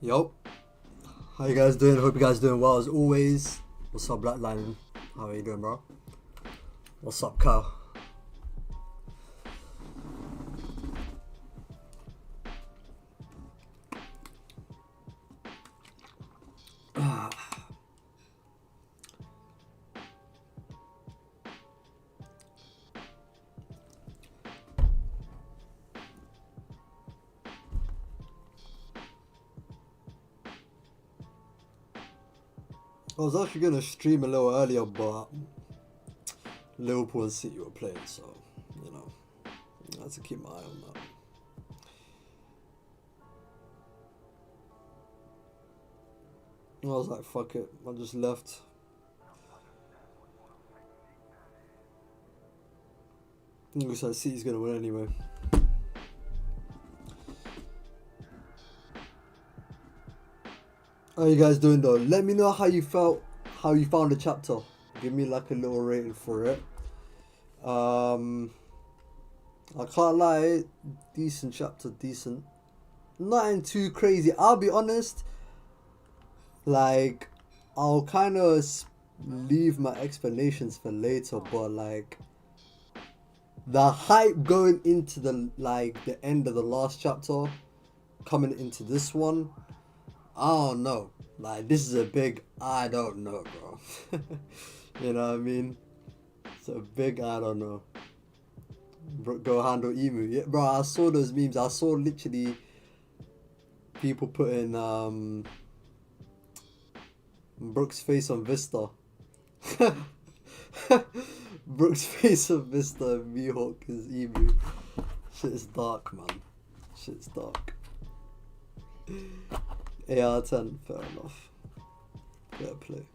Yo, how you guys doing? Hope you guys doing well as always. What's up, Blackline? How are you doing, bro? What's up, Kyle? I was actually gonna stream a little earlier, but Liverpool and City were playing, so you know, I had to keep my eye on that. I was like, fuck it, I just left. Looks like City's gonna win anyway. How you guys doing though? Let me know how you felt, how you found the chapter. Give me like a little rating for it. I can't lie, decent chapter, decent. Nothing too crazy. I'll be honest. Like, I'll kind of leave my explanations for later, but like, the hype going into the end of the last chapter, coming into this one, I don't know. Like, this is a big I don't know, bro. You know what I mean? It's a big I don't know. Brook go handle Emu. Yeah, bro, I saw those memes. I saw literally people putting Brook's face on Vista. Brook's face on Vista and Mihawk is Emu. Shit is dark, man. Shit's dark. 8 out of 10, fair enough. Fair play.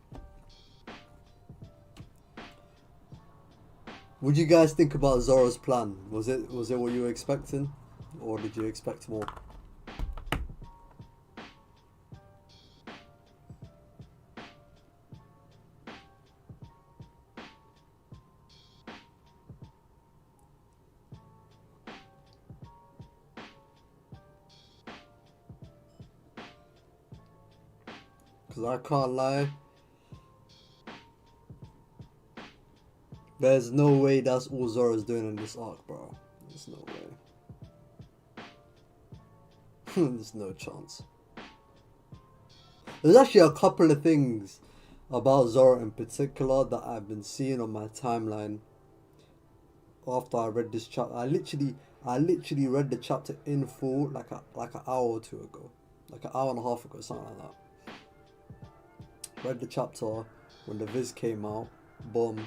What do you guys think about Zoro's plan? Was it what you were expecting? Or did you expect more? Because I can't lie, there's no way that's all Zoro's doing in this arc, bro. There's no way. There's no chance. There's actually a couple of things about Zoro in particular that I've been seeing on my timeline after I read this chapter. I literally read the chapter in full like an hour or two ago. Like an hour and a half ago, something like that. Read the chapter when the Viz came out. Boom.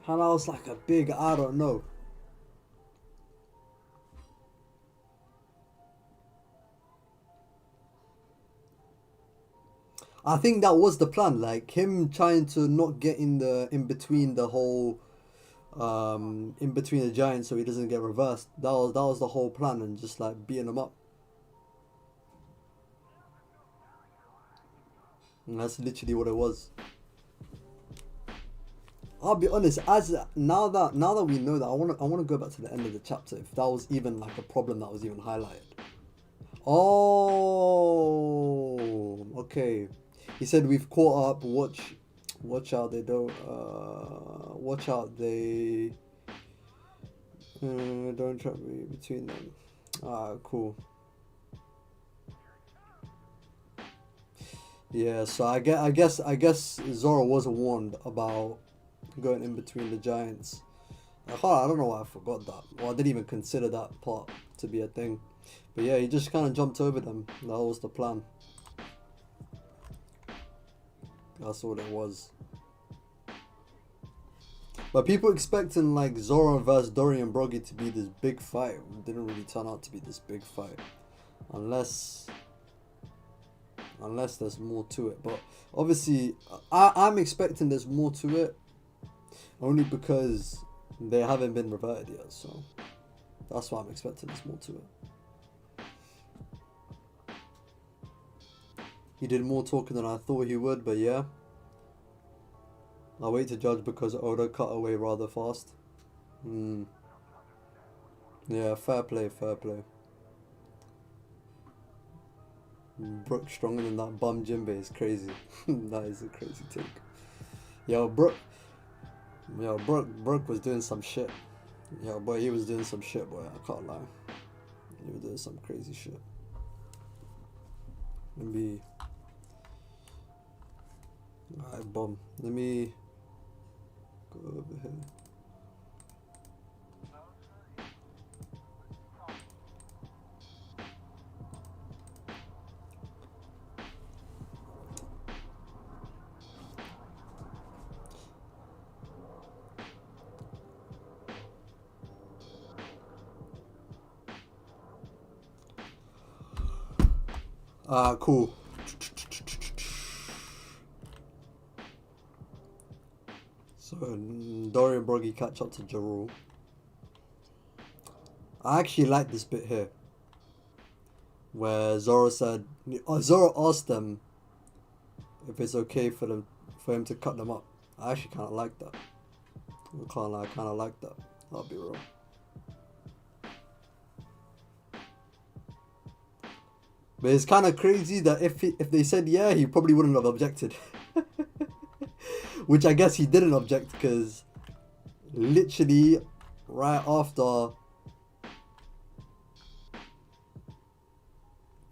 And I was like a big I don't know. I think that was the plan, like him trying to not get in between the whole in between the giants so he doesn't get reversed. That was the whole plan, and just like beating him up. And that's literally what it was. I'll be honest, as now that we know that, I wanna go back to the end of the chapter if that was even like a problem that was even highlighted. Oh, okay. He said we've caught up. Watch out they don't. Watch out they don't trap me between them. Ah, cool. Yeah, so I guess Zoro was warned about going in between the giants. I don't know why I forgot that. Well, I didn't even consider that part to be a thing. But yeah, he just kind of jumped over them. That was the plan. That's what it was. But people expecting like Zoro versus Dorian Broggy to be this big fight. It didn't really turn out to be this big fight. Unless there's more to it. But obviously, I'm expecting there's more to it. Only because they haven't been reverted yet. So that's why I'm expecting there's more to it. He did more talking than I thought he would, but yeah. I'll wait to judge because Oda cut away rather fast. Yeah, fair play, fair play. Brook stronger than that bum Jinbei is crazy. That is a crazy take. Yo, Brook was doing some shit. Yo, boy, he was doing some shit, boy. I can't lie. He was doing some crazy shit. Maybe. Alright, bomb. Let me go over here. Cool. So, Dory and Broggy catch up to Zoro. I actually like this bit here. Where Zoro said... Zoro asked them if it's okay for him to cut them up. I actually kind of like that. I can't lie, I kind of like that. I'll be real. But it's kind of crazy that if they said yeah, he probably wouldn't have objected. Which I guess he didn't object because literally right after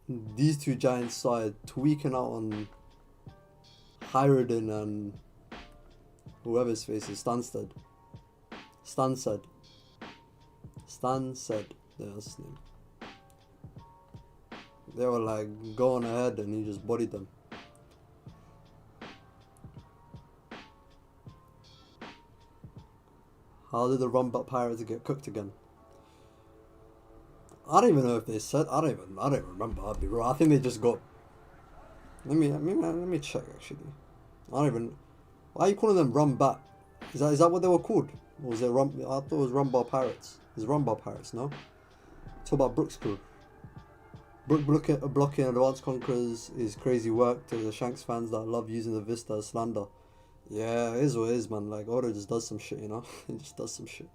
these two giants started tweaking out on Hyrodin and whoever's face is Stansted. Stansted. Yeah, that's his name. They were like, go on ahead, and he just bodied them. How did the Rumbat pirates get cooked again? I don't even know if they said. I don't even remember. I'll be real. I think they just got. Let me check actually. I don't even. Why are you calling them Rumbat? Is that what they were called? Or was it I thought it was Rumbar pirates. It's Rumbar pirates, no? Talk about Brook's crew. Brook blocking Advanced Conquerors is crazy work to the Shanks fans that love using the Vista as slander. Yeah, it is what it is, man. Like, Oda just does some shit, you know? He just does some shit.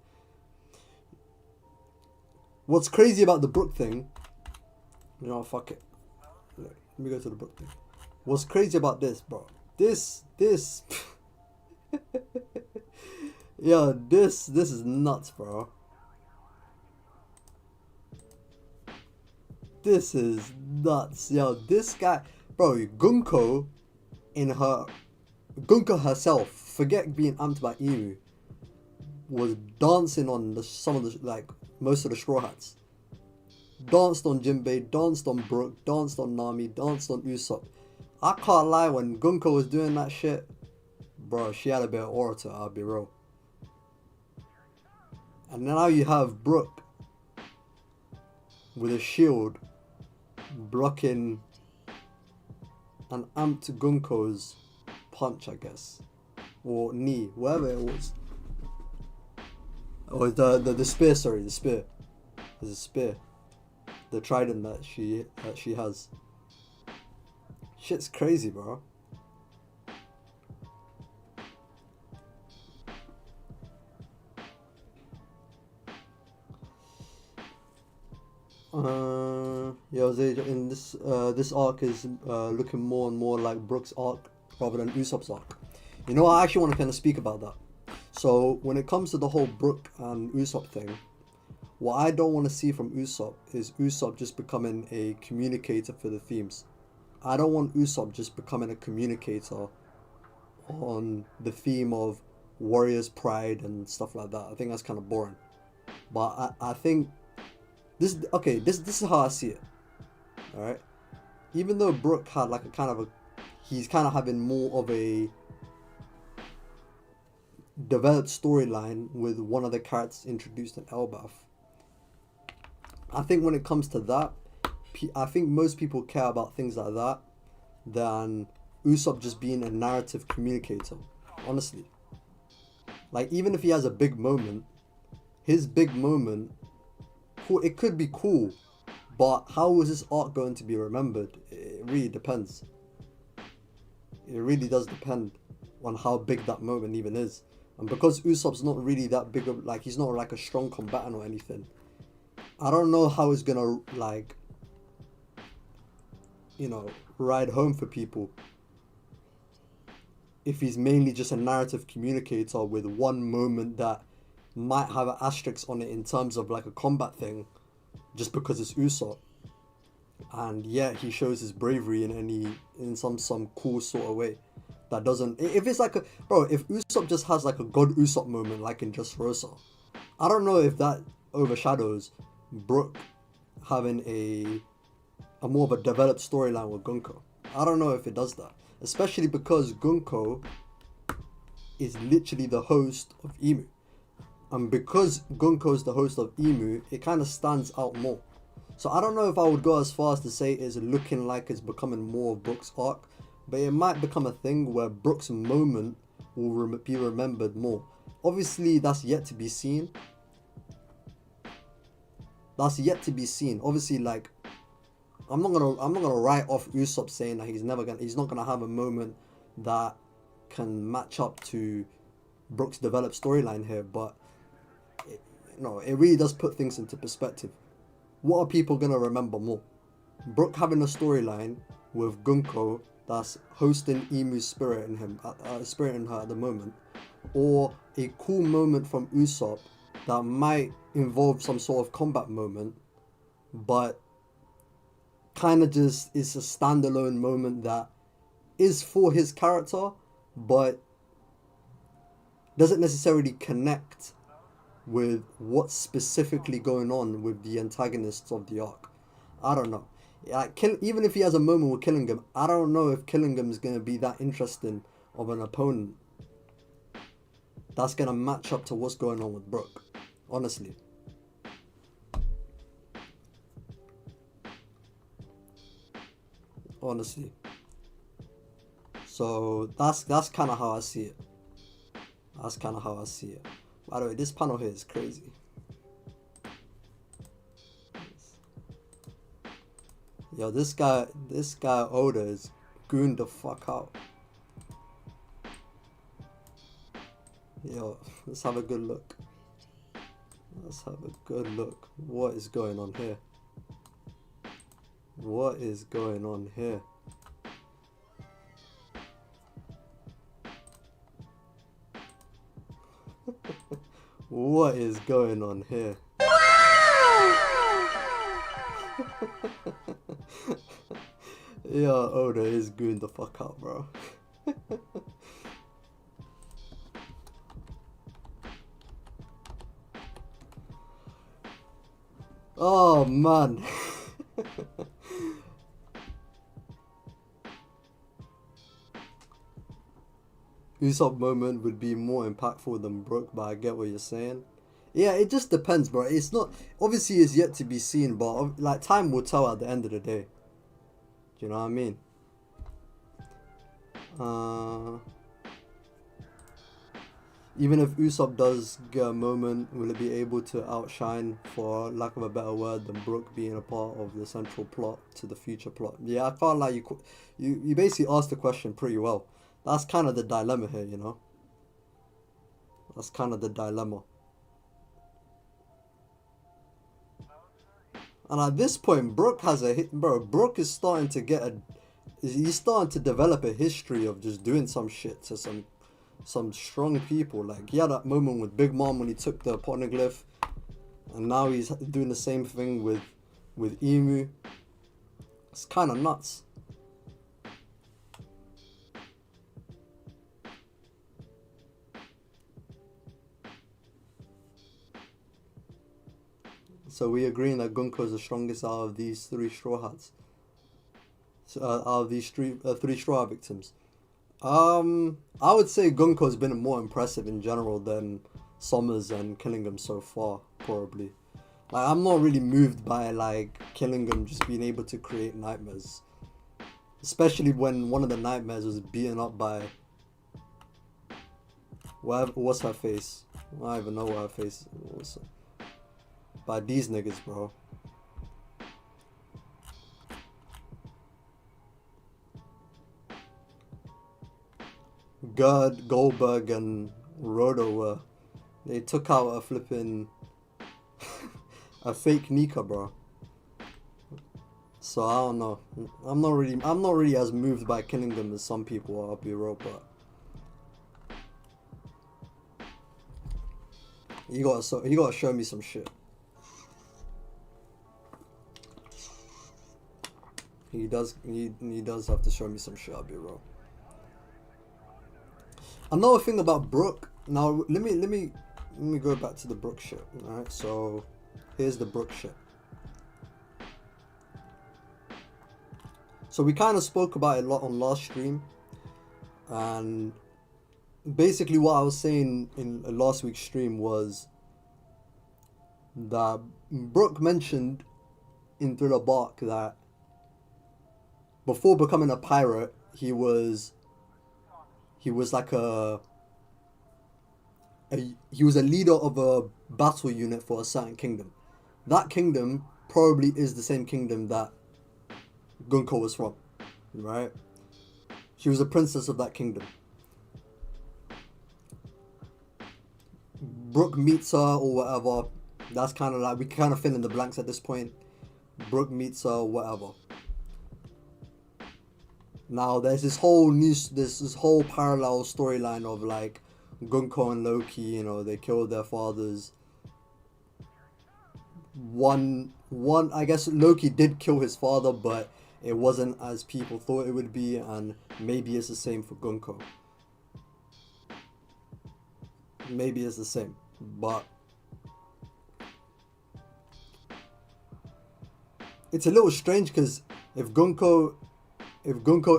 What's crazy about the Brook thing... You know, fuck it. Let me go to the Brook thing. What's crazy about this, bro? This... Yo, this is nuts, bro. This is nuts. Yo, this guy... Bro, Gunko herself, forget being amped by Iru, was dancing on most of the Straw Hats. Danced on Jinbei, danced on Brook, danced on Nami, danced on Usopp. I can't lie, when Gunko was doing that shit, bro, she had a bit of aura to her, I'll be real. And now you have Brook with a shield blocking an amped Gunko's punch, I guess, or knee, whatever it was. Or the spear, sorry, the spear. There's a spear. The trident that she has. Shit's crazy, bro. Zage, in this arc is looking more and more like Brook's arc rather than Usopp's arc. You know, I actually want to kind of speak about that. So when it comes to the whole Brook and Usopp thing, what I don't want to see from Usopp is Usopp just becoming a communicator for the themes. I don't want Usopp just becoming a communicator on the theme of warriors' pride and stuff like that. I think that's kind of boring. But I think this is how I see it. Alright? Even though Brook had like he's kind of having more of a developed storyline with one of the characters introduced in Elbaf. I think when it comes to that, I think most people care about things like that than Usopp just being a narrative communicator. Honestly. Like, even if he has a big moment, his big moment, it could be cool, but how is this arc going to be remembered? It really depends. It really does depend on how big that moment even is. And because Usopp's not really that big of, like, he's not like a strong combatant or anything, I don't know how it's gonna like, you know, ride home for people if he's mainly just a narrative communicator with one moment that might have an asterisk on it in terms of like a combat thing, just because it's Usopp. And yeah, he shows his bravery in some cool sort of way. That doesn't, if it's like a, bro, if Usopp just has like a God Usopp moment like in Just Rosa, I don't know if that overshadows Brook having a more of a developed storyline with Gunko. I don't know if it does that, especially because Gunko is literally the host of Emu, and because Gunko is the host of Emu, it kind of stands out more. So I don't know if I would go as far as to say it's looking like it's becoming more of Brook's arc, but it might become a thing where Brook's moment will be remembered more. Obviously, that's yet to be seen. That's yet to be seen. Obviously, like, I'm not gonna write off Usopp saying that he's not gonna have a moment that can match up to Brook's developed storyline here, but it really does put things into perspective. What are people gonna remember more? Brook having a storyline with Gunko that's hosting Emu's spirit in her at the moment, or a cool moment from Usopp that might involve some sort of combat moment, but kind of just is a standalone moment that is for his character, but doesn't necessarily connect with what's specifically going on with the antagonists of the arc. I don't know. Like, even if he has a moment with Killingham, I don't know if Killingham is going to be that interesting of an opponent that's going to match up to what's going on with Brook, honestly. So that's kind of how I see it. By the way, this panel here is crazy. Yo, this guy Oda is gooned the fuck out. Yo, let's have a good look. What is going on here? What is going on here? What is going on here? Yeah, Oda is gooned the fuck out, bro. Oh man. Usopp moment would be more impactful than Brook, but I get what you're saying. Yeah, it just depends, bro. It's not, obviously it's yet to be seen, but like time will tell at the end of the day. Do you know what I mean? Even if Usopp does get a moment, will it be able to outshine, for lack of a better word, than Brook being a part of the central plot to the future plot? Yeah, I felt like you basically asked the question pretty well. That's kind of the dilemma here, you know? That's kind of the dilemma. And at this point, Brook is starting to he's starting to develop a history of just doing some shit to some strong people. Like, he had that moment with Big Mom when he took the poneglyph, and now he's doing the same thing with Emu. It's kind of nuts. So we agreeing that Gunko is the strongest out of these three Straw Hats. Out of these three Straw Hat victims. I would say Gunko's been more impressive in general than Summers and Killingham so far, probably. Like, I'm not really moved by like Killingham just being able to create nightmares, especially when one of the nightmares was beaten up by what's her face? I don't even know what her face was. By these niggas, bro. Gerd, Goldberg, and Roto they took out a flipping a fake Nika, bro. So I don't know. I'm not really as moved by killing them as some people are. I'll be real, but you gotta show me some shit. He does have to show me some shit. I'll be real. Another thing about Brook. Now let me go back to the Brook shit. All right, so here's the Brook shit. So we kind of spoke about it a lot on last stream, and basically what I was saying in last week's stream was that Brook mentioned in Thriller Bark that before becoming a pirate, he was like he was a leader of a battle unit for a certain kingdom. That kingdom probably is the same kingdom that Gunko was from, right? She was a princess of that kingdom. Brook meets her or whatever. That's kind of like, we kind of fill in the blanks at this point. Brook meets her or whatever. Now there's this whole parallel storyline of like Gunko and Loki, you know, they killed their fathers. One I guess Loki did kill his father, but it wasn't as people thought it would be, and maybe it's the same for Gunko. Maybe it's the same, but it's a little strange because if Gunko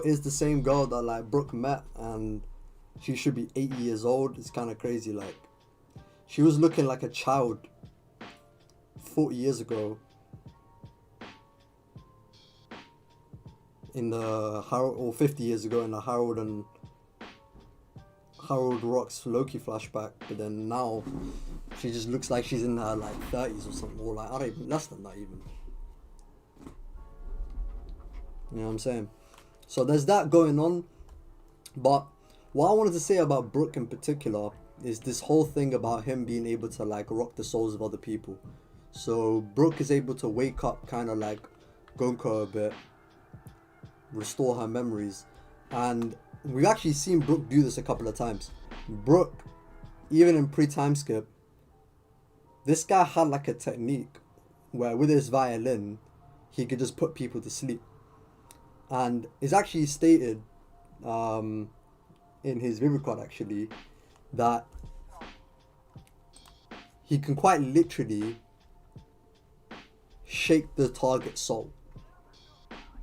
is the same girl that like Brook met and she should be 80 years old, it's kind of crazy. Like, she was looking like a child 40 years ago in the Harold, or 50 years ago in the Harold Rocks Loki flashback, but then now she just looks like she's in her like 30s or something, or like, I don't even, less than that even. You know what I'm saying? So there's that going on, but what I wanted to say about Brook in particular is this whole thing about him being able to like rock the souls of other people. So Brook is able to wake up kind of like Gunko a bit, restore her memories, and we've actually seen Brook do this a couple of times. Brook, even in pre-time skip, this guy had like a technique where with his violin he could just put people to sleep, and it's actually stated in his Vivicon actually that he can quite literally shake the target soul.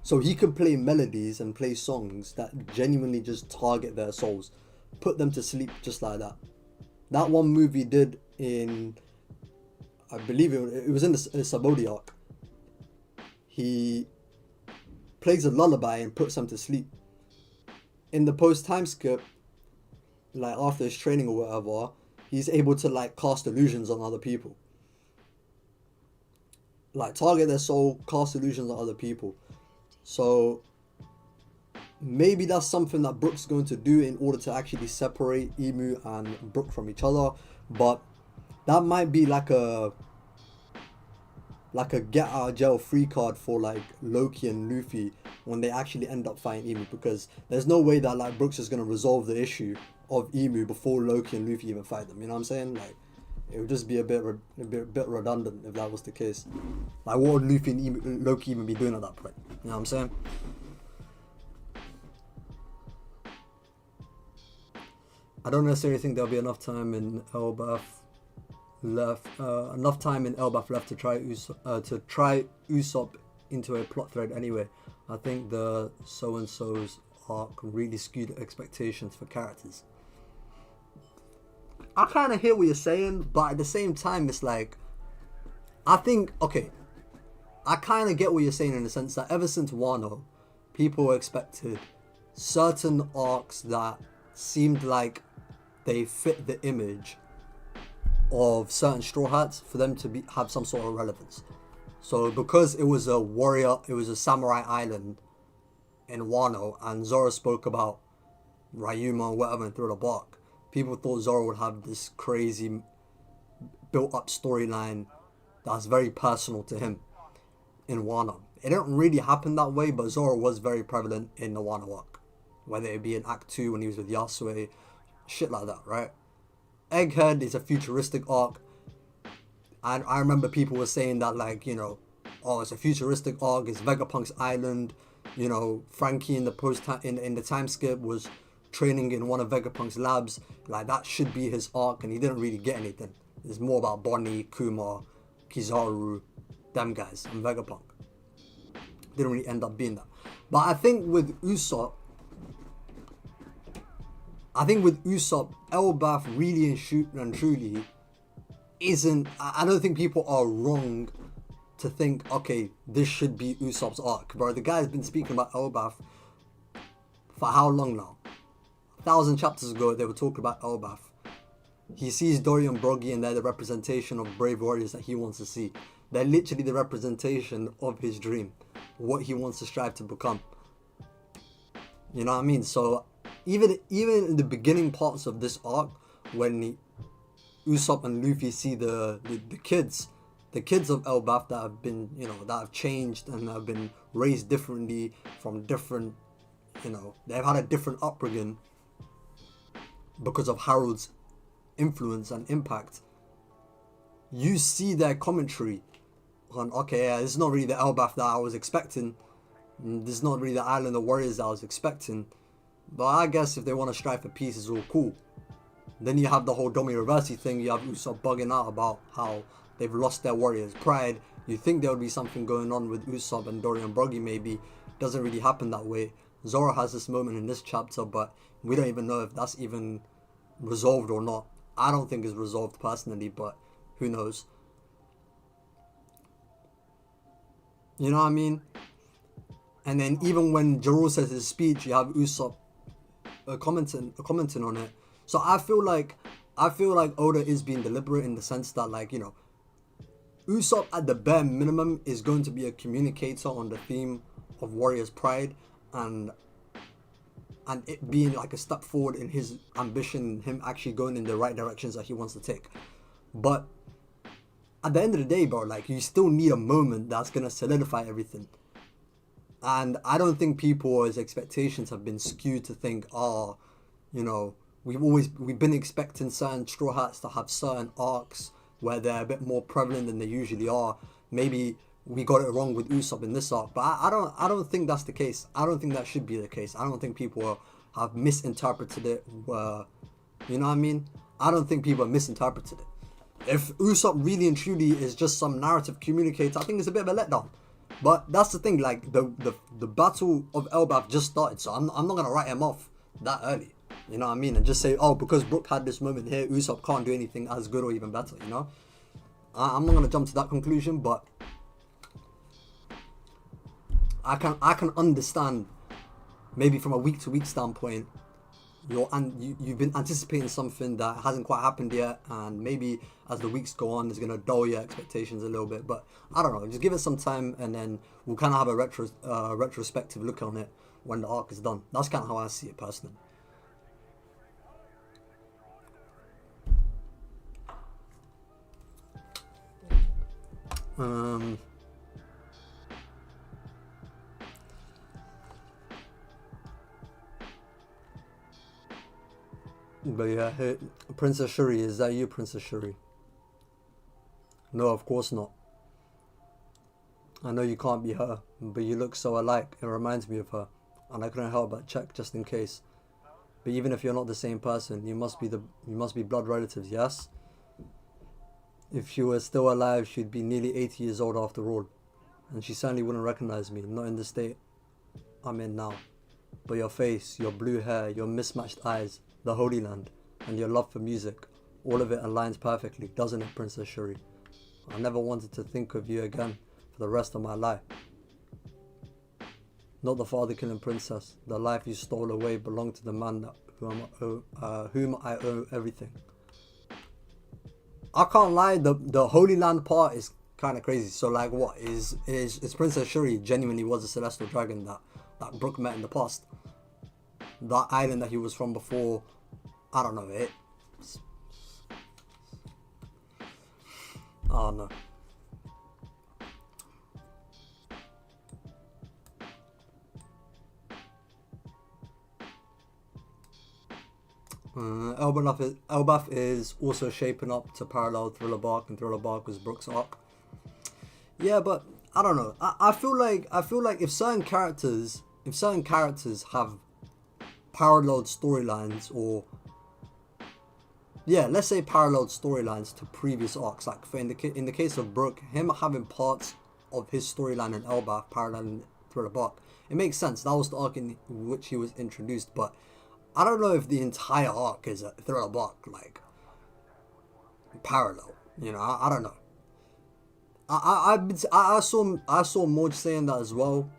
So he can play melodies and play songs that genuinely just target their souls, put them to sleep just like that. That one movie did in, I believe it was in the Sabodi arc. He plays a lullaby and puts them to sleep. In the post-time skip, like after his training or whatever, he's able to like cast illusions on other people. Like target their soul, cast illusions on other people. So maybe that's something that Brook's going to do in order to actually separate Emu and Brook from each other, but that might be like a get out of jail free card for like Loki and Luffy when they actually end up fighting Emu, because there's no way that like Brook's is going to resolve the issue of Emu before Loki and Luffy even fight them. You know what I'm saying? Like, it would just be a bit redundant if that was the case. Like, what would Luffy and Loki even be doing at that point? You know what I'm saying? I don't necessarily think there'll be enough time in Elbaf left to try Usopp into a plot thread anyway. I think the so-and-so's arc really skewed expectations for characters. I kind of hear what you're saying, but at the same time, it's like, I think, okay, I kind of get what you're saying in the sense that ever since Wano, people expected certain arcs that seemed like they fit the image of certain Straw Hats for them to have some sort of relevance. So because it was a samurai island in Wano, and Zoro spoke about Ryuma or whatever and Thriller Bark, people thought Zoro would have this crazy built up storyline that's very personal to him in Wano. It didn't really happen that way, but Zoro was very prevalent in the Wano arc. Whether it be in Act 2 when he was with Yasue, shit like that, right? Egghead is a futuristic arc. And I remember people were saying that, like, you know, oh, it's a futuristic arc, it's Vegapunk's island. You know, Frankie in the time skip was training in one of Vegapunk's labs. Like, that should be his arc, and he didn't really get anything. It's more about Bonnie, Kuma, Kizaru, them guys, and Vegapunk. Didn't really end up being that. But I think with Usopp, Elbaf really and truly isn't... I don't think people are wrong to think, okay, this should be Usopp's arc. Bro, the guy's been speaking about Elbaf for how long now? 1,000 chapters ago, they were talking about Elbaf. He sees Dory and Broggy, and they're the representation of brave warriors that he wants to see. They're literally the representation of his dream, what he wants to strive to become. You know what I mean? So even in the beginning parts of this arc, when Usopp and Luffy see the kids of Elbaf that have been, you know, that have changed and have been raised differently from different, you know, they've had a different upbringing because of Harold's influence and impact. You see their commentary on, okay, yeah, this is not really the Elbaf that I was expecting. This is not really the Island of Warriors that I was expecting. But I guess if they want to strive for peace, it's all cool. Then you have the whole Domi Reversi thing. You have Usopp bugging out about how they've lost their warriors' pride. You think there would be something going on with Usopp and Dory and Broggy maybe. Doesn't really happen that way. Zoro has this moment in this chapter, but we don't even know if that's even resolved or not. I don't think it's resolved personally, but who knows. You know what I mean? And then even when Jiro says his speech, you have Usopp commenting on it. So I feel like Oda is being deliberate in the sense that, like, you know, Usopp at the bare minimum is going to be a communicator on the theme of Warrior's Pride and it being like a step forward in his ambition, him actually going in the right directions that he wants to take. But at the end of the day, bro, like, you still need a moment that's gonna solidify everything. And I don't think people's expectations have been skewed to think, oh, you know, we've been expecting certain Straw Hats to have certain arcs where they're a bit more prevalent than they usually are. Maybe we got it wrong with Usopp in this arc, but I don't think that's the case. I don't think that should be the case. I don't think people have misinterpreted it. You know what I mean? I don't think people have misinterpreted it. If Usopp really and truly is just some narrative communicator, I think it's a bit of a letdown. But that's the thing, like, the Battle of Elbaf just started, so I'm not gonna write him off that early. You know what I mean? And just say, oh, because Brook had this moment here, Usopp can't do anything as good or even better, you know? I'm not gonna jump to that conclusion, but I can understand, maybe from a week-to-week standpoint, you've been anticipating something that hasn't quite happened yet, and maybe as the weeks go on, it's gonna dull your expectations a little bit. But I don't know, just give it some time, and then we'll kind of have a retrospective look on it when the arc is done. That's kind of how I see it personally. But yeah, hey, Princess Shuri, is that you, Princess Shuri? No, of course not. I know you can't be her, but you look so alike, it reminds me of her, and I couldn't help but check just in case. But even if you're not the same person, you must be blood relatives, yes? If she was still alive, she'd be nearly 80 years old after all, and she certainly wouldn't recognize me, not in the state I'm in now. But your face, your blue hair, your mismatched eyes, the Holy Land, and your love for music, all of it aligns perfectly, doesn't it, Princess Shuri? I never wanted to think of you again for the rest of my life. Not the father-killing princess. The life you stole away belonged to the man whom I owe everything. I can't lie, the Holy Land part is kind of crazy. So, like, what is Princess Shuri genuinely was a celestial dragon that Brook met in the past? That island that he was from before, I don't know it. I don't know. Elbaf is also shaping up to parallel Thriller Bark, and Thriller Bark was Brook's arc. Yeah, but I don't know. I feel like if certain characters have paralleled storylines, or yeah, let's say paralleled storylines to previous arcs, like in the case of Brook, him having parts of his storyline in Elbaf paralleling Thriller Bark, it makes sense. That was the arc in which he was introduced, but I don't know if the entire arc is a Thriller Bark, like, parallel. You know, I don't know. I saw Moj saying that as well,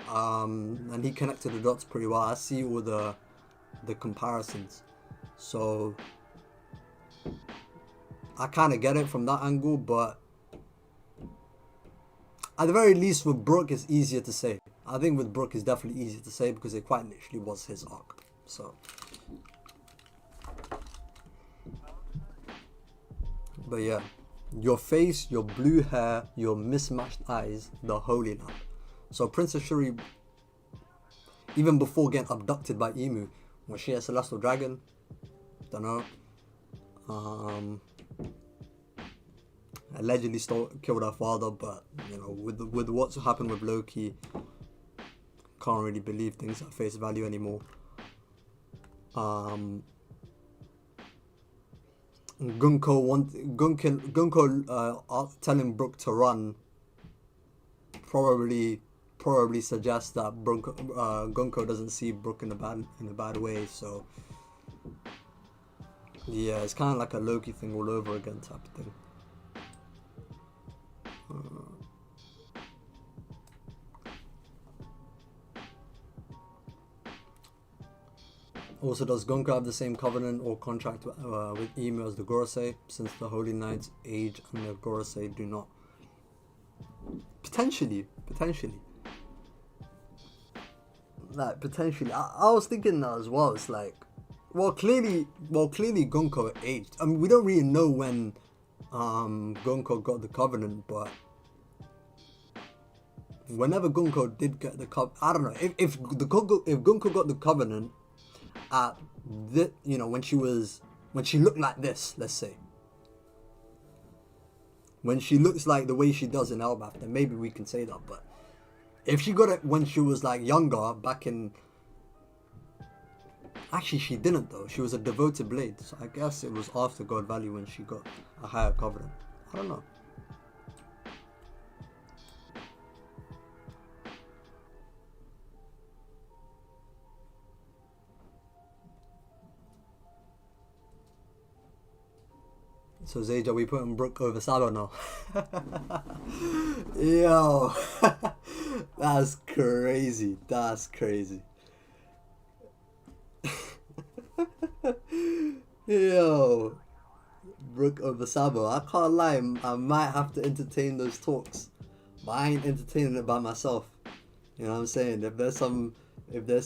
and he connected the dots pretty well. I see all the comparisons, so I kind of get it from that angle. But at the very least, with Brook, it's easier to say. I think with Brook, it's definitely easier to say because it quite literally was his arc. So, but yeah. Your face, your blue hair, your mismatched eyes, the Holy Lamp. So Princess Shuri, even before getting abducted by Emu, was she a celestial dragon? Don't know. Allegedly killed her father, but you know, with what's happened with Loki, can't really believe things at face value anymore. Gunko telling Brook to run probably suggests that Gunko doesn't see Brook in a bad way. So yeah, it's kind of like a Loki thing all over again type of thing. Also, does Gonko have the same covenant or contract with Emu as the Gorosei, since the Holy Knights age and the Gorosei do not? Potentially. Like, potentially. I was thinking that as well. It's like, clearly Gonko aged. I mean, we don't really know when Gonko got the covenant, but whenever Gonko did get the covenant, I don't know. If Gonko got the covenant at the, you know, when she looked like this, let's say, when she looks like the way she does in Elbaf, then maybe we can say that. But if she got it when she was like younger, back in, actually she didn't though, she was a devoted blade, so I guess it was after God Valley when she got a higher covenant. I don't know. So Zage, are we putting Brook over Sabo now? Yo, that's crazy. Yo, Brook over Sabo. I can't lie, I might have to entertain those talks, but I ain't entertaining it by myself. You know what I'm saying? If there's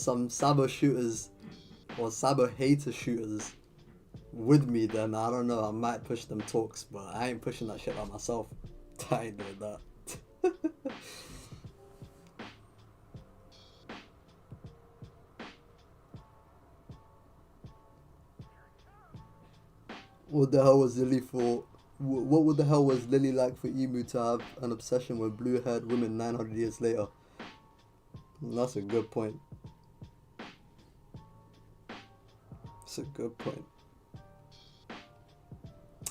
some Sabo shooters or Sabo hater shooters with me, then I don't know, I might push them talks, but I ain't pushing that shit by myself. I ain't doing that. What the hell was Lily for? What the hell was Lily like for Emu to have an obsession with blue-haired women 900 years later? That's a good point.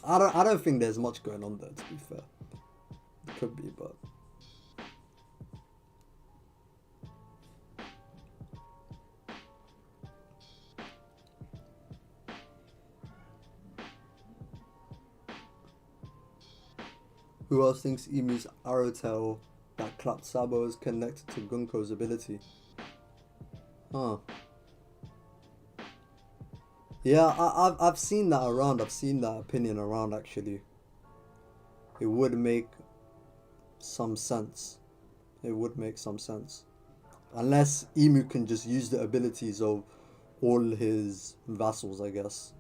I don't think there's much going on there, to be fair. It could be, but who else thinks Emu's arrow tail that clapped Sabo is connected to Gunko's ability? Huh. Yeah, I've seen that around. I've seen that opinion around, actually. It would make some sense. Unless Emu can just use the abilities of all his vassals, I guess.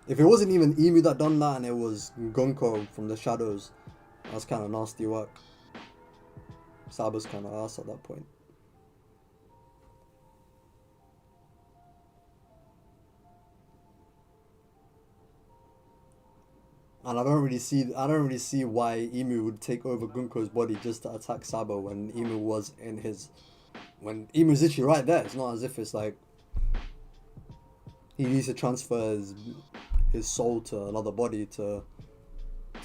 If it wasn't even Emu that done that and it was Gonko from the shadows, that's kind of nasty work. Sabo's kind of ass at that point. And I don't really see why Emu would take over Gunko's body just to attack Sabo when Emu's literally right there. It's not as if it's like he needs to transfer his soul to another body to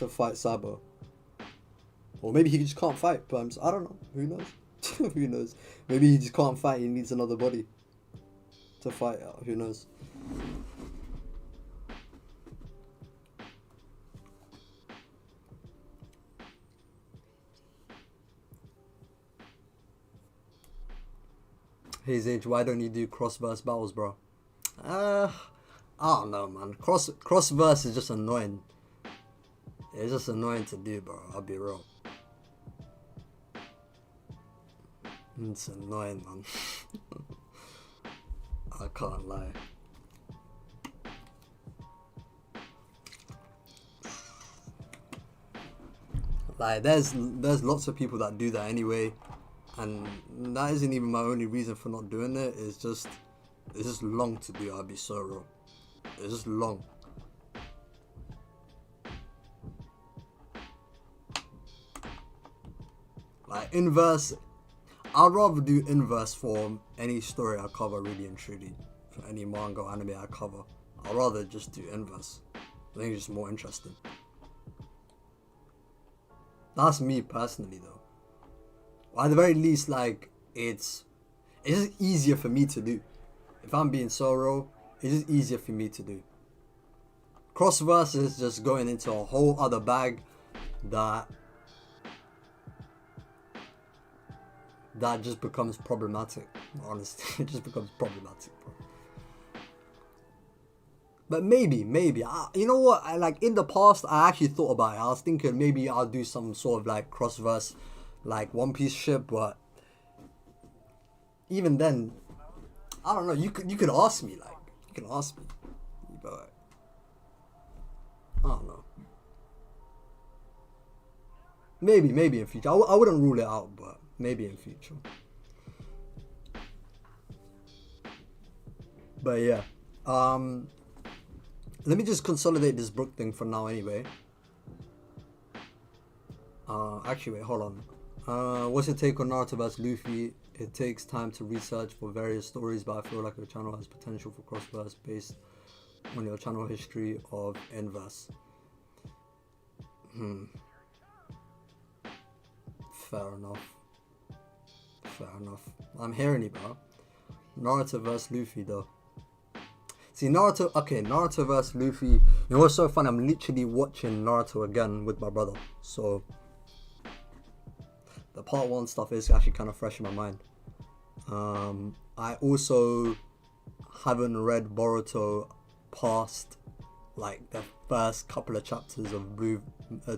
fight Sabo. Or maybe he just can't fight, but I don't know. Who knows? Who knows? Maybe he just can't fight, he needs another body to fight. Who knows? Hey Zage, why don't you do cross-verse battles, bro? I don't know, man. Cross-verse is just annoying. It's just annoying to do, bro. I'll be real. It's annoying, man. I can't lie. Like, there's lots of people that do that anyway. And that isn't even my only reason for not doing it. It's just long to do. I'll be so real. It's just long. Like inverse, I'd rather do inverse for any story I cover, really and truly. For any manga or anime I cover, I'd rather just do inverse. I think it's just more interesting. That's me personally, though. At the very least, like, it's just easier for me to do. If I'm being so real, it's just easier for me to do. Cross-verse is just going into a whole other bag that just becomes problematic. Honestly, it just becomes problematic, bro. But maybe, you know what? Like in the past, I actually thought about it. I was thinking maybe I'll do some sort of like cross-verse, like One Piece shit, but even then, I don't know. You could ask me, like, but I don't know. Maybe in future. I wouldn't rule it out, but maybe in future. But yeah, let me just consolidate this Brook thing for now, anyway. Actually, wait, hold on. What's your take on Naruto vs Luffy? It takes time to research for various stories, but I feel like your channel has potential for cross-verse based on your channel history of inverse. Fair enough. I'm hearing you, bro. Naruto vs Luffy, though. See, Naruto vs Luffy. You know what's so funny? I'm literally watching Naruto again with my brother. So the part 1 stuff is actually kind of fresh in my mind. I also haven't read Boruto past like the first couple of chapters of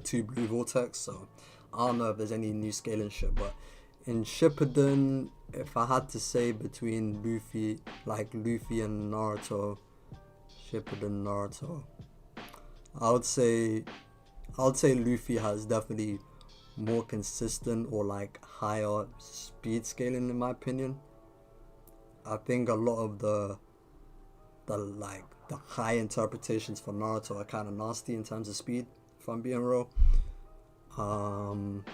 Two Blue Vortex, so I don't know if there's any new scaling shit. But in Shippuden, if I had to say between Luffy and Naruto, Shippuden, Naruto, I would say Luffy has definitely more consistent or like higher speed scaling, in my opinion. I think a lot of the high interpretations for Naruto are kind of nasty in terms of speed, if I'm being real. In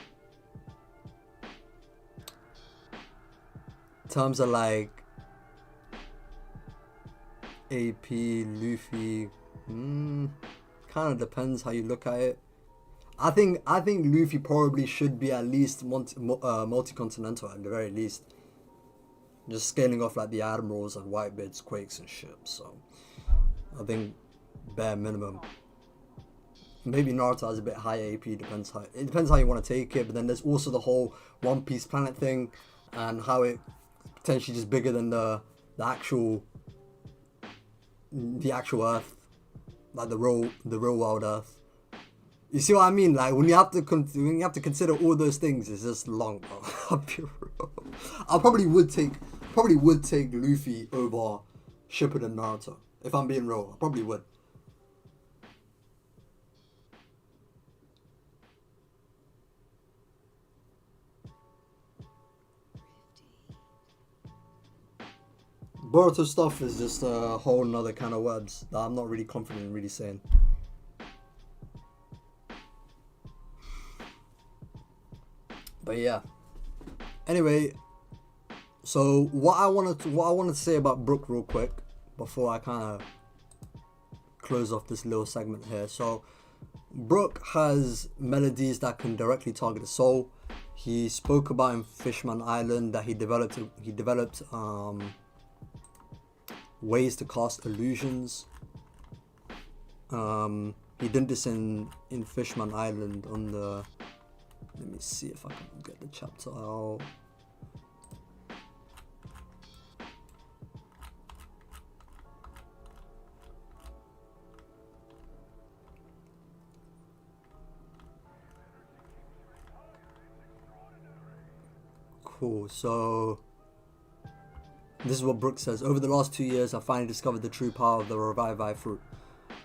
terms of like AP, Luffy, kind of depends how you look at it. I think Luffy probably should be at least multi-continental at the very least. Just scaling off like the Admirals and Whitebeards, Quakes and shit. So I think bare minimum. Maybe Naruto has a bit higher AP. It depends how you want to take it. But then there's also the whole One Piece planet thing, and how it potentially just bigger than the actual Earth, like the real world Earth. You see what I mean? Like when you have to consider all those things, it's just long, bro. I'll be real. I probably would take Luffy over Shippuden and Naruto. If I'm being real, I probably would. Boruto stuff is just a whole nother kind of words that I'm not really confident in really saying. But yeah. Anyway, so what I wanted to say about Brook real quick before I kind of close off this little segment here. So Brook has melodies that can directly target the soul. He spoke about in Fishman Island that he developed ways to cast illusions. He did this in Fishman Island on the, let me see if I can get the chapter out. Cool, so this is what Brook says. Over the last 2 years, I finally discovered the true power of the Revivi fruit.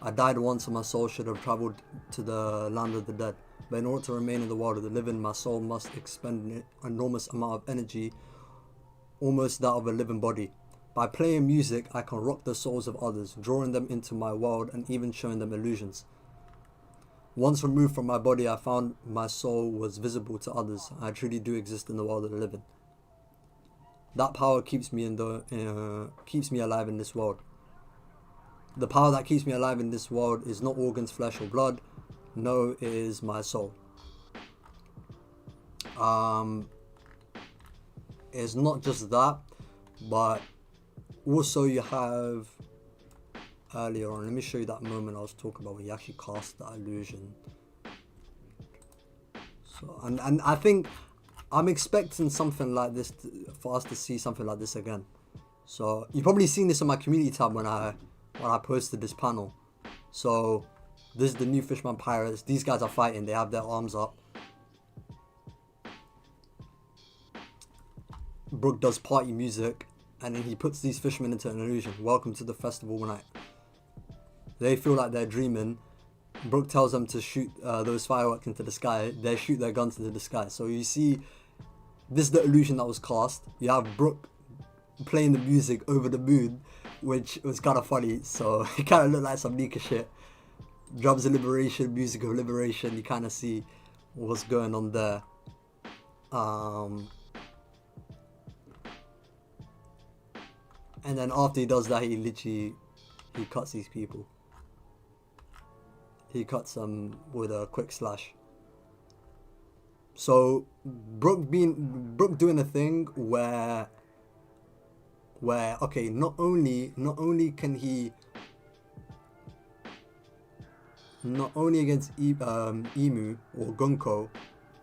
I died once and my soul should have traveled to the land of the dead. But in order to remain in the world of the living, my soul must expend an enormous amount of energy, almost that of a living body. By playing music, I can rock the souls of others, drawing them into my world and even showing them illusions. Once removed from my body, I found my soul was visible to others. I truly do exist in the world of the living. That power keeps me alive in this world. The power that keeps me alive in this world is not organs, flesh, or blood. No, it is my soul. It's not just that, but also you have earlier on. Let me show you that moment I was talking about where he actually cast that illusion. So, and I think I'm expecting something like this for us to see something like this again. So you've probably seen this on my community tab when I posted this panel. So this is the new Fishman Pirates. These guys are fighting. They have their arms up. Brook does party music, and then he puts these fishermen into an illusion. Welcome to the festival night. They feel like they're dreaming. Brook tells them to shoot those fireworks into the sky. They shoot their guns into the sky. So you see, this is the illusion that was cast. You have Brook playing the music over the moon, which was kind of funny. So it kind of looked like some Nika shit. Drums of liberation, music of liberation. You kind of see what's going on there. And then after he does that, he cuts these people. He cuts them with a quick slash. So Brook doing a thing where okay, not only against Emu or Gunko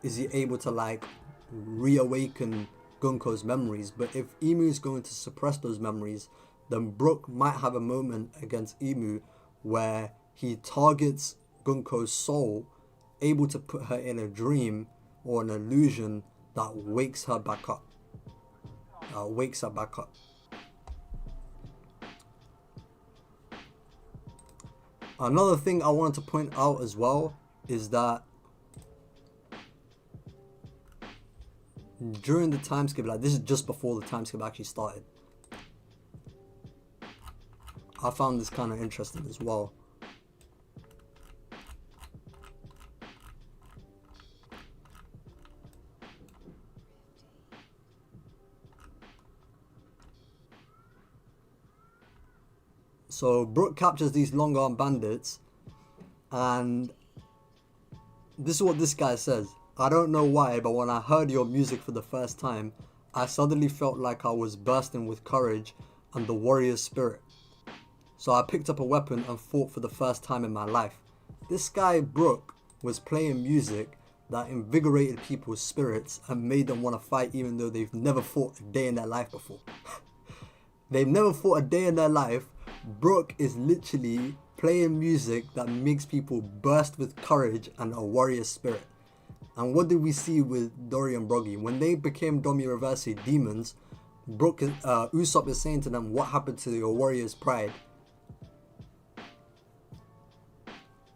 is he able to like reawaken Gunko's memories, but if Emu is going to suppress those memories, then Brook might have a moment against Emu where he targets Gunko's soul, able to put her in a dream or an illusion that wakes her back up. Another thing I wanted to point out as well is that during the time skip, like this is just before the time skip actually started, I found this kind of interesting as well. So Brook captures these long arm bandits, and this is what this guy says. I don't know why, but when I heard your music for the first time, I suddenly felt like I was bursting with courage and the warrior spirit. So I picked up a weapon and fought for the first time in my life. This guy Brook was playing music that invigorated people's spirits and made them want to fight even though they've never fought a day in their life before. They've never fought a day in their life. Brook is literally playing music that makes people burst with courage and a warrior spirit. And what did we see with Dory and Broggy? When they became Domi Reversi demons, Usopp is saying to them, what happened to your warrior's pride?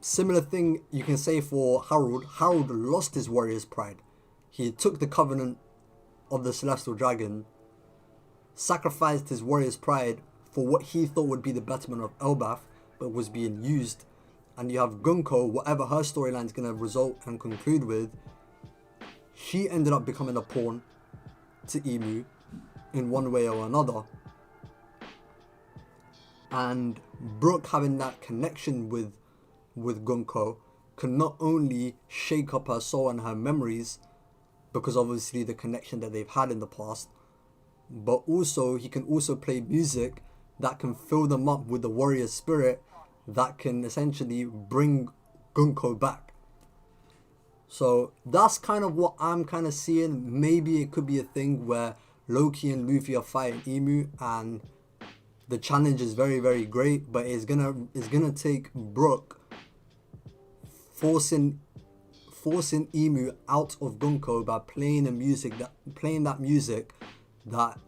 Similar thing you can say for Harold. Harold lost his warrior's pride. He took the covenant of the Celestial Dragon, sacrificed his warrior's pride for what he thought would be the betterment of Elbaf, but was being used. And you have Gunko, whatever her storyline is going to result and conclude with, she ended up becoming a pawn to Imu in one way or another. And Brook having that connection with Gunko can not only shake up her soul and her memories, because obviously the connection that they've had in the past, but also he can also play music that can fill them up with the warrior spirit that can essentially bring Gunko back. So that's kind of what I'm kind of seeing. Maybe it could be a thing where Loki and Luffy are fighting Imu, and the challenge is very, very great, but it's gonna take Brook forcing Imu out of Gunko by playing that music that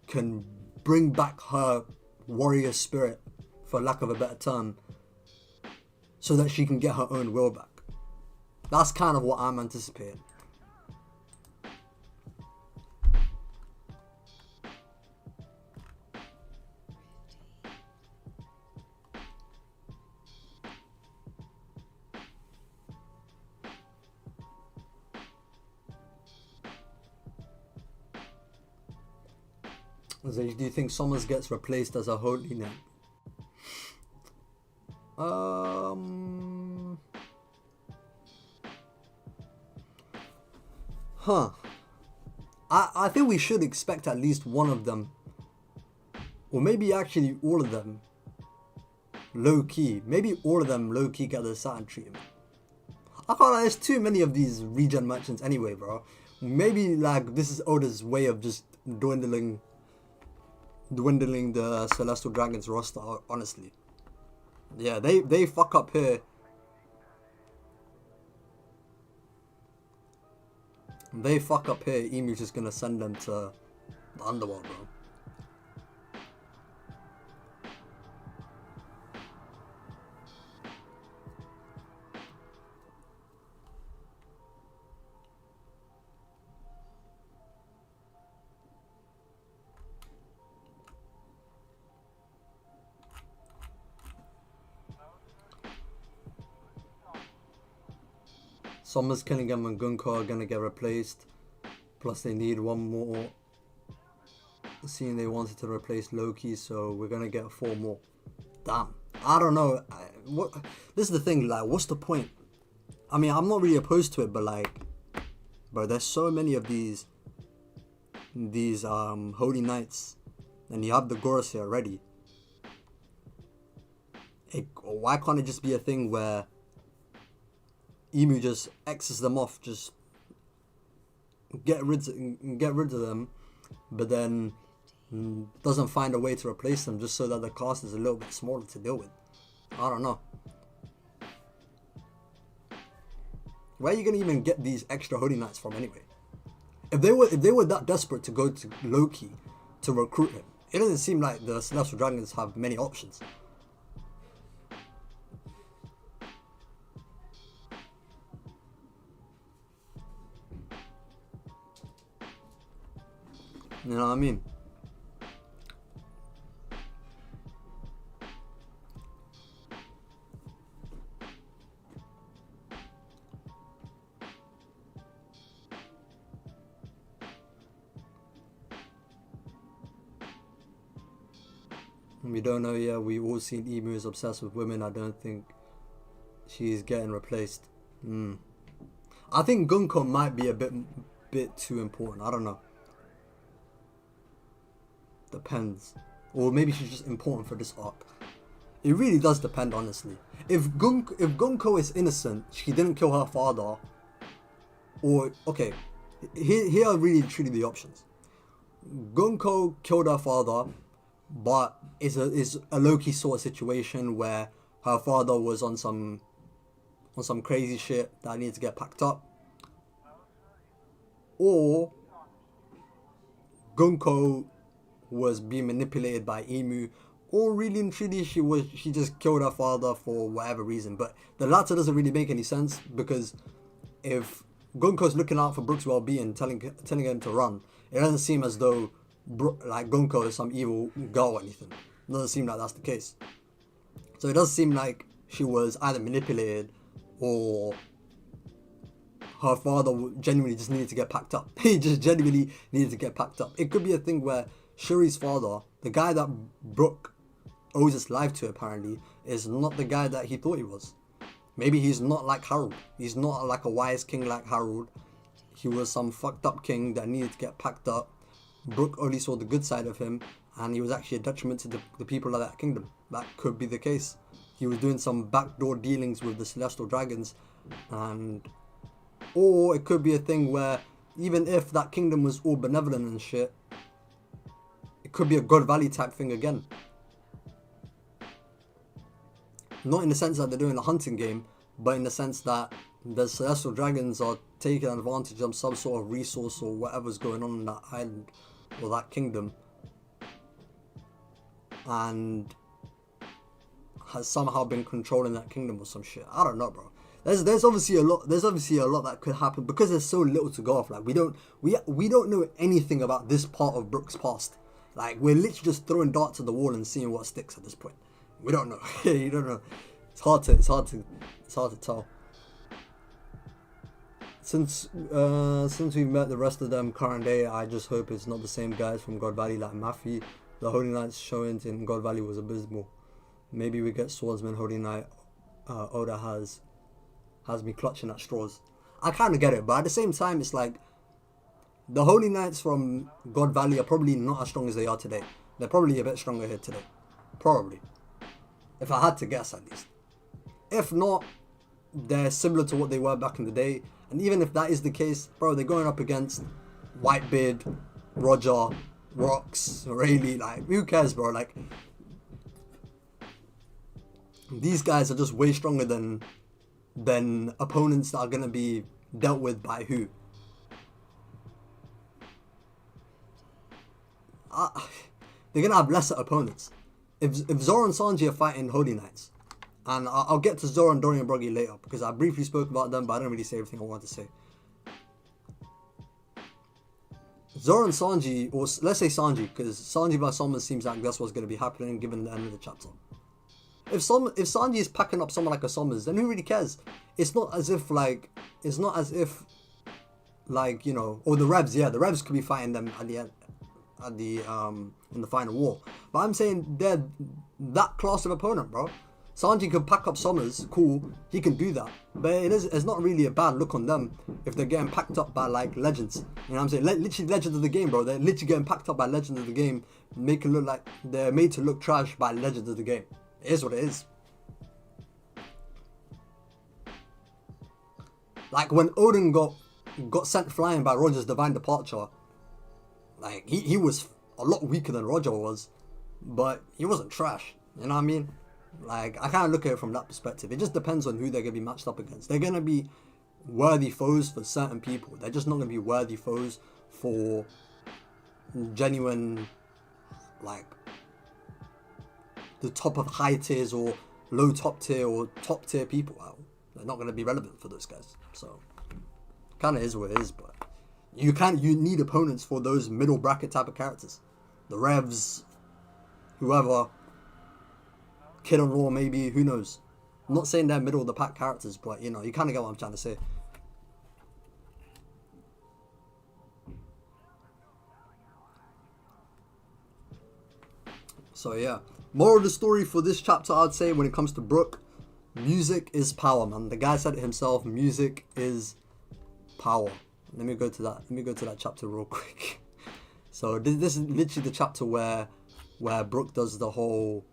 can bring back her warrior spirit, for lack of a better term, so that she can get her own will back. That's kind of what I'm anticipating. So do you think Summers gets replaced as a holy name? I think we should expect at least one of them, or maybe actually all of them, low-key. Maybe all of them low-key get the Saturn treatment. I can't lie, there's too many of these regen merchants anyway, bro. Maybe like this is Oda's way of just dwindling the Celestial Dragons roster, honestly. Yeah, they fuck up here. They fuck up here, Emu's just gonna send them to the underworld, bro. Summers, Killingham and Gunko are gonna get replaced. Plus they need one more. Seeing they wanted to replace Loki, so we're gonna get 4 more. Damn. I don't know. This is the thing, like, what's the point? I mean, I'm not really opposed to it, but like, bro, there's so many of these holy knights, and you have the Gorosei already. Why can't it just be a thing where Emu just X's them off, just get rid of them, but then doesn't find a way to replace them, just so that the cast is a little bit smaller to deal with? I don't know. Where are you gonna even get these extra holy knights from anyway? If they were that desperate to go to Loki to recruit him, it doesn't seem like the Celestial Dragons have many options. You know what I mean? We don't know yet. We've all seen Emu is obsessed with women. I don't think she's getting replaced. I think Gunko might be a bit too important. I don't know. Depends. Or maybe she's just important for this arc. It really does depend, honestly. If Gunko is innocent, she didn't kill her father, or okay, here are really truly the options. Gunko killed her father, but it's a Loki sort of situation where her father was on some crazy shit that needs to get packed up, or Gunko was being manipulated by Emu, or really and truly she just killed her father for whatever reason. But the latter doesn't really make any sense, because if Gunko's looking out for Brook's well-being, telling him to run, it doesn't seem as though Gunko is some evil girl or anything. It doesn't seem like that's the case. So it does seem like she was either manipulated or her father genuinely just needed to get packed up. He just genuinely needed to get packed up. It could be a thing where Shuri's father, the guy that Brook owes his life to apparently, is not the guy that he thought he was. Maybe he's not like Harold. He's not like a wise king like Harold. He was some fucked up king that needed to get packed up. Brook only saw the good side of him, and he was actually a detriment to the people of that kingdom. That could be the case. He was doing some backdoor dealings with the celestial dragons, or it could be a thing where even if that kingdom was all benevolent and shit, it could be a God Valley type thing again. Not in the sense that they're doing a hunting game, but in the sense that the celestial dragons are taking advantage of some sort of resource or whatever's going on in that island or that kingdom, and has somehow been controlling that kingdom or some shit. I don't know, bro. There's obviously a lot that could happen because there's so little to go off. Like we don't know anything about this part of Brook's past. Like we're literally just throwing darts at the wall and seeing what sticks at this point. We don't know. You don't know. It's hard to tell. Since we've met the rest of them current day, I just hope it's not the same guys from God Valley like Mafi. The Holy Knight's showing in God Valley was abysmal. Maybe we get Swordsman Holy Knight. Oda has me clutching at straws. I kind of get it, but at the same time, it's like the Holy Knights from God Valley are probably not as strong as they are today. They're probably a bit stronger here today. Probably. If I had to guess, at least. If not, they're similar to what they were back in the day. And even if that is the case, bro, they're going up against Whitebeard, Roger, Rocks, Rayleigh. Like, who cares, bro? Like, these guys are just way stronger than opponents that are going to be dealt with by who? They're going to have lesser opponents. If Zoro and Sanji are fighting Holy Knights, and I'll get to Zoro and Dorian Broggy later, because I briefly spoke about them, but I didn't really say everything I wanted to say. Zoro and Sanji, or let's say Sanji, because Sanji by Summers seems like that's what's going to be happening given the end of the chapter. If Sanji is packing up someone like a Summers, then who really cares? It's not as if, you know, or the Revs, yeah, the Revs could be fighting them at the end, in the final war. But I'm saying they're that class of opponent, bro. Sanji can pack up Summers, cool, he can do that. But it's not really a bad look on them if they're getting packed up by, like, legends. You know what I'm saying? Literally legends of the game, bro. They're literally getting packed up by legends of the game, making look like they're made to look trash by legends of the game. It is what it is. Like, when Odin got sent flying by Roger's divine departure, like, he was a lot weaker than Roger was, but he wasn't trash. You know what I mean? Like, I kind of look at it from that perspective. It just depends on who they're going to be matched up against. They're going to be worthy foes for certain people. They're just not going to be worthy foes for genuine, like, the top of high tiers or low top tier or top tier people. Well, they're not going to be relevant for those guys. So, kind of is what it is, but you need opponents for those middle bracket type of characters. The Revs, whoever, Kid on Raw maybe, who knows. I'm not saying they're middle of the pack characters, but you know, you kind of get what I'm trying to say. So yeah, moral of the story for this chapter, I'd say when it comes to Brook, music is power, man. The guy said it himself, music is power. Let me go to that chapter real quick. So this is literally the chapter where Brook does the whole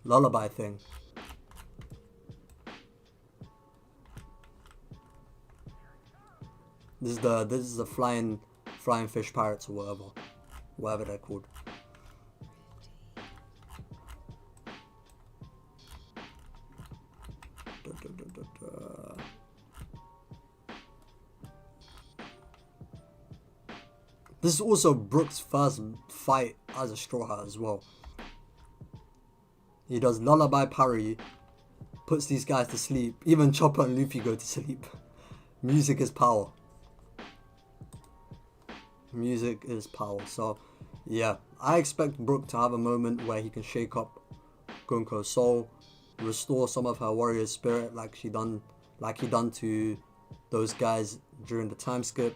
lullaby thing. This is the flying fish pirates or whatever they're called. This is also Brook's first fight as a Straw Hat as well. He does lullaby parry, puts these guys to sleep. Even Chopper and Luffy go to sleep. Music is power. Music is power. So, yeah. I expect Brook to have a moment where he can shake up Gonko's soul. restore some of her warrior spirit like he done to those guys during the time skip.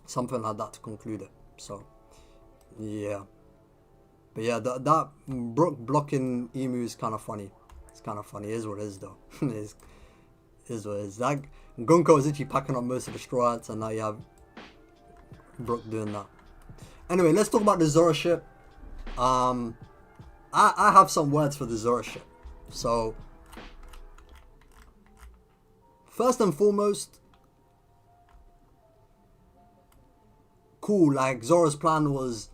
Something like that to conclude it. So yeah. But yeah, that Brook blocking Emu is kind of funny. It's kind of funny. It is what it is though. It is what it is. That Gunko was actually packing up most of the straw hats, and now you have Brook doing that. Anyway, let's talk about the Zoro ship. I have some words for the Zoro ship. So first and foremost, cool. Like Zoro's plan was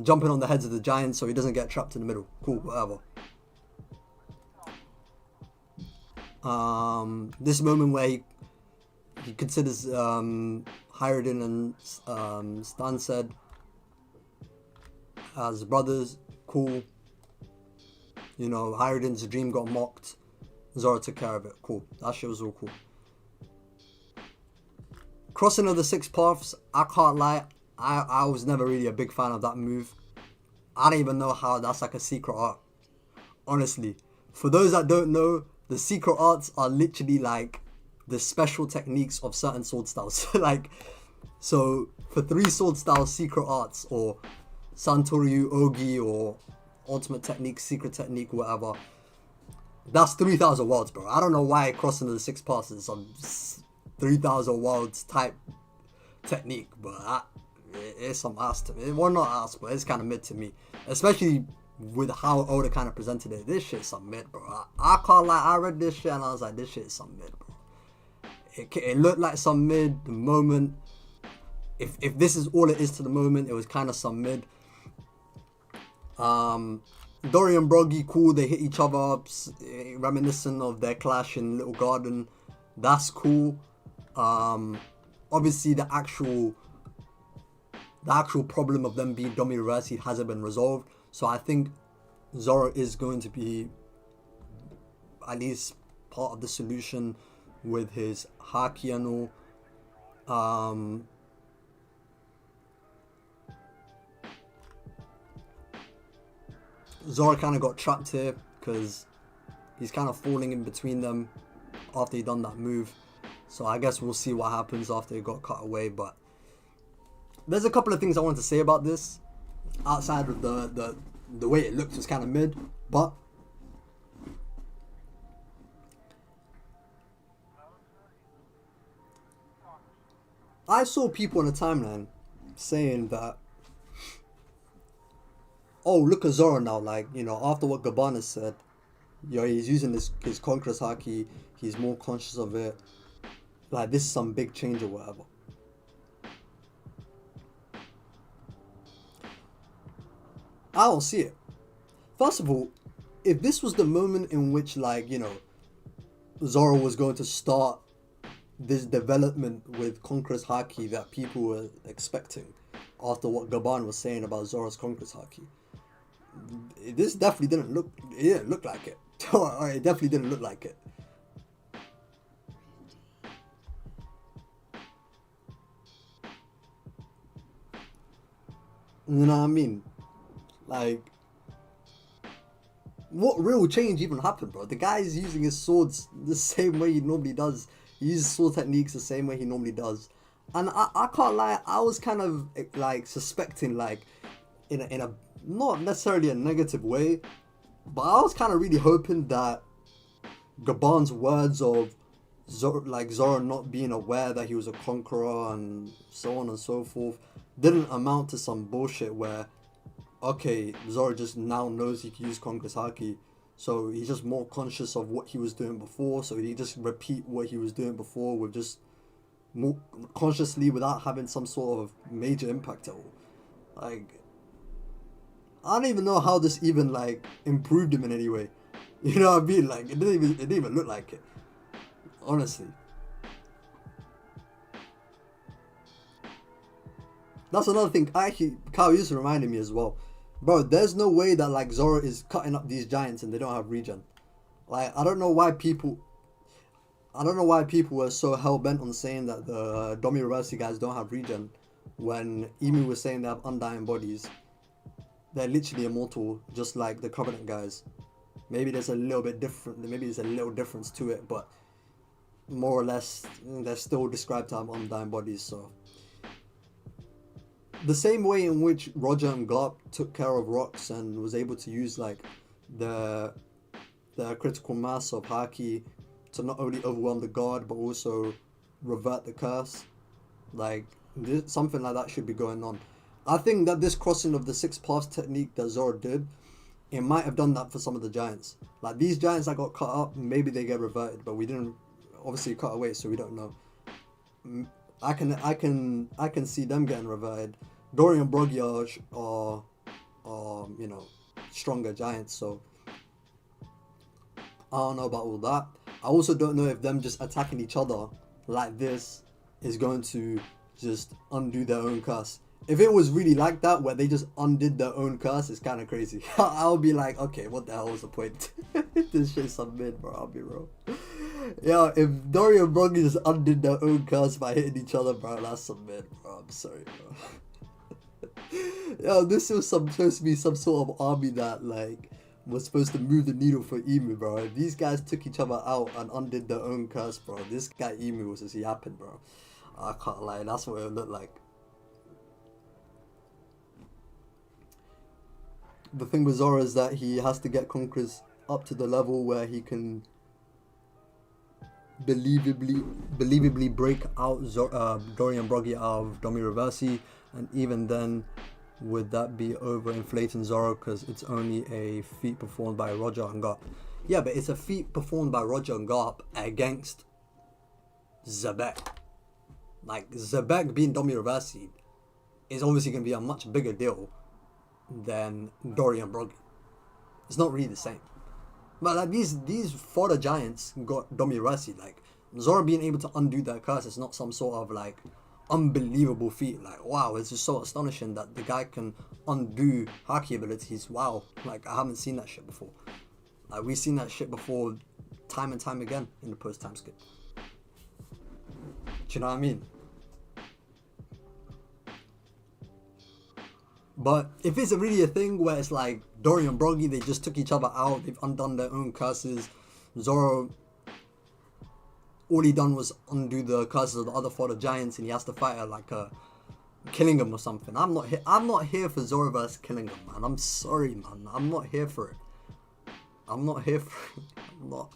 jumping on the heads of the giants so he doesn't get trapped in the middle. Cool, whatever. This moment where he considers Hyrodin and Stan said as brothers, cool. You know, Hyrodin's dream got mocked. Zoro took care of it. Cool. That shit was all cool. Crossing of the six paths, I can't lie. I was never really a big fan of that move. I don't even know how that's like a secret art. Honestly. For those that don't know, the secret arts are literally like the special techniques of certain sword styles. Like, so for 3 sword styles, secret arts, or Santoryu, Ogi, or ultimate technique, secret technique, whatever, that's 3,000 worlds, bro. I don't know why crossing the six paths is some 3,000 worlds type technique, but it's some ass to me. Well, not ass, but it's kind of mid to me, especially with how Oda kind of presented it. This shit's some mid, bro. I can't lie, I read this shit and I was like, this shit is some mid, bro. It looked like some mid. The moment, if this is all it is to the moment, it was kind of some mid. Dory and Broggy, cool, they hit each other up, reminiscent of their clash in Little Garden. That's cool. Obviously the actual problem of them being dummy reversed hasn't been resolved. So I think Zoro is going to be at least part of the solution with his Haki and all. Zoro kind of got trapped here because he's kind of falling in between them after he done that move. So I guess we'll see what happens after he got cut away. But there's a couple of things I want to say about this. Outside of the way it looked was kind of mid, but I saw people on the timeline saying that, oh, look at Zoro now, like, you know, after what Gabbana said, you know, he's using his Conqueror's Haki, he's more conscious of it, like, this is some big change or whatever. I don't see it. First of all, if this was the moment in which, like, you know, Zoro was going to start this development with Conqueror's Haki that people were expecting after what Gabbana was saying about Zoro's Conqueror's Haki, this definitely didn't look like it. It definitely didn't look like it. You know what I mean? Like, what real change even happened, bro? The guy's using his swords the same way he normally does. He uses sword techniques the same way he normally does. And I can't lie, I was kind of like suspecting, like, in a not necessarily a negative way, but I was kind of really hoping that Gabbana's words of Zoro not being aware that he was a conqueror and so on and so forth didn't amount to some bullshit where, okay, Zoro just now knows he can use Conqueror's Haki, so he's just more conscious of what he was doing before, so he just repeat what he was doing before with just more consciously without having some sort of major impact at all. Like, I don't even know how this even, like, improved him in any way. You know what I mean? Like, it didn't even look like it. Honestly. That's another thing. Actually, Kyle used to remind me as well. Bro, there's no way that, like, Zoro is cutting up these giants and they don't have regen. Like, I don't know why people were so hell-bent on saying that the Domi Reversi guys don't have regen when Emu was saying they have undying bodies. They're literally immortal, just like the Covenant guys. Maybe there's a little bit different. Maybe there's a little difference to it, but more or less they're still described to have undying bodies. So the same way in which Roger and Garp took care of rocks and was able to use like the critical mass of Haki to not only overwhelm the god but also revert the curse, like something like that should be going on. I think that this crossing of the 6 paths technique that Zoro did, it might have done that for some of the giants. Like these giants that got cut up, maybe they get reverted, but we didn't obviously cut away, so we don't know. I can see them getting reverted. Dory and Broggy are you know, stronger giants, so I don't know about all that. I also don't know if them just attacking each other like this is going to just undo their own curse. If it was really like that, where they just undid their own curse, it's kind of crazy. I'll be like, okay, what the hell was the point? This shit's some mid, bro. I'll be real. Yeah, if Dory and Broggy just undid their own curse by hitting each other, bro, that's some mid, bro. I'm sorry, bro. Yeah, this was supposed to be some sort of army that, like, was supposed to move the needle for Emu, bro. If these guys took each other out and undid their own curse, bro, this guy Emu was just yapping, bro. I can't lie, that's what it looked like. The thing with Zoro is that he has to get Conquerors up to the level where he can believably break out Dory and Broggy out of Domi Reversi, and even then would that be overinflating Zoro because it's only a feat performed by Roger and Garp. Yeah, but it's a feat performed by Roger and Garp against Zebek. Like, Zebek being Domi Reversi is obviously going to be a much bigger deal than Dory and Broggy. It's not really the same. But like these fodder giants got Domi Reversi. Like, Zoro being able to undo that curse is not some sort of like unbelievable feat. Like, wow, it's just so astonishing that the guy can undo Haki abilities. Wow, like I haven't seen that shit before. Like, we've seen that shit before time and time again in the post-time skip. Do you know what I mean? But if it's really a thing where it's like Dory and Broggy, they just took each other out, they've undone their own curses, Zoro, all he done was undo the curses of the other fodder giants, and he has to fight like killing him or something. I'm not here for Zoro versus killing him, man. I'm sorry, man. I'm not here for it. I'm not here for it. I'm not.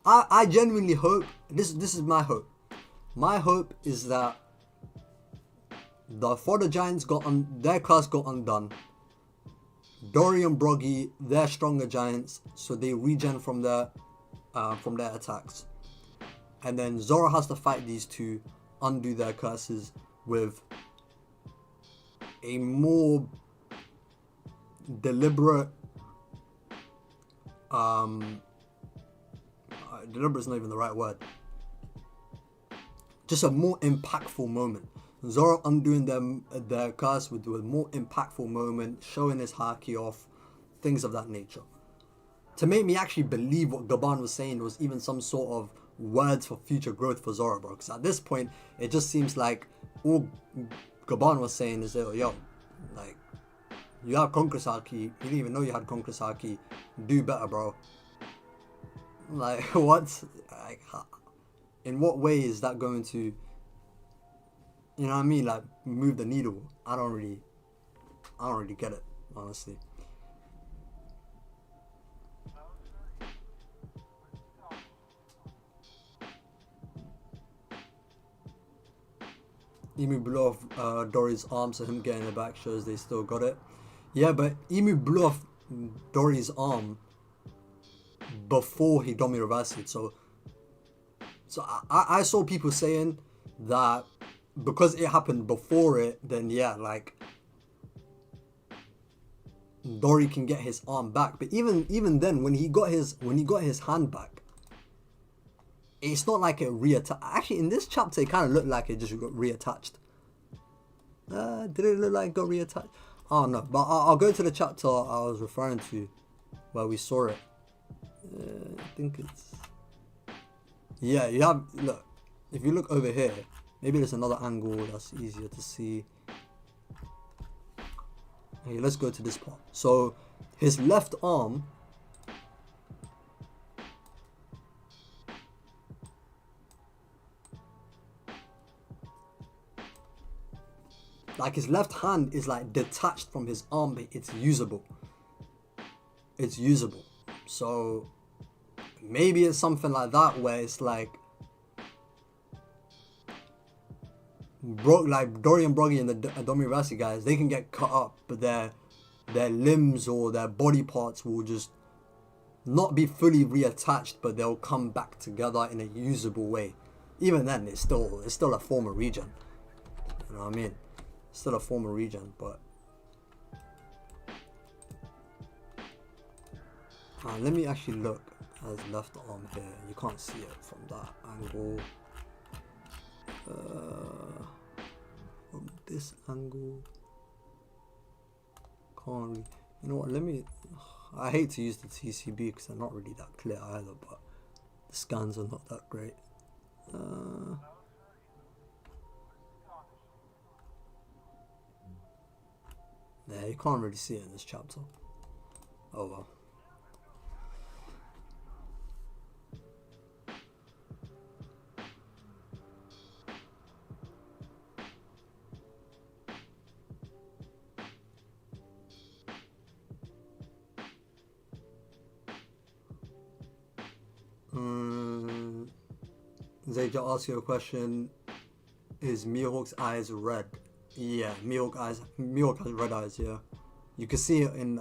I genuinely hope, this is my hope. My hope is that the fodder giants their curse got undone. Dory and Broggy, they're stronger giants, so they regen from their attacks. And then Zoro has to fight these two, undo their curses with a more deliberate, deliberate is not even the right word. Just a more impactful moment. Zoro undoing their curse with a more impactful moment, showing his Haki off, things of that nature. To make me actually believe what Gaban was saying was even some sort of words for future growth for Zoro, bro. Because at this point, it just seems like all Gaban was saying is that, yo, like, you have Conqueror's Haki, you didn't even know you had Conqueror's Haki, do better, bro. Like, what? Like, in what way is that going to, you know what I mean, like, move the needle? I don't really get it, honestly. Emu blew off Dory's arm, so him getting it back shows they still got it. Yeah, but Emu blew off Dory's arm before he Domi reversed it. So I saw people saying that because it happened before it, then yeah, like, Dory can get his arm back. But even then, when he got his hand back, it's not like it reattached. Actually, in this chapter, it kind of looked like it just got reattached. Did it look like it got reattached? I don't know. But I'll go to the chapter I was referring to, where we saw it. I think it's... Yeah, you have... Look, if you look over here, maybe there's another angle that's easier to see. Okay, let's go to this part. So, his left arm Like his left hand is like detached from his arm, but it's usable. It's usable. So maybe it's something like that where it's like like Dorian Broggy and the Domirasi guys, they can get cut up, but their limbs or their body parts will just not be fully reattached, but they'll come back together in a usable way. Even then, it's still a former region. You know what I mean? Still a former region, but let me actually look at his left arm here. You can't see it from that angle. From this angle, can't really. You know what? Let me. I hate to use the TCB because they're not really that clear either, but the scans are not that great. Yeah, you can't really see it in this chapter. Oh well. Zage asked you a question. Is Mihawk's eyes red? Yeah, Mihawk has red eyes. Yeah, you can see it in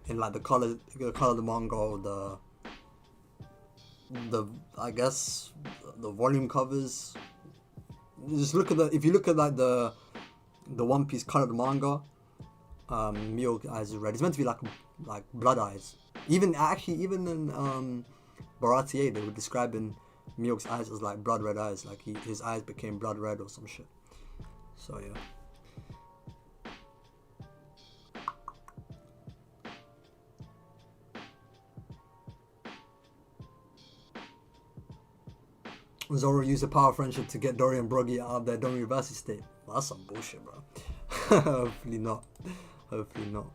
like the color of the manga, or the I guess the volume covers. Just look at if you look at like the One Piece colored manga, Mihawk's eyes are red. It's meant to be like blood eyes. Even in Baratie, they were describing Mihawk's eyes as like blood red eyes, like his eyes became blood red or some shit. So yeah. Zoro used the power of friendship to get Dorian Broggy out of their Domiverse state. Well, that's some bullshit, bro. Hopefully not. Hopefully not.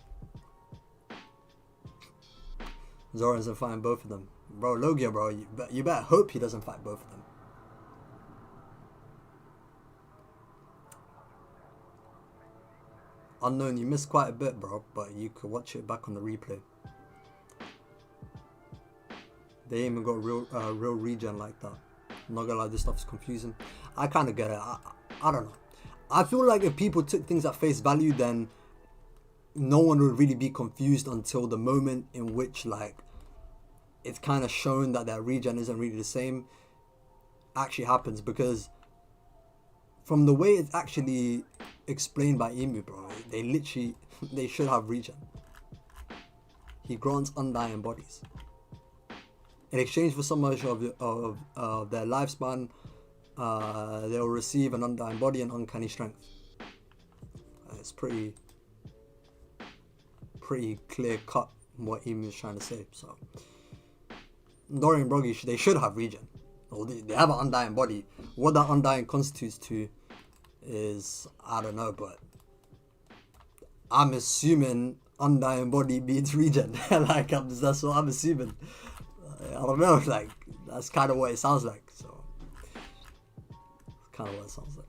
Zoro doesn't fight both of them. Bro, Logia, bro, you better hope he doesn't fight both of them. Unknown, you missed quite a bit, bro, but you could watch it back on the replay. They ain't even got real regen like that. I'm not gonna lie, this stuff's confusing. I kind of get it. I don't know. I feel like if people took things at face value, then no one would really be confused until the moment in which, like, it's kind of shown that their regen isn't really the same actually happens, because from the way it's actually explained by Emu, bro, they should have regen. He grants undying bodies. In exchange for so much of their lifespan, they'll receive an undying body and uncanny strength. It's pretty clear cut what Emu is trying to say. So Dorian Broggy, they should have regen. Or they have an undying body. What that undying constitutes to is, I don't know, but I'm assuming undying body means regen. Like, that's what I'm assuming. I don't know, like, that's kind of what it sounds like. So, kind of what it sounds like.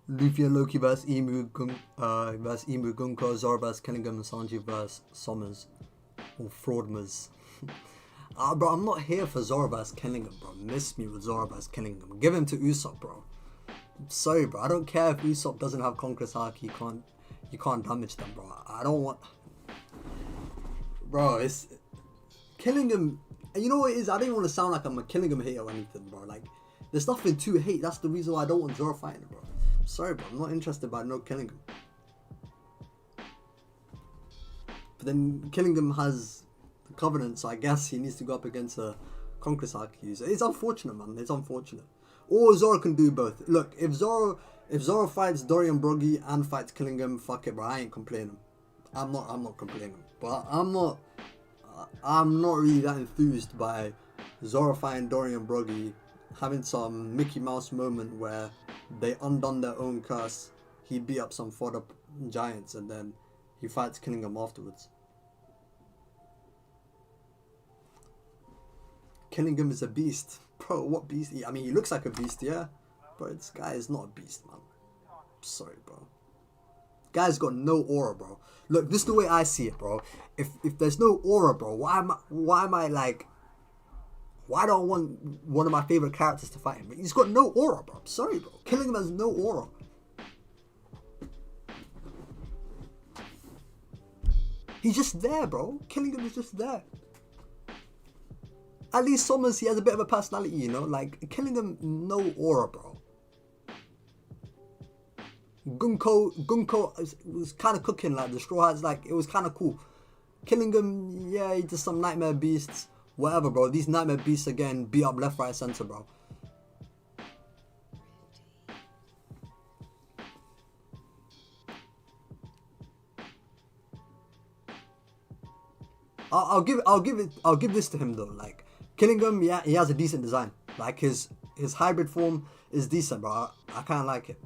Luffy and Loki vs Emu, Gunko, Zoro vs Kenningham, and Sanji vs Sommers. Or Fraudmers. Bro, I'm not here for Zoro vs Kenningham, bro. Miss me with Zoro vs Kenningham. Give him to Usopp, bro. I'm sorry, bro. I don't care if Usopp doesn't have Conqueror's Haki. You can't damage them, bro. I don't want... Bro, it's... Killingham... And you know what it is? I don't even want to sound like I'm a Killingham hater or anything, bro. Like, there's stuff in 2 hate. That's the reason why I don't want Zoro fighting, bro. I'm sorry, bro. I'm not interested by no Killingham. But then Killingham has the Covenant, so I guess he needs to go up against a Conqueror's Haki user. It's unfortunate, man. It's unfortunate. Or Zoro can do both. Look, if Zoro fights Dorian Broggy and fights Killingham, fuck it, bro. I ain't complaining. I'm not complaining. But I'm not really that enthused by Zoro fighting Dorian Broggy, having some Mickey Mouse moment where they undone their own curse. He beat up some fodder giants and then he fights Killingham afterwards. Killing him is a beast. Bro, what beast? I mean, he looks like a beast, yeah? But this guy is not a beast, man. Sorry, bro. Guy's got no aura, bro. Look, this is the way I see it, bro. If there's no aura, bro, why am I like... Why don't I want one of my favorite characters to fight him? He's got no aura, bro. I'm sorry, bro. Killing him has no aura. He's just there, bro. Killing him is just there. At least Summers, he has a bit of a personality, you know? Like, killing him, no aura, bro. Gunko was kind of cooking, like, the Straw Hats, like, it was kind of cool. Killing him, yeah, he just some nightmare beasts. Whatever, bro. These nightmare beasts, again, beat up left, right, center, bro. I'll give this to him though. Like, killing him, yeah, he has a decent design. Like his hybrid form is decent, bro. I kind of like it.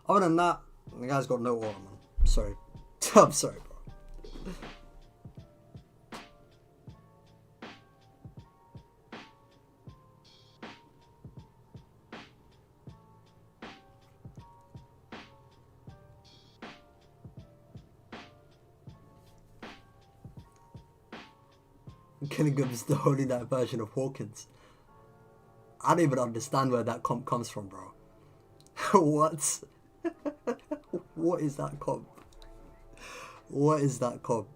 Other than that, the guy's got no aura, man. I'm sorry. I'm sorry, bro. Killingham is the Holy Knight version of Hawkins. I don't even understand where that comp comes from, bro. What? What is that comp? What is that comp?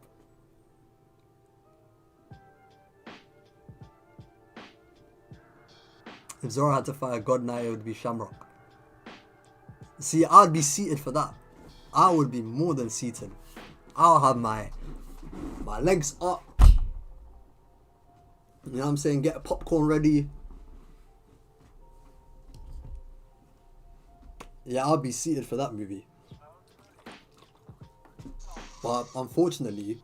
If Zoro had to fight a God Knight, it would be Shamrock. See, I'd be seated for that. I would be more than seated. I'll have my legs up. You know what I'm saying? Get a popcorn ready. Yeah, I'll be seated for that movie. But unfortunately,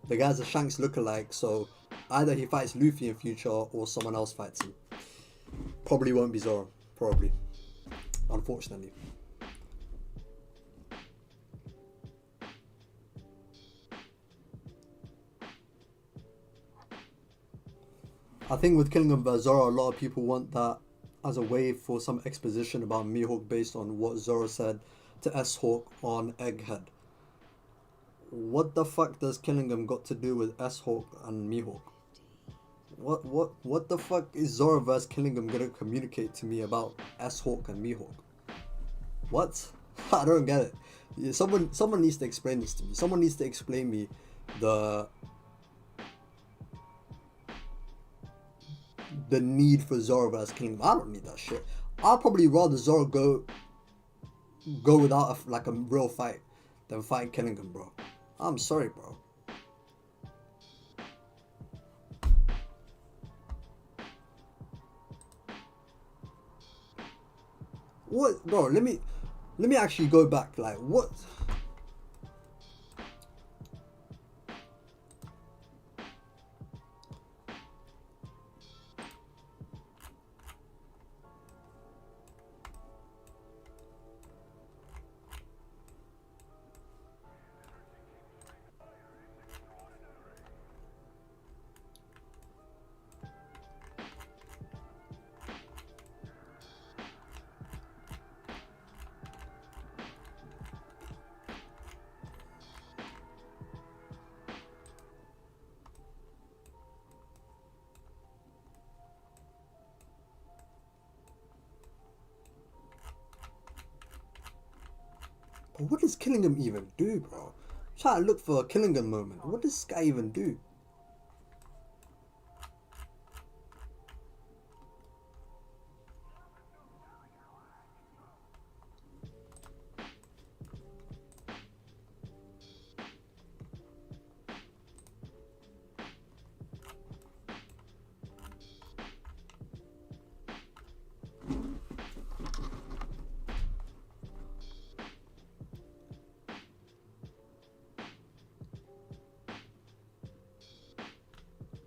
the guy's a Shanks lookalike, so either he fights Luffy in future or someone else fights him. Probably won't be Zoro. Probably. Unfortunately. I think with Killingham vs Zoro, a lot of people want that as a way for some exposition about Mihawk based on what Zoro said to S-Hawk on Egghead. What the fuck does Killingham got to do with S-Hawk and Mihawk? What the fuck is Zoro vs Killingham gonna communicate to me about S-Hawk and Mihawk? What? I don't get it. Yeah, someone needs to explain this to me. Someone needs to explain me the need for Zoro vs Killingham. I don't need that shit. I'll probably rather Zoro go without a real fight than fight Killingham, bro. I'm sorry, bro. What, bro? Let me actually go back. Like, what? But what does Killingham even do, bro? I'm trying to look for a Killingham moment. What does this guy even do?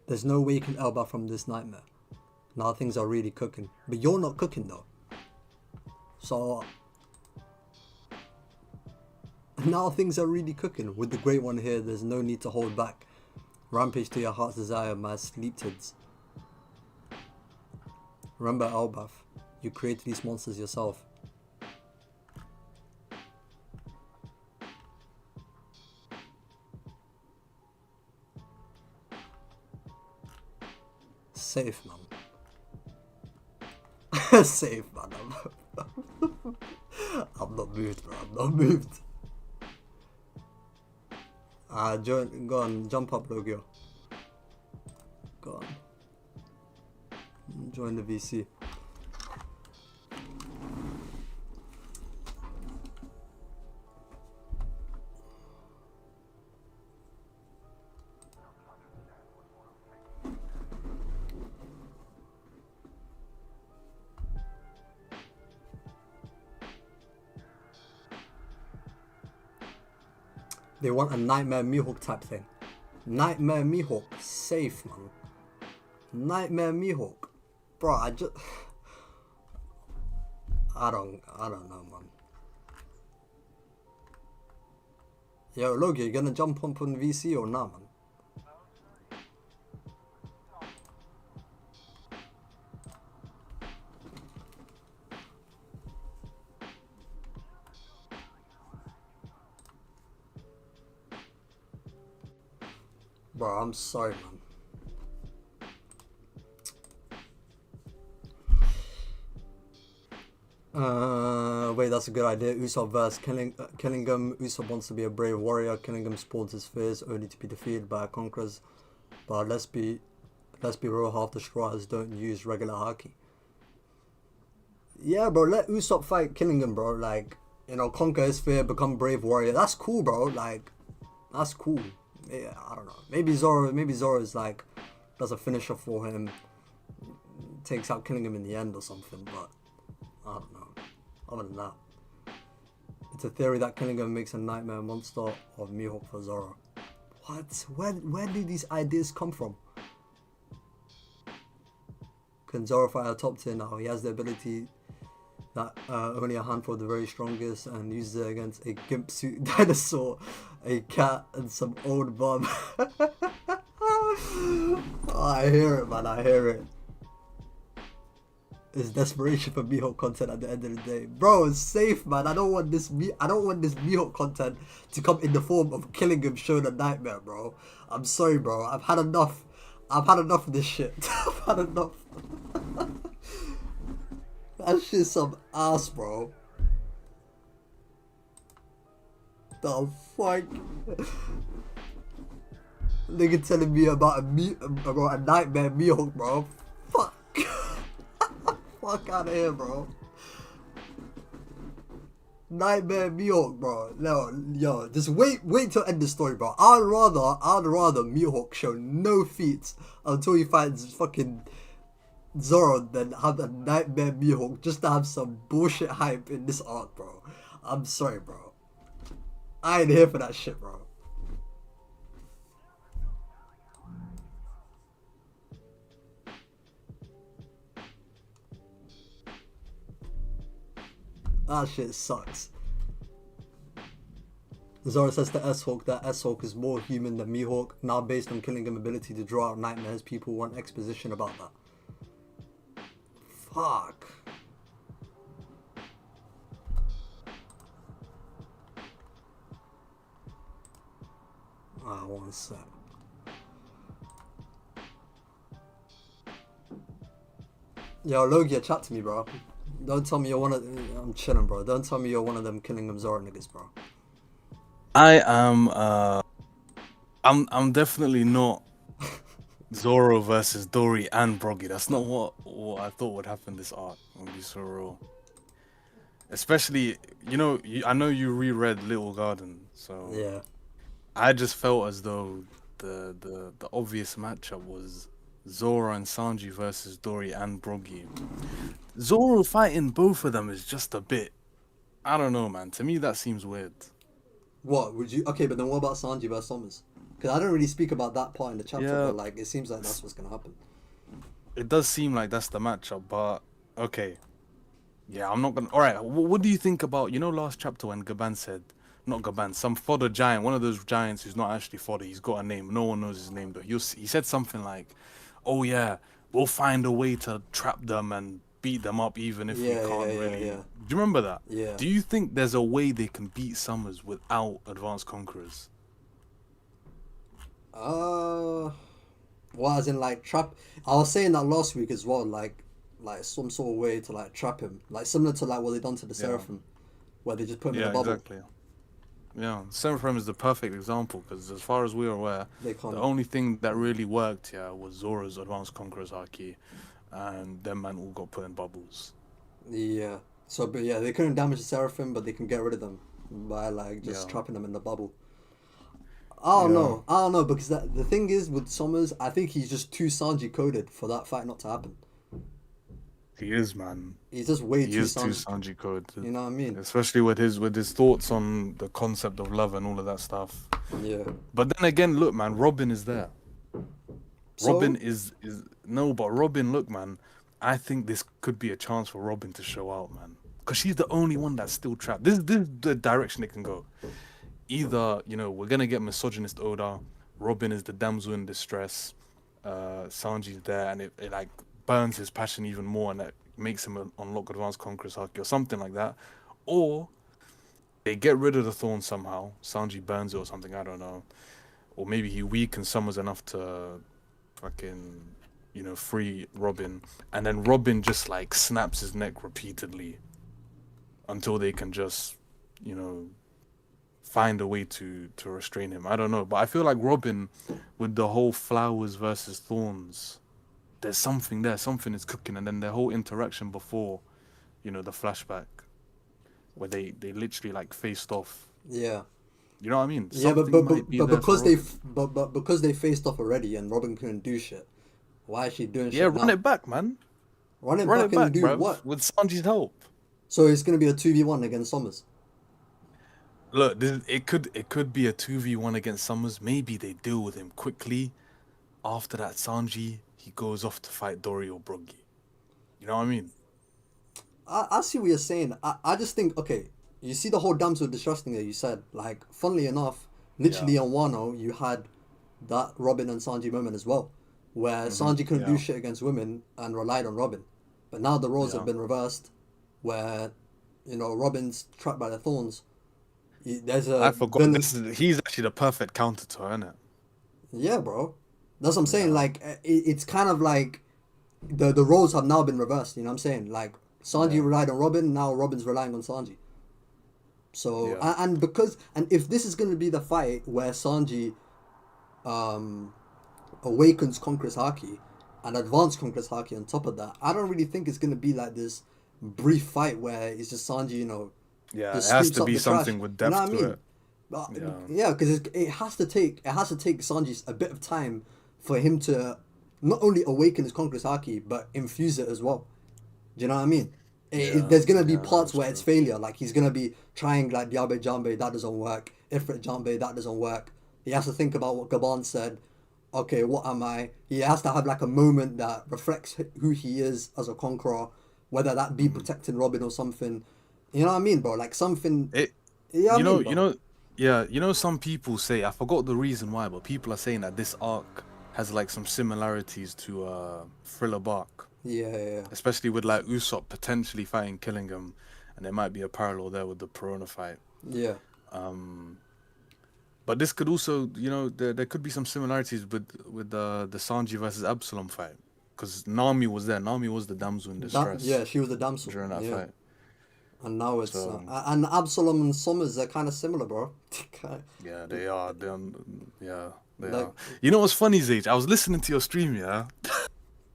There's no way you can elbow from this nightmare. Now things are really cooking. But you're not cooking though. So now things are really cooking. With the Great One here, there's no need to hold back. Rampage to your heart's desire, my sleep tids. Remember Elbath, you created these monsters yourself. Safe, man. Safe, man. I'm not moved, bro. I'm not moved. Go on, jump up, Logio. Go on. Join the VC. They want a Nightmare Mihawk type thing. Nightmare Mihawk, safe, man. Nightmare Mihawk, bro. I don't know, man. Yo, Logie, you gonna jump up on VC or not, man? Bro, I'm sorry, man. Wait, that's a good idea. Usopp verse. Killingham. Usopp wants to be a brave warrior. Killingham spawns his fears only to be defeated by conquerors. But let's be real, half the Destroyers don't use regular haki. Yeah, bro, let Usopp fight Killingham, bro. Like, you know, conquer his fear, become brave warrior. That's cool, bro. Like, that's cool. Yeah, I don't know. Maybe Zoro is like, does a finisher for him, takes out Killingham in the end or something, but I don't know. Other than that, it's a theory that Killingham makes a nightmare monster of Mihawk for Zoro. What? Where do these ideas come from? Can Zoro fight a top tier now? He has the ability that only a handful of the very strongest, and uses it against a gimp suit dinosaur, a cat, and some old bum. Oh, I hear it, man. I hear it. It's desperation for Mihawk content at the end of the day, bro. It's safe, man. I don't want this Mihawk content to come in the form of Killingham showing a nightmare, bro. I'm sorry, bro. I've had enough. I've had enough of this shit. I've had enough. That shit's some ass, bro. The fuck? Nigga telling me about a nightmare Mihawk, bro. Fuck. Fuck out of here, bro. Nightmare Mihawk, bro. No, yo, just wait till end the story, bro. I'd rather Mihawk show no feats until he fights fucking Zoro than have a nightmare Mihawk just to have some bullshit hype in this arc, bro. I'm sorry, bro. I ain't here for that shit, bro. That shit sucks. Zoro says to S-Hawk that S-Hawk is more human than Mihawk. Now based on Killingham ability to draw out nightmares, people want exposition about that. Fuck. Ah, one sec. Yo, Logia, chat to me, bro. Don't tell me you're one of... I'm chilling, bro. Don't tell me you're one of them Killingham Zoro niggas, bro. I am, I'm definitely not Zoro versus Dory and Broggy. That's not what I thought would happen this arc. I'll be so real. Especially, you know, I know you reread Little Garden, so... Yeah. I just felt as though the obvious matchup was Zoro and Sanji versus Dory and Broggy. Zoro fighting both of them is just a bit... I don't know, man. To me, that seems weird. What would you? Okay, but then what about Sanji versus Summers? Because I don't really speak about that part in the chapter, Yeah. but like it seems like that's what's gonna happen. It does seem like that's the matchup, but okay. Yeah, I'm not gonna. All right, what do you think about last chapter when Gaban said not Gaban, some fodder giant, one of those giants who's not actually fodder. He's got a name. No one knows his name though. He said something like, "Oh yeah, we'll find a way to trap them and beat them up even if we Yeah, yeah, can't yeah, really." yeah, Do you remember that? yeah. Do you think there's a way they can beat Summers without Advanced Conquerors? Well, as in like trap. I was saying that last week as well. Like some sort of way to like trap him, like similar to like what they done to the Yeah. Seraphim, where they just put him in Yeah, a bubble. exactly. Yeah, Seraphim is the perfect example because, as far as we are aware, They the can't. only thing that really worked here was Zoro's Advanced Conqueror's Haki, and them man all got put in bubbles. Yeah. So, but yeah, they couldn't damage the Seraphim, but they can get rid of them by like just Yeah, trapping them in the bubble. I don't yeah, know. I don't know because the thing is with Summers, I think he's just too Sanji coded for that fight not to happen. he is, man. He's just way He too is too Sanji. Sanji code, You know what I mean? especially with his thoughts on the concept of love and all of that stuff. Yeah. But then again, look, man, Robin is there. Robin So is no, but Robin, look, man, I think this could be a chance for Robin to show out, man, because she's the only one that's still trapped. This is the direction it can go. Either, we're gonna get misogynist Oda, Robin is the damsel in distress, Sanji's there, and it like burns his passion even more, and that makes him unlock Advanced Conqueror's Haki or something like that. Or they get rid of the thorn somehow, Sanji burns it or something, I don't know. Or maybe he weakens Summers enough to fucking, free Robin, and then Robin just like snaps his neck repeatedly until they can just, you know, find a way to restrain him. I don't know, but I feel like Robin, with the whole flowers versus thorns, there's something there, something is cooking, and then their whole interaction before, the flashback, where they literally like faced off. yeah. You know what I mean? Yeah, but Something might be there for because they Robin. but because they faced off already and Robin couldn't do shit. Why is she doing Yeah, shit run now? it back, man. Run it Run back it and back, do bruv, what? with Sanji's help. So it's gonna be a 2v1 against Summers. Look, it could be a 2v1 against Summers. Maybe they deal with him quickly. After that, Sanji, he goes off to fight Dory or Broggy. You know what I mean? I see what you're saying. I just think, okay, you see the whole damsel distress thing that you said. Like, funnily enough, literally Yeah. on Wano, you had that Robin and Sanji moment as well, where Sanji couldn't do Yeah. shit against women and relied on Robin. But now the roles have Yeah. been reversed, where, Robin's trapped by the thorns. There's a I forgot. villain. He's actually the perfect counter to her, isn't it? Yeah, bro. That's what I'm saying. Yeah. Like, it's kind of like the roles have now been reversed. You know what I'm saying? Like, Sanji Yeah. relied on Robin, now Robin's relying on Sanji. So Yeah. and if this is gonna be the fight where Sanji awakens Conqueror's Haki and advanced Conqueror's Haki on top of that, I don't really think it's gonna be like this brief fight where it's just Sanji, Yeah, just it has sweeps to up be the trash. something with You know depth what I to mean? it. But, Yeah. yeah, because it has to take Sanji a bit of time for him to not only awaken his Conqueror's Haki but infuse it as well. Do you know what I mean? Yeah, There's gonna be yeah, parts that's where it's true. failure. Like he's gonna be trying like Diabe Jambe, that doesn't work. Ifrit Jambe, that doesn't work. He has to think about what Gaban said. Okay, what am I? He has to have like a moment that reflects who he is as a conqueror, whether that be Mhm. protecting Robin or something. You know what I mean, bro? Like something. It, You know what I you know, mean, you bro? know, yeah, some people say, I forgot the reason why, but people are saying that this arc has like some similarities to Thriller Bark, Yeah, yeah, yeah. especially with like Usopp potentially fighting Killingham, and there might be a parallel there with the Perona fight. Yeah. Um, but this could also, there could be some similarities with the Sanji versus Absalom fight, because Nami was there. Nami was the damsel in Yeah, distress she was the damsel. during that Yeah. fight. And now it's So and Absalom and Summers are kind of similar, bro. yeah, they are. Yeah, they Like, are. You know what's funny, Zage? I was listening to your stream, yeah.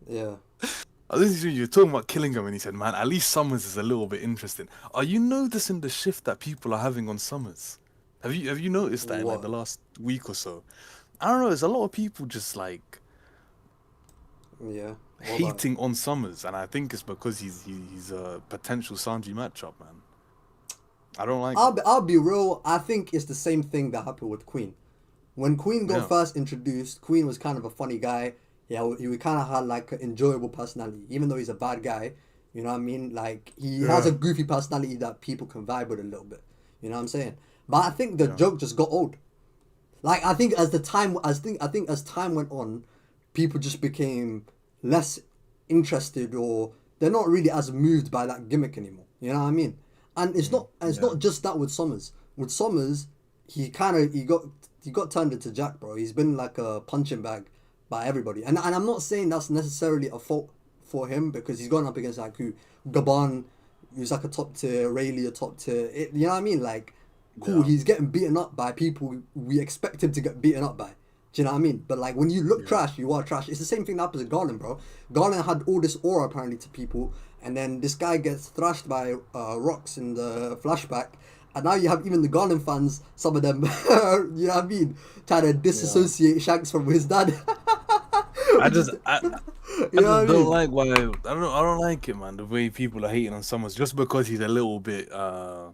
yeah. I was listening to you talking about Killingham, and he said, "Man, at least Summers is a little bit interesting." Are you noticing the shift that people are having on Summers? Have you noticed that in like What? the last week or so? I don't know. There's a lot of people just like Yeah. What about it? hating on Summers, and I think it's because he's a potential Sanji matchup, man. I don't like him. I'll be real. I think it's the same thing that happened with Queen. When Queen got Yeah, first introduced, Queen was kind of a funny guy. Yeah, he kind of had like an enjoyable personality, even though he's a bad guy. You know what I mean? Like he has yeah, a goofy personality that people can vibe with a little bit. You know what I'm saying? But I think the Yeah. joke just got old. Like I think as the time I think as time went on, people just became less interested, or they're not really as moved by that gimmick anymore. You know what I mean? And it's Yeah. not just that with Summers. With Summers, he got turned into Jack, bro. He's been like a punching bag by everybody. And I'm not saying that's necessarily a fault for him, because he's gone up against like who Gabon, who's like a top tier, Rayleigh a top tier. You know what I mean? Like, cool, Yeah. he's getting beaten up by people we expect him to get beaten up by. Do you know what I mean? But like when you look Yeah. trash, you are trash. It's the same thing that happens with Garland, bro. Garland had all this aura apparently to people, and then this guy gets thrashed by rocks in the flashback, and now you have even the Garland fans, some of them, you know what I mean, trying to Yeah. disassociate Shanks from his dad. I Which is, just I, you I know what I just don't mean? like why I don't like it, man. The way people are hating on Summers just because he's a little bit how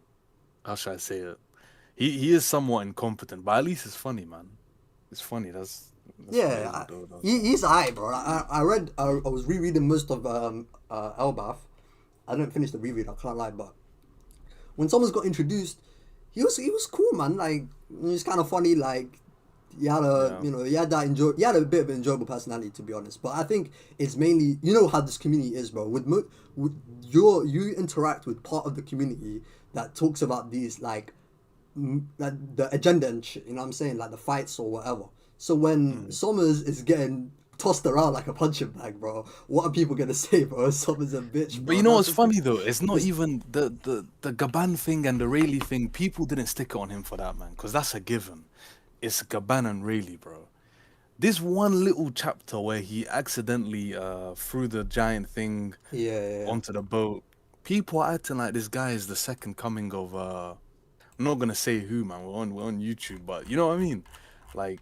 should I say it? He is somewhat incompetent, but at least it's funny, man. It's funny. That's what it Yeah, is, though. he's alright, bro. I was rereading most of Elbath. I didn't finish the reread. I can't lie, but when someone's got introduced, he was cool, man. Like he was kind of funny. Like Yeah. he had a bit of an enjoyable personality, to be honest. But I think it's mainly, you know how this community is, bro. With you interact with part of the community that talks about these like the agenda and shit, you know what I'm saying? Like the fights or whatever. So when Mm. Summers is getting tossed around like a punching bag, bro, what are people gonna say, bro? Summers a bitch, But bro. you know That's what's just the, funny though? It's not it's, even the Gaban thing and the Rayleigh thing. People didn't stick it on him for that, man, because that's a given. It's Gaban and Rayleigh, bro. This one little chapter where he accidentally threw the giant thing yeah, yeah, yeah. onto the boat. People are acting like this guy is the second coming of I'm not gonna say who, man. We're on YouTube, but you know what I mean. Like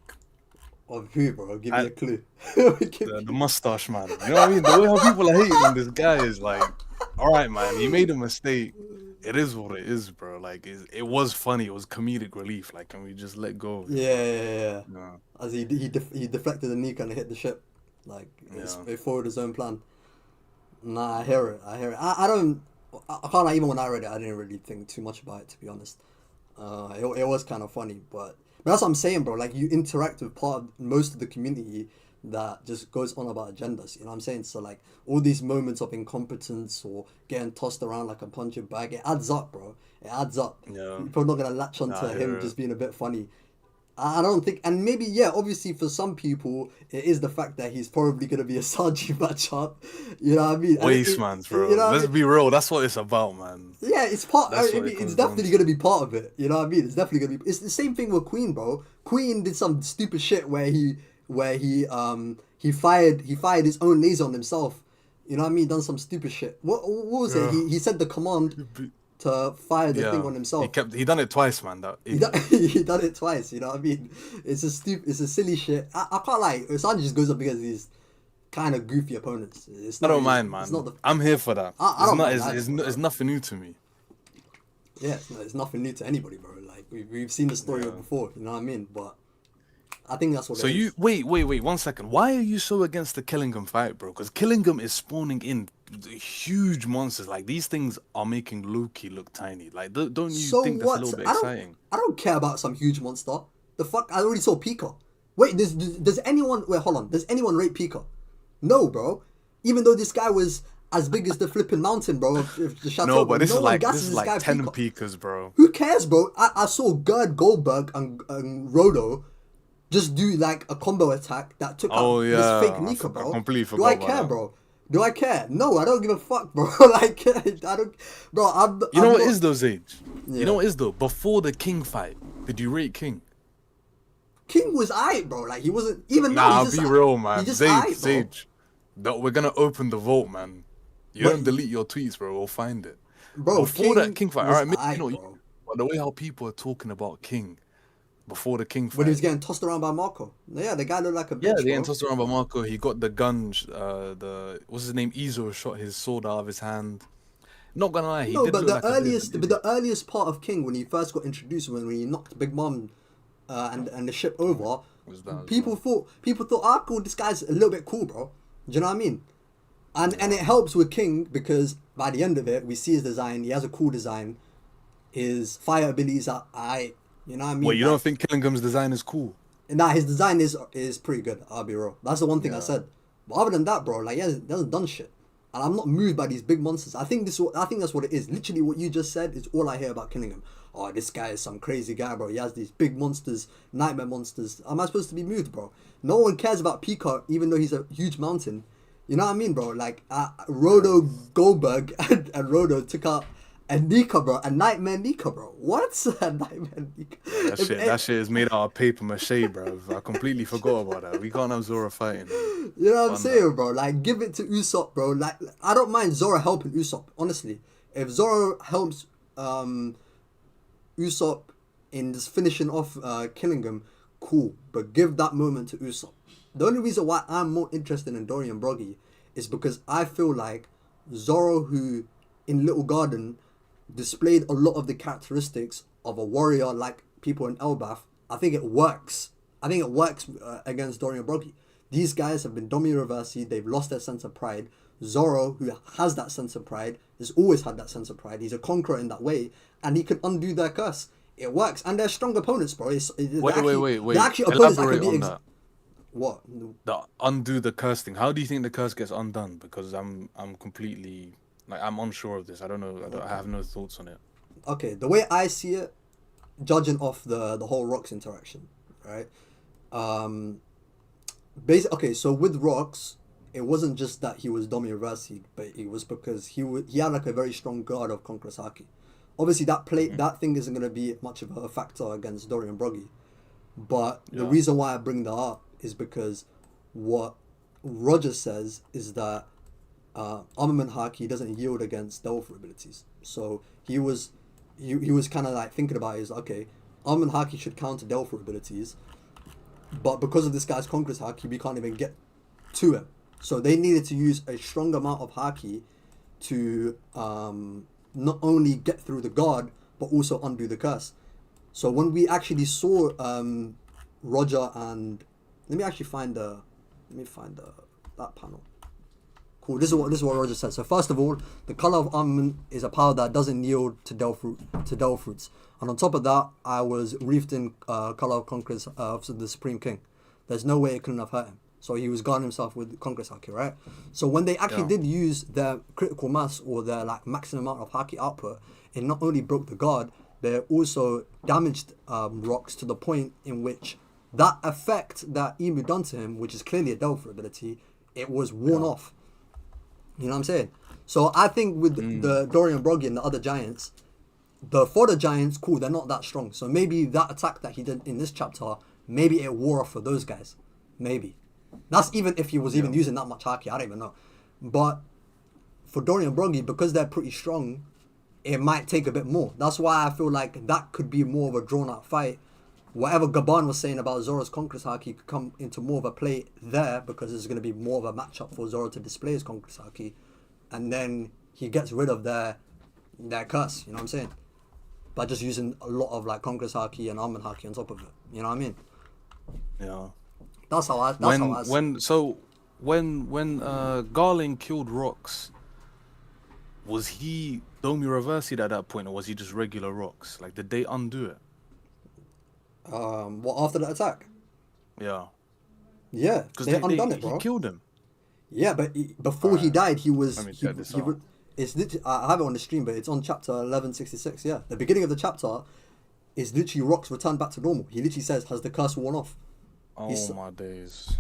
Of who, bro? Give me I, a clue. Give the me- mustache man. You know what I mean? The way how people are hating on this guy is like, all right, man. He made a mistake. It is what it is, bro. Like it was funny. It was comedic relief. Like, can we just let go of it, Yeah, bro? yeah, yeah, yeah. Yeah, As he deflected the Nika and hit the ship, like yeah. it forward his own plan. Nah, I hear it. I hear it. I don't. I can't lie, even when I read it, I didn't really think too much about it, to be honest. It was kind of funny, but that's what I'm saying, bro. Like you interact with most of the community that just goes on about agendas. You know what I'm saying? So like all these moments of incompetence or getting tossed around like a punching bag, it adds up, bro. It adds up. Yeah. People are not gonna latch onto Nah, I him hear it. just being a bit funny. I don't think, and maybe yeah, obviously for some people it is the fact that he's probably gonna be a Sanji matchup. You know what I mean? And Wastemans, you bro. know what I Let's mean? be real. That's what it's about, man. Yeah, it's part. That's I what it mean, it's comes down definitely to. gonna be part of it. You know what I mean? It's definitely gonna be. It's the same thing with Queen, bro. Queen did some stupid shit where he fired his own laser on himself. You know what I mean? Done some stupid shit. What was it? Yeah. He sent the command to fire the thing Yeah. on himself. He done it twice, man. That He done, idiot. he done it twice. You know what I mean? It's a silly shit. I can't lie. Sanji just goes up against these kind of goofy opponents. It's I not don't really. mind, It's not man. the. I'm here for that. I It's don't not. mind either, It's bro. nothing new to me. Yeah, it's nothing new to anybody, bro. Like we've seen the story Yeah. before. You know what I mean? But I think that's what So it you is. wait, 1 second. Why are you so against the Killingham fight, bro? Because Killingham is spawning in huge monsters. Like these things are making Loki look tiny. Like don't you So think that's a what? little bit I don't. exciting? I don't care about some huge monster. The fuck! I already saw Pika. Wait, does anyone? Wait, hold on. Does anyone rate Pika? No, bro. Even though this guy was as big as the flipping mountain, bro, of the No, chateau, bro, but this no is one like gasses this guy ten Pika. peakers, bro. Who cares, bro? I saw Gerd Goldberg and Rodo just do like a combo attack that took out Oh this fake yeah, Nika, I bro. completely Do I forgot care, about that. bro? Do I care? No, I don't give a fuck, bro. Like, I don't, bro. You know I'm what not. is though, Zage? You know Yeah, what is though? Before the King fight, did you rate King? King was aight, bro. Like he wasn't even now. Nah, He's I'll just be real, he's man. just Zage, aight, bro. Zage. We're gonna open the vault, man. You But don't delete your tweets, bro. We'll find it. bro, Before that King King fight, all was right, maybe aight, not you, bro. but the way how people are talking about King before the King When he was fight. getting tossed around by Marco. Yeah, the guy looked like a Yeah, bitch, they ain't bro. tossed around by Marco. He got the gun. The what's his name? Izo shot his sword out of his hand. Not gonna lie, he No, did but look like a bit of an but the idiot. earliest part of King when he first got introduced, when he knocked Big Mom and the ship over, Was that as people well? thought, ah, cool, this guy's a little bit cool, bro. Do you know what I mean? And Yeah. it helps with King because by the end of it, we see his design. He has a cool design. His fire abilities are You know what I What, mean? you Like, don't think Killingham's design is cool? nah, his design is pretty good. I'll be real. That's the one thing I Yeah. said. But other than that, bro, like he hasn't done shit. And I'm not moved by these big monsters. I think that's what it is. Literally, what you just said is all I hear about Killingham. Oh, this guy is some crazy guy, bro. He has these big monsters, nightmare monsters. Am I supposed to be moved, bro? No one cares about Peacock, even though he's a huge mountain. You know what I mean, bro? Like Rodo Goldberg and Rodo took out a Nika, bro. A nightmare Nika, bro. What's a nightmare Nika? Yeah, that If shit, it- that shit is made out of paper mache, bro. I completely forgot about that. We can't have Zoro fighting. You know what I'm Fun that. saying, bro? Like, give it to Usopp, bro. Like, I don't mind Zoro helping Usopp, honestly. If Zoro helps Usopp in just finishing off Killingham, cool. But give that moment to Usopp. The only reason why I'm more interested in Dorian Broggy is because I feel like Zoro, who in Little Garden displayed a lot of the characteristics of a warrior like people in Elbath, I think it works. I think it works against Dorian Broggy. These guys have been Domi Reversi, they've lost their sense of pride. Zoro, who has that sense of pride, has always had that sense of pride. He's a conqueror in that way, and he can undo their curse. It works, and they're strong opponents, bro. Wait. They're actually opponents that can Elaborate be on that. what? The undo the curse thing. How do you think the curse gets undone? Because I'm completely like I'm unsure of this. I don't know. I have no thoughts on it. Okay, the way I see it, judging off the whole Rocks interaction, right? Okay, so with Rocks, it wasn't just that he was Domi Reversi, but it was because he had like a very strong guard of Conqueror's Haki. Obviously, that thing isn't gonna be much of a factor against Dorian Broggy. But the Yeah. reason why I bring that up is because what Roger says is that armament haki doesn't yield against Delphi abilities. So he was kind of like thinking about it is okay, armament haki should counter Delphi abilities, but because of this guy's Conqueror's haki, we can't even get to him. So they needed to use a strong amount of haki to not only get through the guard but also undo the curse. So when we actually saw Roger and let me find that panel. Cool. This is what Roger said. So first of all, the color of armament is a power that doesn't yield to Del fruits. And on top of that, I was wreathed in color of Conqueror's of the Supreme King. There's no way it couldn't have hurt him. So he was guarding himself with Conqueror's Haki, right? So when they actually did use their critical mass or their like maximum amount of Haki output, it not only broke the guard, they also damaged Rocks to the point in which that effect that Emu done to him, which is clearly a Delphi ability, it was worn off. You know what I'm saying? So I think with the Dorian Broggy and the other giants, the fodder giants, cool, they're not that strong. So maybe that attack that he did in this chapter, maybe it wore off for those guys. Maybe. That's even if he was even using that much Haki, I don't even know. But for Dorian Broggy, because they're pretty strong, it might take a bit more. That's why I feel like that could be more of a drawn out fight. Whatever Gaban was saying about Zoro's Conqueror's Haki could come into more of a play there because there's going to be more of a matchup for Zoro to display his Conqueror's Haki. And then he gets rid of their curse, you know what I'm saying? By just using a lot of like Conqueror's Haki and Armament Haki on top of it. You know what I mean? Yeah. That's how I When Garland killed Rocks, was he Domi Reversied at that point, or was he just regular Rocks? Like, did they undo it? What after the attack? Yeah. Yeah, Because they undone it, bro. He killed him. Yeah, but before he died, he was. Let me check this out. It's literally, I have it on the stream, but it's on chapter 1166. Yeah, the beginning of the chapter is literally Rocks returned back to normal. He literally says, "Has the curse worn off?" Oh my days.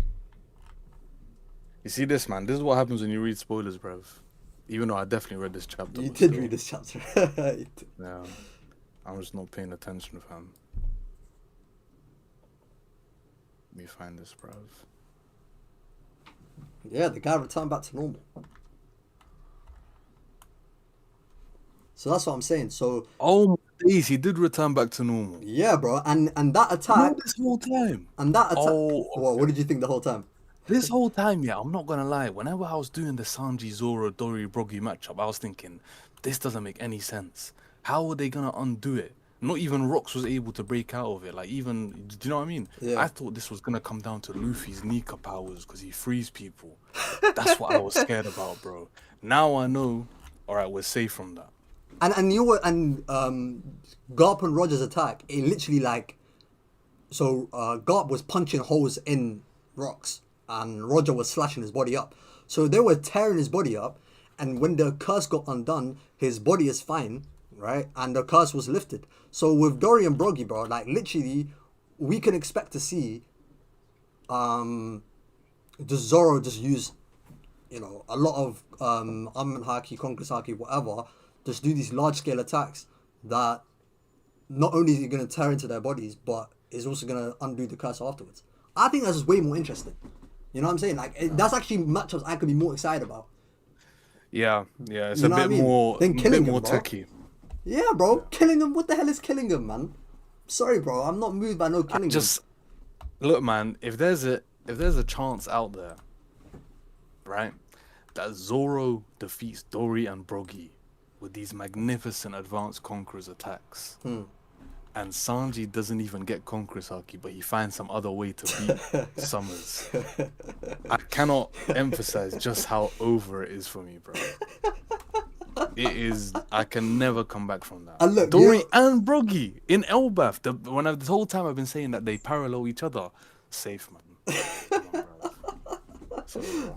You see this, man? This is what happens when you read spoilers, bruv. Even though I definitely read this chapter. You but did still. read this chapter. Yeah. I'm just not paying attention, fam. Let me find this, bruv. Yeah, the guy returned back to normal. So that's what I'm saying. So Oh my days, he did return back to normal. yeah, bro, and that attack This whole time. and that attack. Oh, What did you think the whole time? This whole time, yeah, I'm not gonna lie. Whenever I was doing the Sanji Zoro Dori Broggy matchup, I was thinking, this doesn't make any sense. How are they gonna undo it? Not even Rocks was able to break out of it. Like, even, do you know what I mean? Yeah. I thought this was gonna come down to Luffy's Nika powers because he frees people. That's what I was scared about, bro. Now I know. All right, we're safe from that. And you know what? And Garp and Roger's attack, it literally like, so Garp was punching holes in rocks, and Roger was slashing his body up. So they were tearing his body up, and when the curse got undone, his body is fine, right? And the curse was lifted. So with Dory and Broggy, bro, like literally, we can expect to see, just Zoro just use, a lot of Armament Haki, Conquest Haki, whatever, just do these large scale attacks that not only is it going to tear into their bodies, but is also going to undo the curse afterwards. I think that's just way more interesting. You know what I'm saying? Like, that's actually matchups I could be more excited about. Yeah, it's You a know what I bit mean? more, Than killing him, bro. techie. Yeah, bro. Killing him. What the hell is killing him, man? Sorry, bro. I'm not moved by no killing him. Look, man. If there's a chance out there, right, that Zoro defeats Dory and Broggy with these magnificent advanced Conqueror's attacks, and Sanji doesn't even get Conqueror's Haki, but he finds some other way to beat Summers. I cannot emphasize just how over it is for me, bro. It is. I can never come back from that. And look, Dory and Broggy in Elbaf. The whole time I've been saying that they parallel each other. Safe, man. Come on, bro.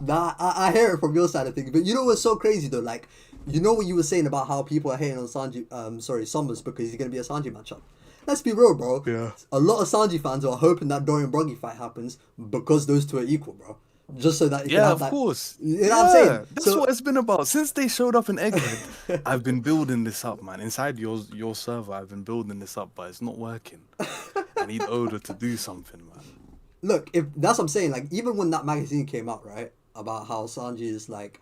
Nah, I hear it from your side of things, but you know what's so crazy though? Like, you know what you were saying about how people are hating on Summers because he's gonna be a Sanji matchup. Let's be real, bro. Yeah. A lot of Sanji fans are hoping that Dory and Broggy fight happens because those two are equal, bro. Just so that Yeah, of course. You know what I'm saying? That's what it's been about since they showed up in Egghead. I've been building this up, man. Inside your server, I've been building this up, but it's not working. I need Oda to do something, man. Look, if that's what I'm saying, like even when that magazine came out, right, about how Sanji is like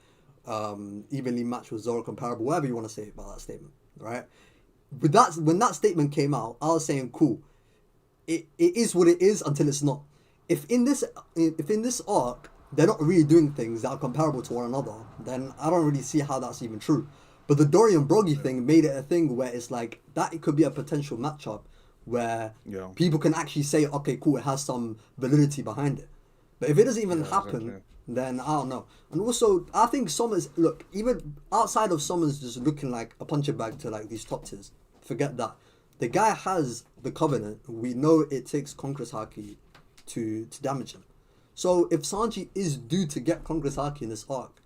evenly matched with Zoro, comparable, whatever you want to say about that statement, right? But when that statement came out, I was saying, cool. It is what it is until it's not. If in this arc they're not really doing things that are comparable to one another, then I don't really see how that's even true. But the Dory and Broggy thing made it a thing where it's like that it could be a potential matchup where people can actually say, okay, cool, it has some validity behind it. But if it doesn't even happen, exactly. then I don't know. And also, I think Summers, look, even outside of Summers just looking like a punching bag to like these top tiers, forget that. The guy has the Covenant. We know it takes Conqueror's Haki to damage him. So if Sanji is due to get Conqueror's Haki in this arc,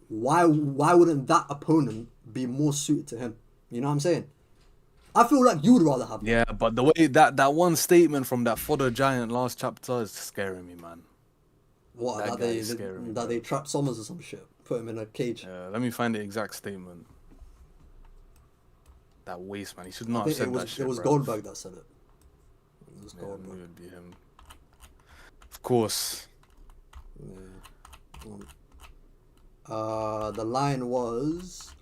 why wouldn't that opponent be more suited to him? You know what I'm saying? I feel like you would rather have that. Yeah, but the way that one statement from that fodder giant last chapter is scaring me, man. What, that they trapped Summers or some shit? Put him in a cage? Yeah, let me find the exact statement. That waste, man. He should not have said that shit, It was bro. Goldberg that said it. It was Goldberg. It would be him. Of course. Yeah. The line was...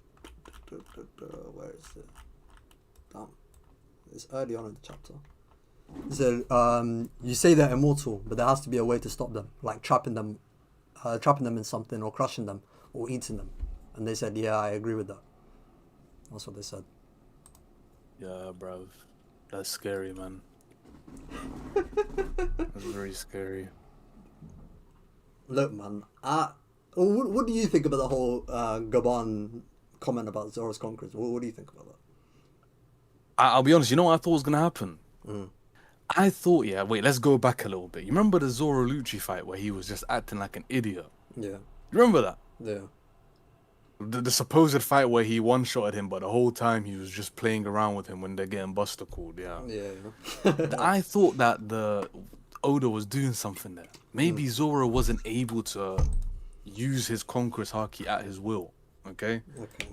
Where is it? Damn. It's early on in the chapter. So, you say they're immortal, but there has to be a way to stop them, like trapping them in something, or crushing them, or eating them. And they said, yeah, I agree with that. That's what they said. Yeah, bro. That's scary, man. That's very scary. Look, man, what do you think about the whole Gabon comment about Zoro's conquerors? What do you think about that? I'll be honest, you know what I thought was going to happen? I thought, wait, let's go back a little bit. You remember the Zoro Lucci fight where he was just acting like an idiot? Yeah. You remember that? Yeah. The supposed fight where he one-shotted him, but the whole time he was just playing around with him when they're getting Buster called, Yeah. I thought that the Oda was doing something there. Maybe Zoro wasn't able to use his Conqueror's Haki at his will, okay?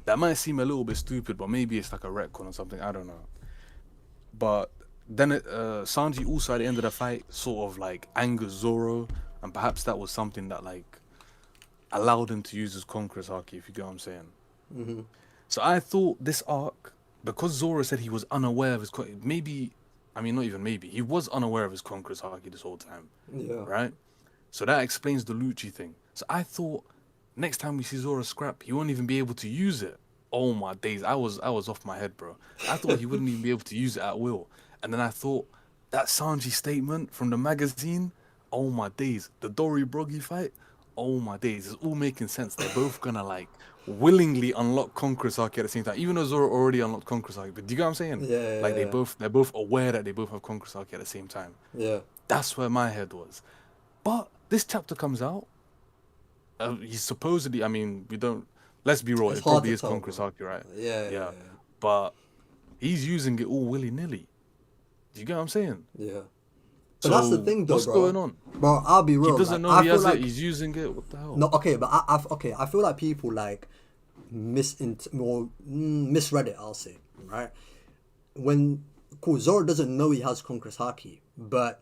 That might seem a little bit stupid, but maybe it's like a retcon or something, I don't know. But then Sanji also at the end of the fight sort of like angered Zoro, and perhaps that was something that like allowed him to use his Conqueror's Haki, if you get what I'm saying. So I thought this arc, because Zoro said he was unaware of his he was unaware of his Conqueror's Haki this whole time. Yeah. Right? So that explains the Lucci thing. So I thought next time we see Zoro scrap, he won't even be able to use it. Oh my days, I was off my head, bro. I thought he wouldn't even be able to use it at will. And then I thought that Sanji statement from the magazine, oh my days, the Dory Broggy fight, oh my days, it's all making sense. They're both gonna like willingly unlock Conqueror's Haki at the same time, even though Zoro already unlocked Conqueror's Haki. But do you get what I'm saying? Yeah, Like yeah, they're both aware that they both have Conqueror's Haki at the same time. yeah. That's where my head was. But this chapter comes out. He's supposedly, I mean, we don't. Let's be real. It's It hard probably to is tell, Conqueror's bro. Haki, right? Yeah. But he's using it all willy nilly. Do you get what I'm saying? Yeah. But that's the thing, though, what's bro. going on? Bro, I'll be real. He doesn't know I he feel has like, it. He's using it. What the hell? No, okay, but I feel like people like misread it. I'll say, right? When Zoro doesn't know he has Conqueror's Haki, but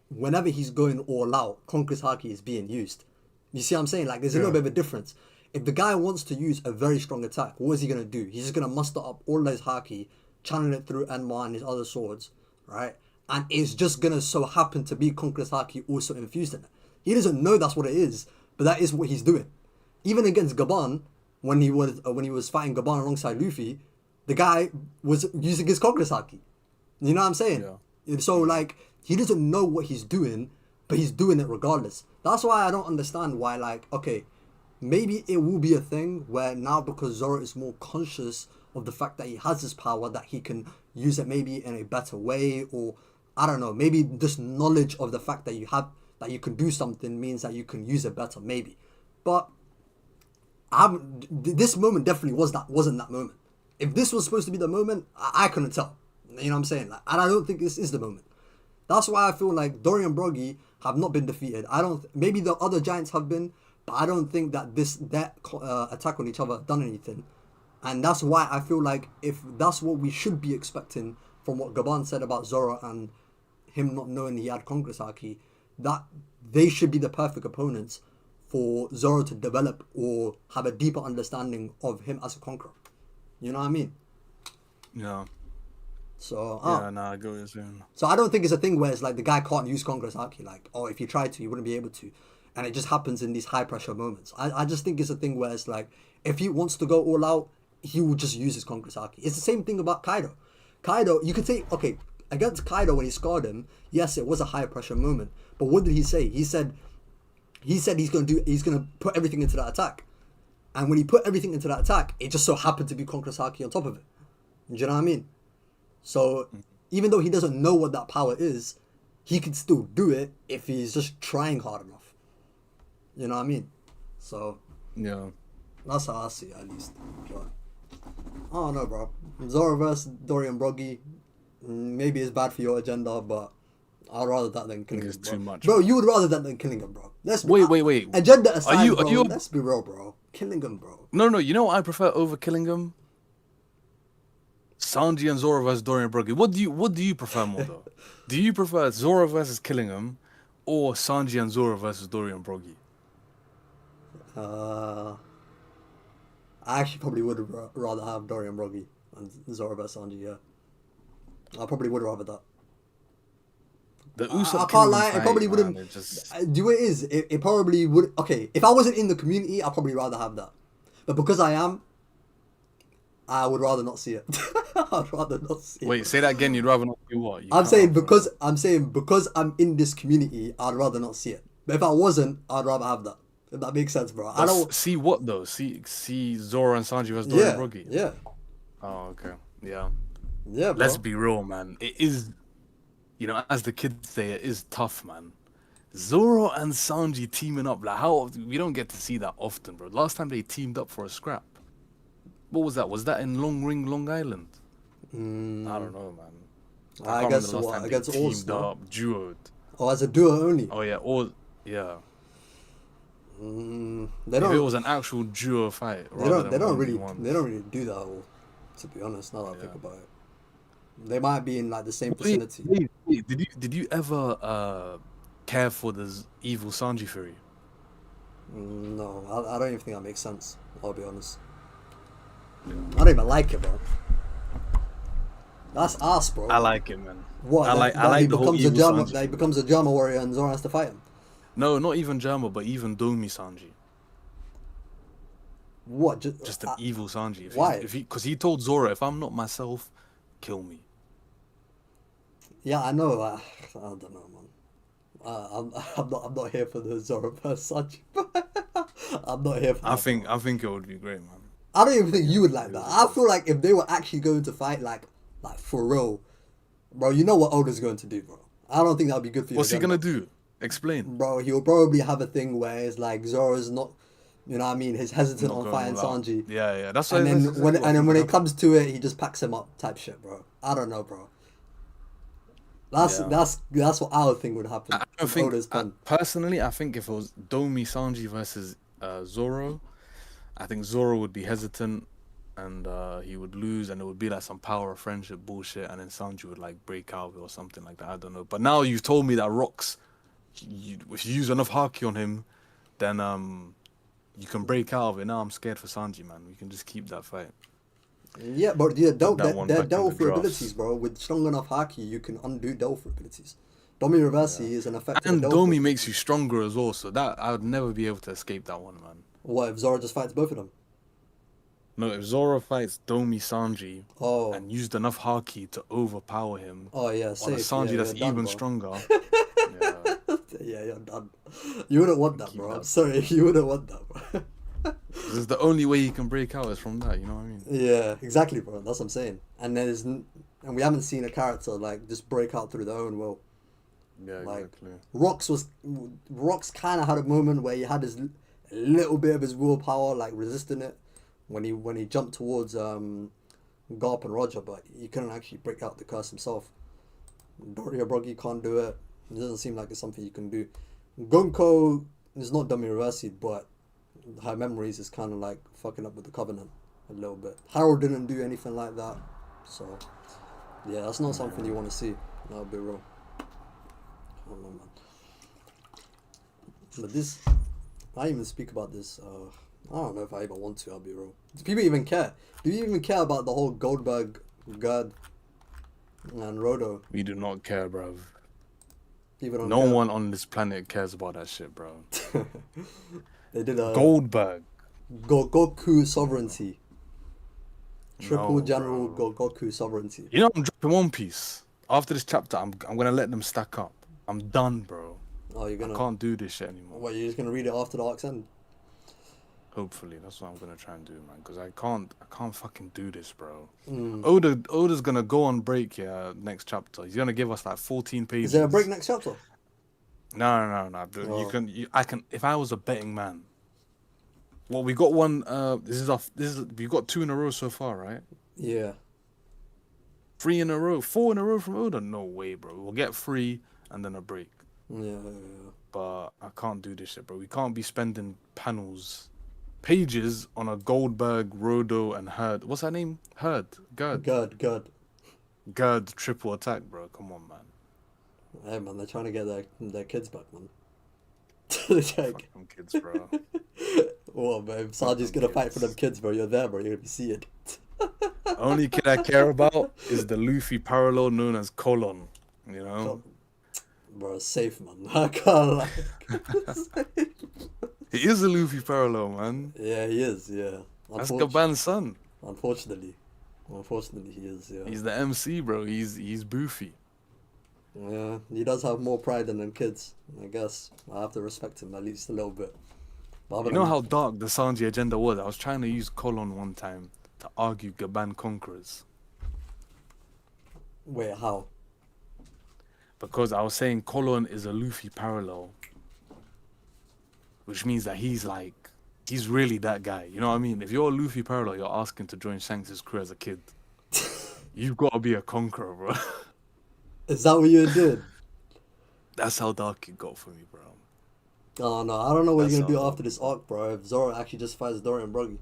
whenever he's going all out, Conqueror's Haki is being used. You see what I'm saying? Like, there's a little bit of a difference. If the guy wants to use a very strong attack, what is he gonna do? He's just gonna muster up all his Haki, channel it through Enma and his other swords, right? And it's just gonna so happen to be Conqueror's Haki also infused in it. He doesn't know that's what it is, but that is what he's doing. Even against Gaban, when he was fighting Gaban alongside Luffy, the guy was using his Conqueror's Haki. You know what I'm saying? Yeah. So like he doesn't know what he's doing, but he's doing it regardless. That's why I don't understand why, like, okay, maybe it will be a thing where now because Zoro is more conscious of the fact that he has this power, that he can use it maybe in a better way, or I don't know, maybe this knowledge of the fact that you can do something means that you can use it better, maybe. But this moment definitely wasn't that moment. If this was supposed to be the moment, I couldn't tell. You know what I'm saying? Like, and I don't think this is the moment. That's why I feel like Dory and Broggy have not been defeated. Maybe the other giants have been, but I don't think that their attack on each other have done anything. And that's why I feel like if that's what we should be expecting from what Gaban said about Zoro and him not knowing he had Conqueror's Haki, that they should be the perfect opponents for Zoro to develop or have a deeper understanding of him as a conqueror. You know what I mean? Yeah. So I go with you. So I don't think it's a thing where it's like the guy can't use Conqueror's Haki, like, oh, if you tried to, you wouldn't be able to. And it just happens in these high pressure moments. I just think it's a thing where it's like, if he wants to go all out, he will just use his Conqueror's Haki. It's the same thing about Kaido. Kaido, you could say, okay, against Kaido when he scarred him, yes, it was a high pressure moment. But what did he say? He said he's gonna put everything into that attack. And when he put everything into that attack, it just so happened to be Conqueror's Haki on top of it. Do you know what I mean? So even though he doesn't know what that power is, he can still do it if he's just trying hard enough. You know what I mean? So Yeah. that's how I see it, at least. But I don't know, bro. Zoro versus Dorian Broggy, maybe it's bad for your agenda, but I'd rather that than killing him, It's bro. too much. Bro, you would rather that than killing him, bro. Wait. Agenda aside, Are bro, you- let's be real, bro. Killing him, bro. No. You know what I prefer over killing him? Sanji and Zoro versus Dorian Broggy. What do you prefer more though? Do you prefer Zoro versus killing him, or Sanji and Zoro versus Dorian Broggy? I actually probably would rather have Dorian Broggy and Zoro versus Sanji, yeah. I probably would rather that. The Usopp I can't Kingdom lie, it fight, probably man, wouldn't. it just- Do it is. It probably would. Okay, if I wasn't in the community, I'd probably rather have that. But because I am, I would rather not see it. I'd rather not see it. Wait, say that again. You'd rather not do what? I'm saying because I'm in this community, I'd rather not see it. But if I wasn't, I'd rather have that. If that makes sense, bro. I don't. See what though? See Zoro and Sanji versus Dorian Broggy. Yeah. Oh, okay. Yeah. Yeah, bro. Let's be real, man. It is, as the kids say, it is tough, man. Zoro and Sanji teaming up, like how we don't get to see that often, bro. Last time they teamed up for a scrap. What was that? Was that in Long Island? I don't know, man. I can't guess remember the last what? time they Against Oz, teamed no? up, duoed. Oh, as a duo only. Oh yeah, yeah. They If it don't. was an actual duo fight, They don't. They don't 1v1. really do that. All, to be honest, now that I think about it, they might be in like the same Wait, vicinity. did you ever care for this evil Sanji theory? No, I don't even think that makes sense. I'll be honest. I don't even like it, bro. That's ass, bro. I like it, man. What? I like he the whole becomes a evil Germa, Sanji that he becomes a Germa warrior and Zoro has to fight him. No, not even Jama, but even Domi Sanji. What? Just an evil Sanji. Why? Because he told Zoro, if I'm not myself, kill me. Yeah, I know. I don't know, man. I'm not here for the Zoro versus Sanji. I'm not here for that. I think it would be great, man. I don't even think you would like that. I feel like if they were actually going to fight, like for real, bro, you know what Oda's going to do, bro. I don't think that would be good for you. What's he gonna do? Explain. Bro, he'll probably have a thing where it's like Zoro's not, you know what I mean, he's hesitant Not on going fighting all out. Sanji. Yeah. That's And then that's exactly when it what comes to it, he just packs him up type shit, bro. I don't know, bro. That's what I would think would happen. I think Oda's plan. personally, I think if it was Domi Sanji versus Zoro, I think Zoro would be hesitant and he would lose, and it would be like some power of friendship bullshit, and then Sanji would like break out of it or something like that. I don't know. But now you've told me that Rocks, if you use enough haki on him, then you can break out of it. Now I'm scared for Sanji, man. We can just keep that fight. Yeah, but they're one back in Delph the drafts. abilities, bro. With strong enough haki, you can undo Delph abilities. Domi Reversi is an effective And Delph. Domi makes you stronger as well, so that I would never be able to escape that one, man. What if Zoro just fights both of them? No, if Zoro fights Domi Sanji Oh, and used enough haki to overpower him oh yeah, on a safe. Sanji Yeah, that's you're done, even bro. stronger, yeah, Yeah, you're done. You wouldn't want that, Keep bro. that. I'm sorry, you wouldn't want that, bro. this is the only way he can break out is from that. You know what I mean? Yeah, exactly, bro. That's what I'm saying. And and we haven't seen a character like just break out through their own will. Yeah, Like, exactly. Rocks kind of had a moment where he had his a little bit of his willpower, like resisting it, when he jumped towards Garp and Roger, but he couldn't actually break out the curse himself. Dory or Broggy can't do it. It doesn't seem like it's something you can do. Gonko is not dummy reversing, but her memories is kind of like fucking up with the Covenant a little bit. Harold didn't do anything like that, so yeah, that's not something you want to see. That'll be real. I don't know, man. But this, I even speak about this. I don't know if I even want to. I'll be real. Do people even care? Do you even care about the whole Goldberg, Gerd, and Rodo? We do not care, bro. People don't No care. one on this planet cares about that shit, bro. They did a Goldberg. Goku sovereignty. Triple No, General bro. Goku sovereignty. You know I'm dropping One Piece. After this chapter, I'm gonna let them stack up. I'm done, bro. Oh, you're I gonna. can't do this shit anymore. What, you're just gonna read it after the arc's end? Hopefully, that's what I'm gonna try and do, man. Because I can't fucking do this, bro. Mm. Oda's gonna go on break, yeah, next chapter. He's gonna give us like 14 pages. Is there a break next chapter? No. Dude. Oh. I can. If I was a betting man. Well, we got one. We got 2 in a row so far, right? Yeah. 3 in a row, 4 in a row from Oda. No way, bro. We'll get 3 and then a break. Yeah. But I can't do this shit, bro. We can't be spending pages on a Goldberg, Rodo, and Herd. What's her name? Herd. Good. Gerd triple attack, bro. Come on, man. Hey, man, they're trying to get their kids back, man. They're trying to Fucking kids, bro. Oh, man, Sanji's gonna fight for them kids, bro. You're there, bro. You're gonna be seeing it. Only kid I care about is the Luffy parallel known as Colon. You know? Bro, safe, man. I can't lie. He is a Luffy parallel, man. Yeah, he is, yeah. That's Gaban's son. Unfortunately, he is, yeah. He's the MC, bro. He's Boofy. Yeah, he does have more pride than them kids, I guess. I have to respect him at least a little bit. But other You know than- how dark the Sanji agenda was? I was trying to use Colon one time to argue Gaban conquerors. Wait, how? Because I was saying Colon is a Luffy parallel. Which means that he's really that guy. You know what I mean? If you're a Luffy parallel, you're asking to join Shanks' crew as a kid. You've got to be a conqueror, bro. Is that what you did? That's how dark it got for me, bro. Oh no, I don't know what That's you're gonna do how- after this arc, bro. If Zoro actually just fights Dory and Broggy,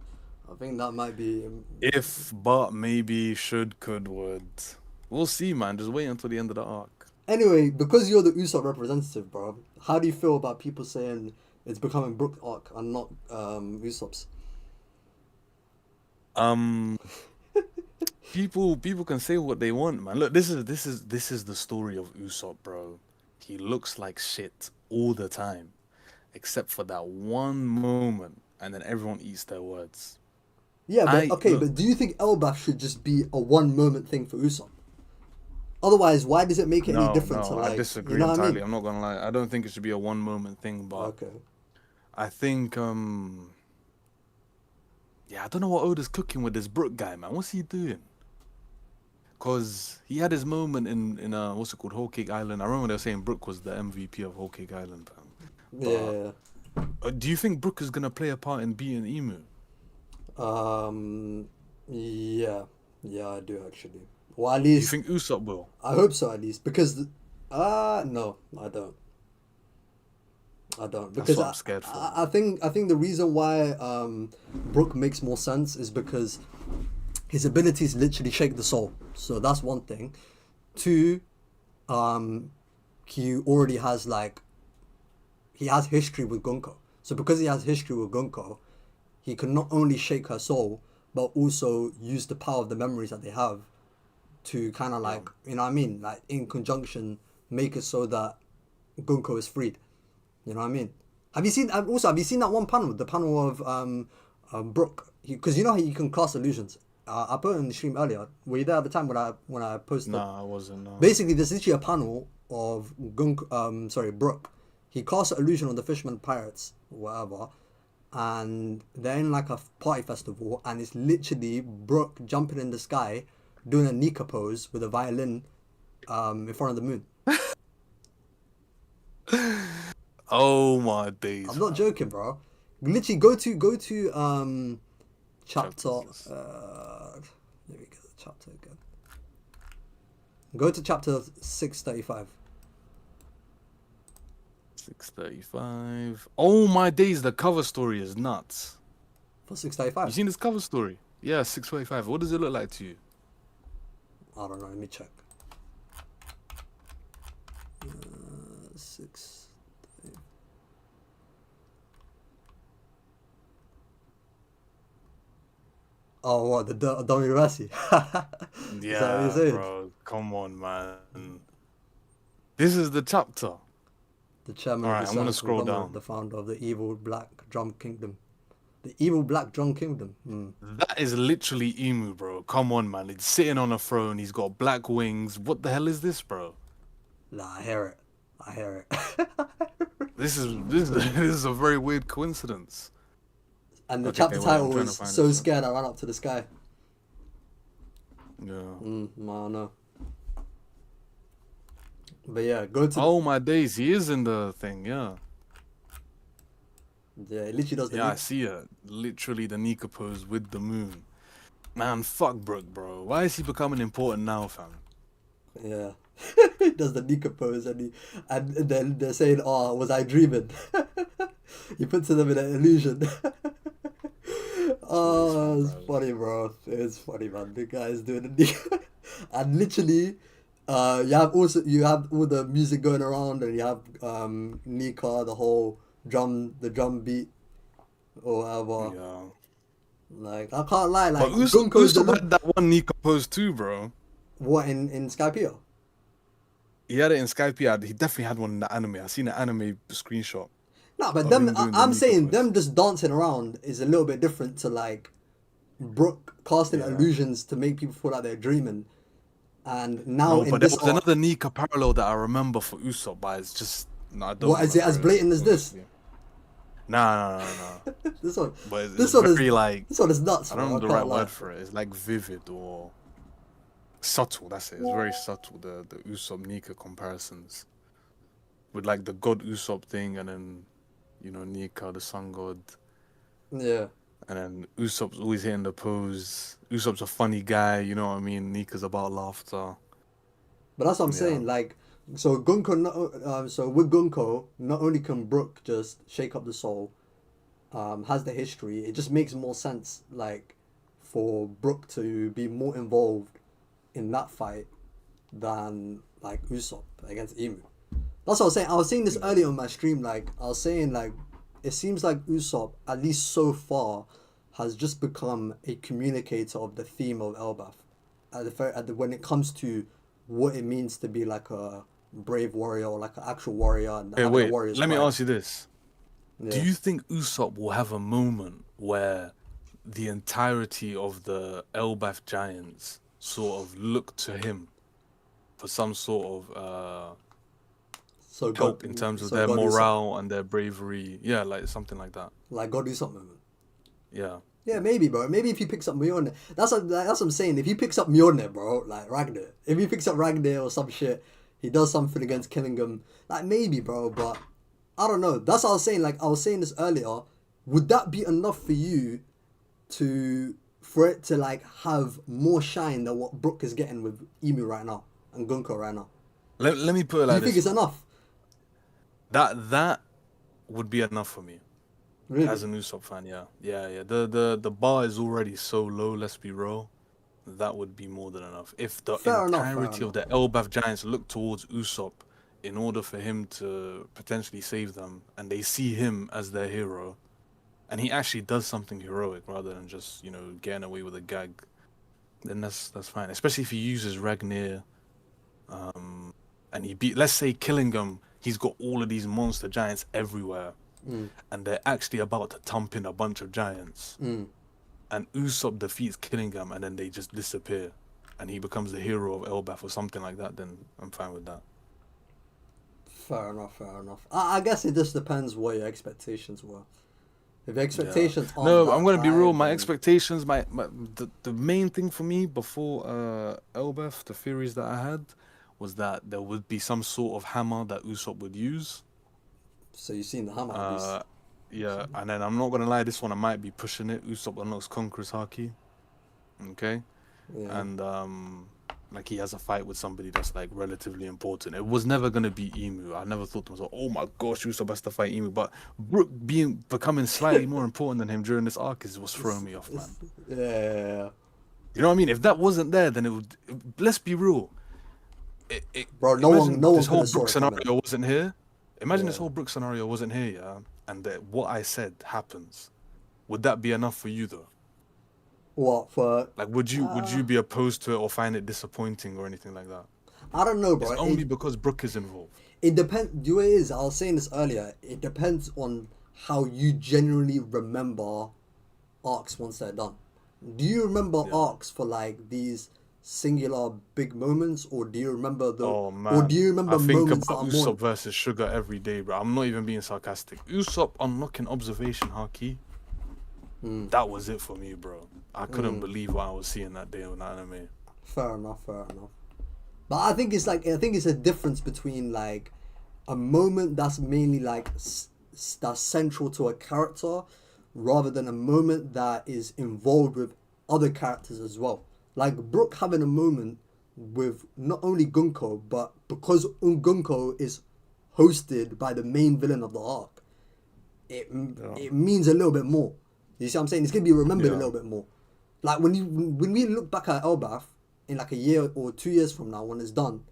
I think that might be. If, but, maybe, should, could, would. We'll see, man. Just wait until the end of the arc. Anyway, because you're the Usopp representative, bro, how do you feel about people saying it's becoming Brook arc and not Usopp's? People can say what they want, man. Look, this is the story of Usopp, bro. He looks like shit all the time, except for that one moment, and then everyone eats their words. Yeah, but Look, but do you think Elbaf should just be a one moment thing for Usopp? Otherwise, why does it make any difference? No, to, like, I disagree you know what entirely. I mean? I'm not gonna lie. I don't think it should be a one moment thing, but Okay. I think yeah, I don't know what Oda's cooking with this Brook guy, man. What's he doing? Cause he had his moment in what's it called, Whole Cake Island. I remember they were saying Brook was the MVP of Whole Cake Island, fam. But Yeah. do you think Brook is gonna play a part in beating Emu? Yeah. Yeah, I do actually. Well, at Do you least think Usopp will? I hope so. At least because, no, I don't. I don't That's because what I'm scared for, I man. think the reason why Brook makes more sense is because his abilities literally shake the soul. So that's one thing. Two, um, he already has like he has history with Gunko. So because he has history with Gunko, he can not only shake her soul but also use the power of the memories that they have to kind of Yeah. like, you know what I mean, like in conjunction make it so that Gunko is freed. You know what I mean? Have you seen that one panel, the panel of Brook? Because you know how you can cast illusions. I put it in the stream earlier. Were you there at the time when I posted? Nah, I wasn't. No. Basically, there's literally a panel of Brook. He casts an illusion on the fisherman pirates, whatever, and they're in like a party festival, and it's literally Brook jumping in the sky, doing a Nika pose with a violin, in front of the moon. Oh my days, I'm not fam. joking, bro. Literally, go to chapter. Chapters. Let me get the chapter again. Go to chapter 635. 635. Oh my days, the cover story is nuts. For You 635. seen this cover story? Yeah, 625. What does it look like to you? I don't know. Let me check. Six. Oh, what the Domi Rossi? Is that what you're Yeah, saying? bro. Come on, man. This is the chapter. The chairman of the Alright, I'm gonna Seventh scroll Conglomerate, down. the founder of the evil Black Drum Kingdom. The evil Black Drum Kingdom. That is literally Emu, bro. Come on, man. He's sitting on a throne. He's got black wings. What the hell is this, bro? Nah, I hear it. I hear it. This is a very weird coincidence. And the Okay, chapter wait. I'm title trying to was find So this. Scared I Ran Up to the Sky. Yeah. I don't know. But yeah, go to. Oh my days, he is in the thing. Yeah. Yeah, it literally does the Yeah, I Nika. see it. Literally the Nika pose with the moon. Man, fuck Brook, bro. Why is he becoming important now, fam? Yeah. He does the Nika pose and then they're saying, oh, was I dreaming? He puts them in an illusion. Jeez, Oh, man, it's bro. funny, bro. It's funny, man. The guy is doing the Nika. And literally, you have all the music going around and you have Nika, the drum beat or whatever. Yeah. Like I can't lie, But like Gunko's the Usopp look. had that one Nika pose too, bro. What in Skypiea? He had it in Skype. He definitely had one in the anime. I seen an anime screenshot No, but of them. him doing the I'm Nika saying pose. them just dancing around is a little bit different to like Brook casting Yeah. illusions to make people feel like they're dreaming. And now No, in but there this was arc, another Nika parallel that I remember for Usopp, but it's just no, I don't what want is to it as throw it in, blatant as this? obviously. Nah. This one, But it's this one is very like this one is nuts, I don't bro. know I the can't right lie. word for it. It's like vivid or subtle. That's it. It's very subtle. The Usopp Nika comparisons with like the god Usopp thing, and then Nika the sun god, Yeah, and then Usopp's always hitting the pose. Usopp's a funny guy. You know what I mean? Nika's about laughter. but that's what I'm Yeah. saying. Like, so Gunko, so with Gunko, not only can Brook just shake up the soul, has the history. It just makes more sense, like, for Brook to be more involved in that fight than like Usopp against Emu. That's what I was saying. I was saying this Yeah. earlier on my stream. Like I was saying, like it seems like Usopp, at least so far, has just become a communicator of the theme of Elbaf. When it comes to what it means to be like a brave warrior or like an actual warrior and Hey, having a wait. warrior's Let me pride. ask you this. Do Yeah. you think Usopp will have a moment where the entirety of the Elbaf giants sort of look to him for some sort of So help in terms of their God do something. morale and their bravery. Yeah, like something like that. Like God do something. Yeah. Yeah, maybe, bro. Maybe if he picks up Mjolnir, that's what I'm saying. If he picks up Mjolnir, bro, like Ragnar, if he picks up Ragnar or some shit, he does something against Killingham. Like maybe, bro, but I don't know. That's what I was saying. Like I was saying this earlier. Would that be enough for you for it to like have more shine than what Brook is getting with Emu right now and Gunko right now? Let me put it Do you like think this. it's enough? That would be enough for me. Really? As an Usopp fan, yeah. Yeah. The bar is already so low, let's be real. That would be more than enough. If the Fair enough. entirety of the Elbaf giants look towards Usopp in order for him to potentially save them, and they see him as their hero, and he actually does something heroic rather than just, getting away with a gag, then that's fine. Especially if he uses Ragnar, and he let's say Killingham, he's got all of these monster giants everywhere, and they're actually about to thump in a bunch of giants. And Usopp defeats Killingham, and then they just disappear, and he becomes the hero of Elbaf or something like that. Then I'm fine with that. Fair enough. I guess it just depends what your expectations were. If your expectations aren't No, that I'm gonna be high, real. My then- expectations, the main thing for me before Elbaf, the theories that I had, was that there would be some sort of hammer that Usopp would use. So you've seen the hammer at least. Yeah, and then I'm not gonna lie, this one I might be pushing it. Usopp unlocks Conqueror's Haki. Okay. Yeah. And like he has a fight with somebody that's like relatively important. It was never gonna be Emu. I never thought to myself, oh my gosh, Usopp has to fight Emu. But Brook becoming slightly more important than him during this arc is what's throwing me off, man. Yeah. You know what I mean? If that wasn't there, then it would. Let's be real. Bro, no Imagine one this could whole have saw Brook it coming. scenario wasn't here. Imagine this Yeah. whole Brook scenario wasn't here, yeah, and that what I said happens. Would that be enough for you though? What for? Like, would you be opposed to it or find it disappointing or anything like that? I don't know, bro. It's only because Brook is involved. It depends. Do it is. I was saying this earlier. It depends on how you genuinely remember arcs once they're done. Do you remember arcs for like these singular big moments, or do you remember Oh man! or do you remember I think moments that about are Usopp more? versus Sugar every day, bro. I'm not even being sarcastic. Usopp unlocking observation haki. That was it for me, bro. I couldn't believe what I was seeing that day on anime. Fair enough. But I think it's a difference between like a moment that's mainly like that's central to a character, rather than a moment that is involved with other characters as well. Like Brook having a moment with not only Gunko, but because Gunko is hosted by the main villain of the arc, it means a little bit more. You see what I'm saying? It's gonna be remembered a little bit more. Like when we look back at Elbaf in like a year or 2 years from now when it's done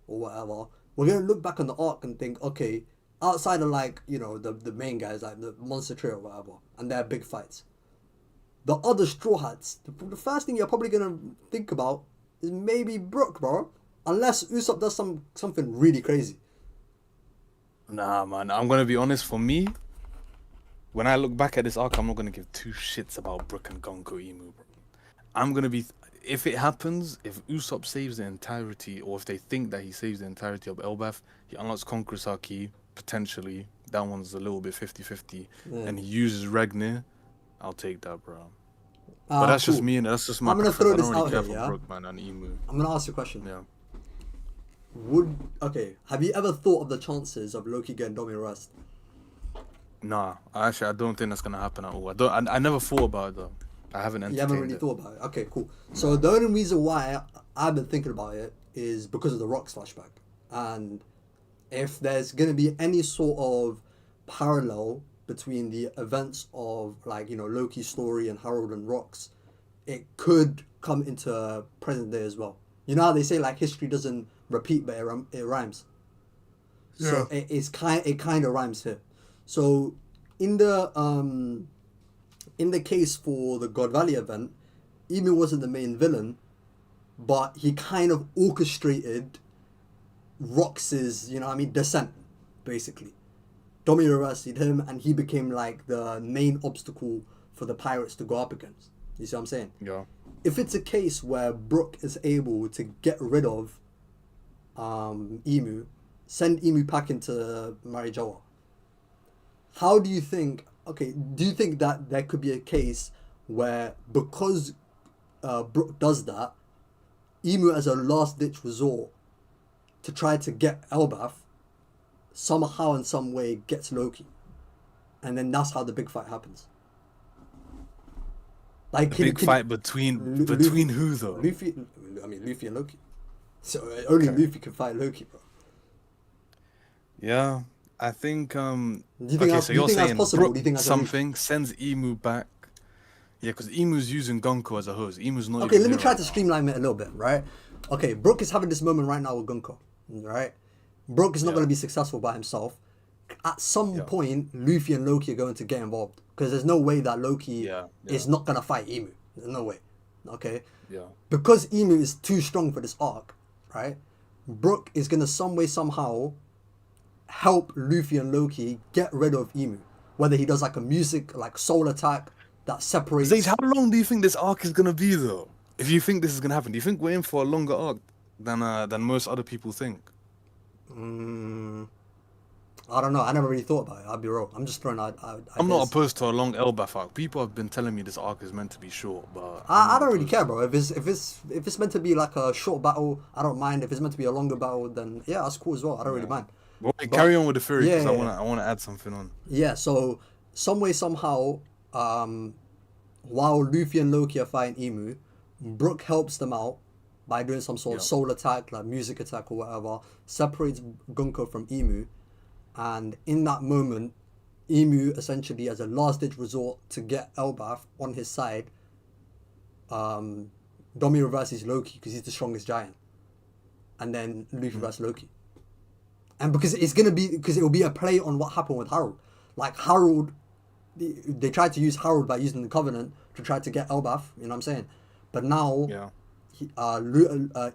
or whatever, we're gonna look back on the arc and think, okay, outside of like, the main guys like the monster trio or whatever and their big fights, the other straw hats, the first thing you're probably gonna think about is maybe Brook, bro, unless Usopp does something really crazy. Nah, man. I'm gonna be honest. For me, when I look back at this arc, I'm not gonna give two shits about Brook and Gonko Emu, bro. I'm gonna be, if it happens, if Usopp saves the entirety, or if they think that he saves the entirety of Elbaf, he unlocks Conqueror's Haki, potentially. That one's a little bit 50-50. And he uses Ragnar, I'll take that, bro. But that's just me, and that's just my I'm gonna preference. throw this I don't really out care here, for yeah? Brook, man, and Emu. I'm gonna ask you a question. Yeah. Have you ever thought of the chances of Loki getting Domi Rust? Nah, I don't think that's gonna happen at all. I never thought about it though. I haven't entertained You haven't really thought about it. Okay, cool. So the only reason why I've been thinking about it is because of the Rocks flashback, and if there's gonna be any sort of parallel between the events of like Loki's story and Harold and Rocks, it could come into present day as well. You know how they say like history doesn't repeat but it rhymes. Yeah. So it kind of rhymes here. So in the case for the God Valley event, Emu wasn't the main villain, but he kind of orchestrated Rox's, descent, basically. Domi arrested him, and he became like the main obstacle for the pirates to go up against. You see what I'm saying? Yeah. If it's a case where Brook is able to get rid of Emu, send Emu packing to Marijoa. How do you think? Okay, do you think that there could be a case where because Brook does that, Emu as a last ditch resort to try to get Elbaf, somehow in some way gets Loki, and then that's how the big fight happens. Like Big fight between Luffy, who though? Luffy, I mean Luffy and Loki. So only Okay. Luffy can fight Loki, bro. Yeah, I think Do you think okay, that's, so do you you're think that's saying possible? Brook Do you think that's a reach? something sends Emu back. Yeah, because Emu's using Gonko as a host. Emu's not Okay, even let me here try right to now. streamline it a little bit, right? Okay, Brook is having this moment right now with Gunko, right? Brook is not Yeah, going to be successful by himself. At some yeah, point, Luffy and Loki are going to get involved because there's no way that Loki yeah, yeah, is not going to fight Emu. There's no way. Okay? yeah. Because Emu is too strong for this arc, right? Brook is going to some way, somehow help Luffy and Loki get rid of Emu. Whether he does like a music, like soul attack that Zage, separates. how long do you think this arc is gonna be though? If you think this is gonna happen, do you think we're in for a longer arc than most other people think? Mm, I don't know. I never really thought about it. I'll be real. I'm just throwing out I'm not ideas. opposed to a long Elbaf arc. People have been telling me this arc is meant to be short, but I'm I not don't really opposed care, to bro. it. If it's meant to be like a short battle, I don't mind. If it's meant to be a longer battle, then yeah, that's cool as well. I don't really Yeah. mind. Well, wait, But carry on with the theory yeah, because yeah, yeah. I wanna add something on. Yeah, so some way somehow, while Luffy and Loki are fighting Emu, Brook helps them out by doing some sort of Yeah, soul attack, like music attack or whatever, separates Gunko from Emu, and in that moment, Emu essentially as a last ditch resort to get Elbaf on his side, Domi reverses Loki because he's the strongest giant, and then Luffy mm, versus Loki. And because it will be a play on what happened with Harold. Like Harold, they tried to use Harold by using the Covenant to try to get Elbaf. You know what I'm saying? But now, yeah,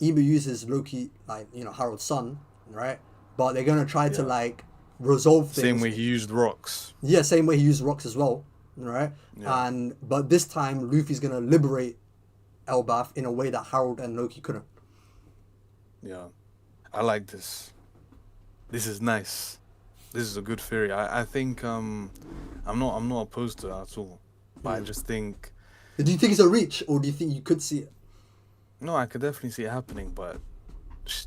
Emu uses Loki, like Harold's son, right? But they're gonna try to yeah. like resolve Same things. way he used rocks. Yeah, same way he used rocks as well, right? Yeah, And but this time Luffy's gonna liberate Elbaf in a way that Harold and Loki couldn't. yeah. I like this. This is nice. This is a good theory. I think I'm not opposed to it at all. But I Hmm. just think Do you think it's a reach, or do you think you could see it? no, I could definitely see it happening, but sh-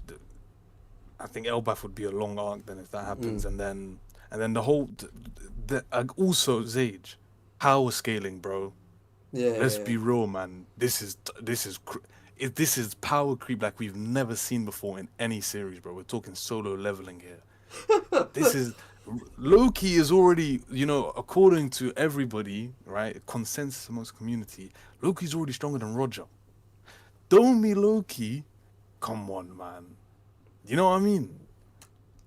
I think Elbaf would be a long arc then if that happens, and then the whole also Zage power scaling, bro. Yeah, Let's yeah, yeah. be real, man. This is power creep like we've never seen before in any series, bro. We're talking solo leveling here. This is Loki is already, according to everybody, right? Consensus amongst community, Loki's already stronger than Roger. Don't me Loki. Come on, man. You know what I mean?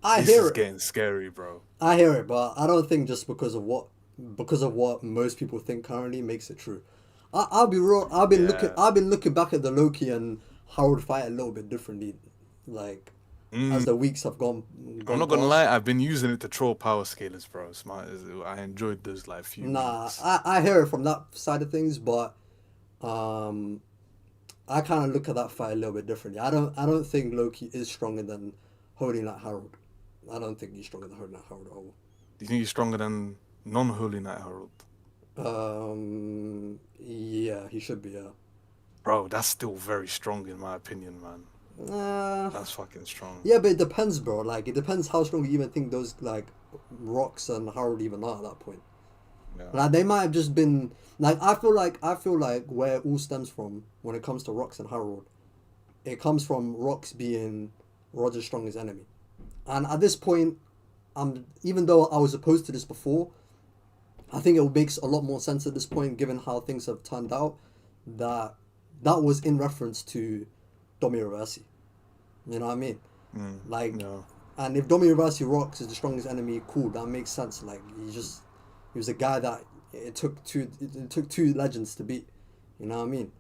I This hear is it. getting scary, bro. I hear it, but I don't think just because of what most people think currently makes it true. I'll be real. Yeah. I've been looking back at the Loki and Harold fight a little bit differently, like as Mm, the weeks have gone I'm gone not gonna past. lie. I've been using it to troll power scalers, bro. I enjoyed those like few Nah, weeks. I hear it from that side of things, but um, I kind of look at that fight a little bit differently. I don't think Loki is stronger than Holy Knight Harold. I don't think he's stronger than Holy Knight Harold at all. Do you think he's stronger than non-Holy Knight Herald? Yeah, he should be. Yeah. Bro, that's still very strong in my opinion, man. Uh, That's fucking strong. yeah, but it depends, bro. Like, it depends how strong you even think those like rocks and Harold even are at that point. Yeah. Like, they might have just been like I feel like where it all stems from when it comes to rocks and Harold, it comes from rocks being Roger's strongest enemy, and at this point, even though I was opposed to this before, I think it makes a lot more sense at this point, given how things have turned out, that that was in reference to Domi Reversi. You know what I mean? Like, Yeah. and if Domi Reversi rocks is the strongest enemy, cool, that makes sense. Like, he was a guy that it took two legends to beat. You know what I mean?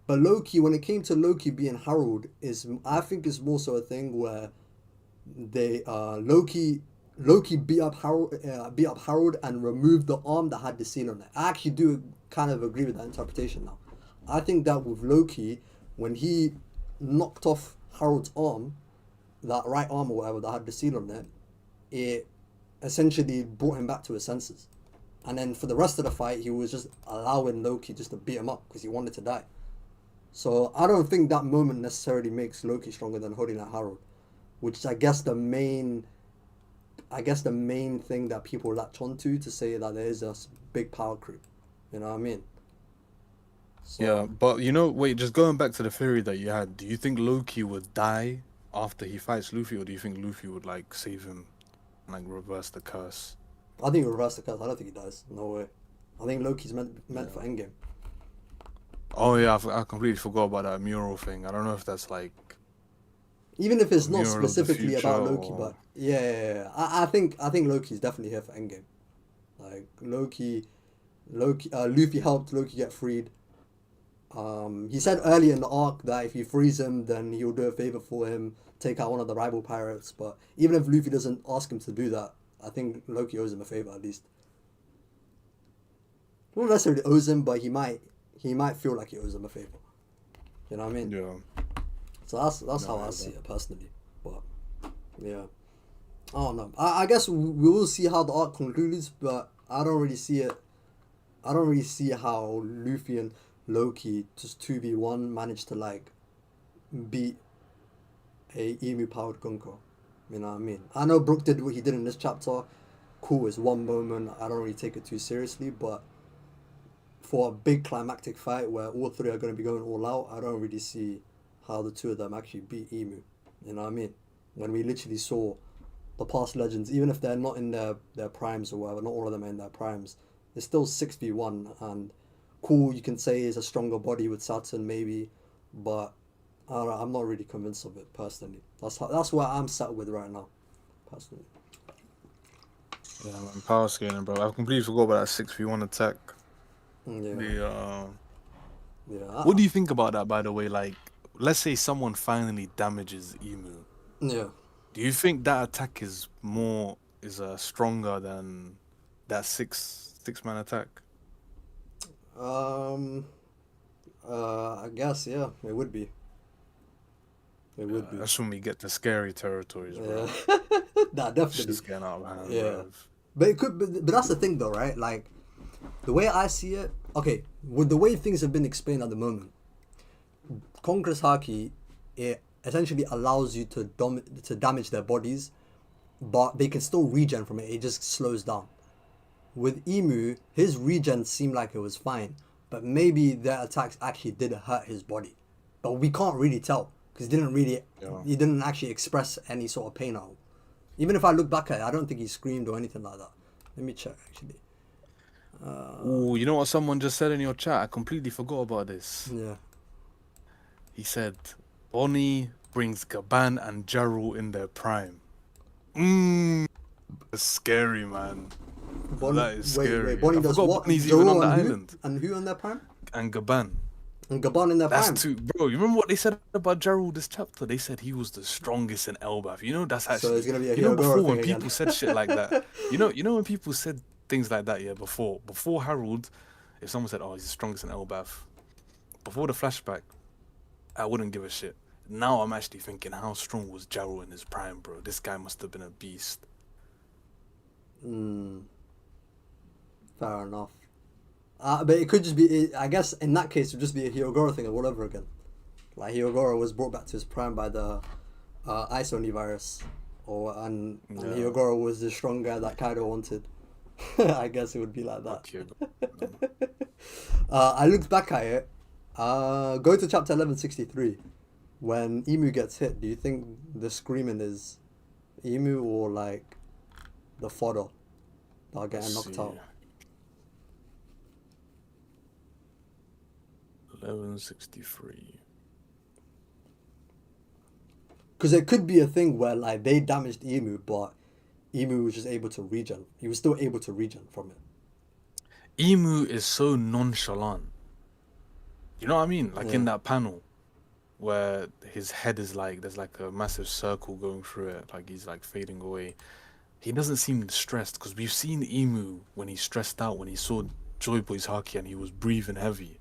But Loki, when it came to Loki being Harold, I think is more so a thing where they Loki beat up Harold and removed the arm that had the seal on it. I actually do kind of agree with that interpretation now. I think that with Loki, when he knocked off Harold's arm, that right arm or whatever that had the seal on it, it essentially brought him back to his senses. And then for the rest of the fight, he was just allowing Loki just to beat him up because he wanted to die. So I don't think that moment necessarily makes Loki stronger than holding that Harold, which is I guess the main thing that people latch onto to say that there is a big power creep. You know what I mean? So, Yeah, but wait, just going back to the theory that you had, do you think Loki would die after he fights Luffy, or do you think Luffy would like save him and like reverse the curse? I think he reversed the curse. I don't think he dies. No way. I think Loki's meant for Endgame. Oh yeah, I completely forgot about that mural thing. I don't know if that's like Even if it's a not mural of the specifically future about Loki, or but yeah. I think Loki's definitely here for Endgame. Like Luffy helped Loki get freed. He said earlier in the arc that if he frees him, then he'll do a favor for him, take out one of the rival pirates. But even if Luffy doesn't ask him to do that, I think Loki owes him a favor at least. Not necessarily owes him, but he might feel like he owes him a favor. You know what I mean? yeah. So that's how I see it personally. But yeah, I don't know. I guess we will see how the arc concludes, but I don't really see it. I don't really see how Luffy and Loki just 2v1 managed to like beat a emu powered Gunko. You know what I mean? I know Brook did what he did in this chapter. Cool, it's one moment. I don't really take it too seriously, but for a big climactic fight where all three are going to be going all out, I don't really see how the two of them actually beat Emu. You know what I mean? When we literally saw the past legends, even if they're not in their primes or whatever, not all of them are in their primes, it's still 6v1. And cool, you can say is a stronger body with Saturn maybe, but I don't know, I'm not really convinced of it personally. That's where I'm sat with right now, personally. Yeah, man, power scaling, bro. I completely forgot about that 6v1 attack. Yeah, The yeah, what do you think about that, by the way? Like, let's say someone finally damages Emu. yeah. Do you think that attack is stronger than that six man attack? Um, I guess yeah, it would be. It would be. That's when we get to scary territories, bro. Yeah, nah, It's definitely. just getting out of hand, Yeah, bro. but it could. But that's the thing, though, right? Like the way I see it. Okay, with the way things have been explained at the moment, Conqueror's Haki, it essentially allows you to damage their bodies, but they can still regen from it. It just slows down. With Emu, his regen seemed like it was fine, but maybe their attacks actually did hurt his body. But we can't really tell because Yeah. he didn't actually express any sort of pain at all. Even if I look back at it, I don't think he screamed or anything like that. Let me check actually. Ooh, you know what someone just said in your chat? I completely forgot about this. Yeah. He said, Bonnie brings Gaban and Jarul in their prime. Mmm, that's scary, man. That is scary. Bonnie I does forgot what? Bonnie's even Zoro on the and who? island. And who on their prime? And Gaban. And Gabon in their That's prime. too, bro. You remember what they said about Jarul this chapter? They said he was the strongest in Elbaf. You know, that's So actually, it's gonna be a before Hyogoro when thing again. people said shit like that, when people said things like that, yeah, before Harold, if someone said, oh, he's the strongest in Elbaf, before the flashback, I wouldn't give a shit. Now I'm actually thinking, how strong was Jarul in his prime, bro? This guy must have been a beast. Fair enough. But it could just be. I guess in that case, it would just be a Hyogoro thing all over again. Like Hyogoro was brought back to his prime by the ice only virus, and Yeah. Hyogoro was the strong guy that Kaido wanted. I guess it would be like that. Okay. I looked back at it. Go to chapter 1163. When Emu gets hit, do you think the screaming is Emu or like the fodder that are getting knocked out? 1163. Because it could be a thing where like they damaged Emu, but Emu was just able to regen. He was still able to regen from it. Emu is so nonchalant. You know what I mean? Like in Yeah. that panel where his head is like, there's like a massive circle going through it, like he's like fading away. He doesn't seem stressed because we've seen Emu when he's stressed out, when he saw Joy Boy's Haki and he was breathing heavy.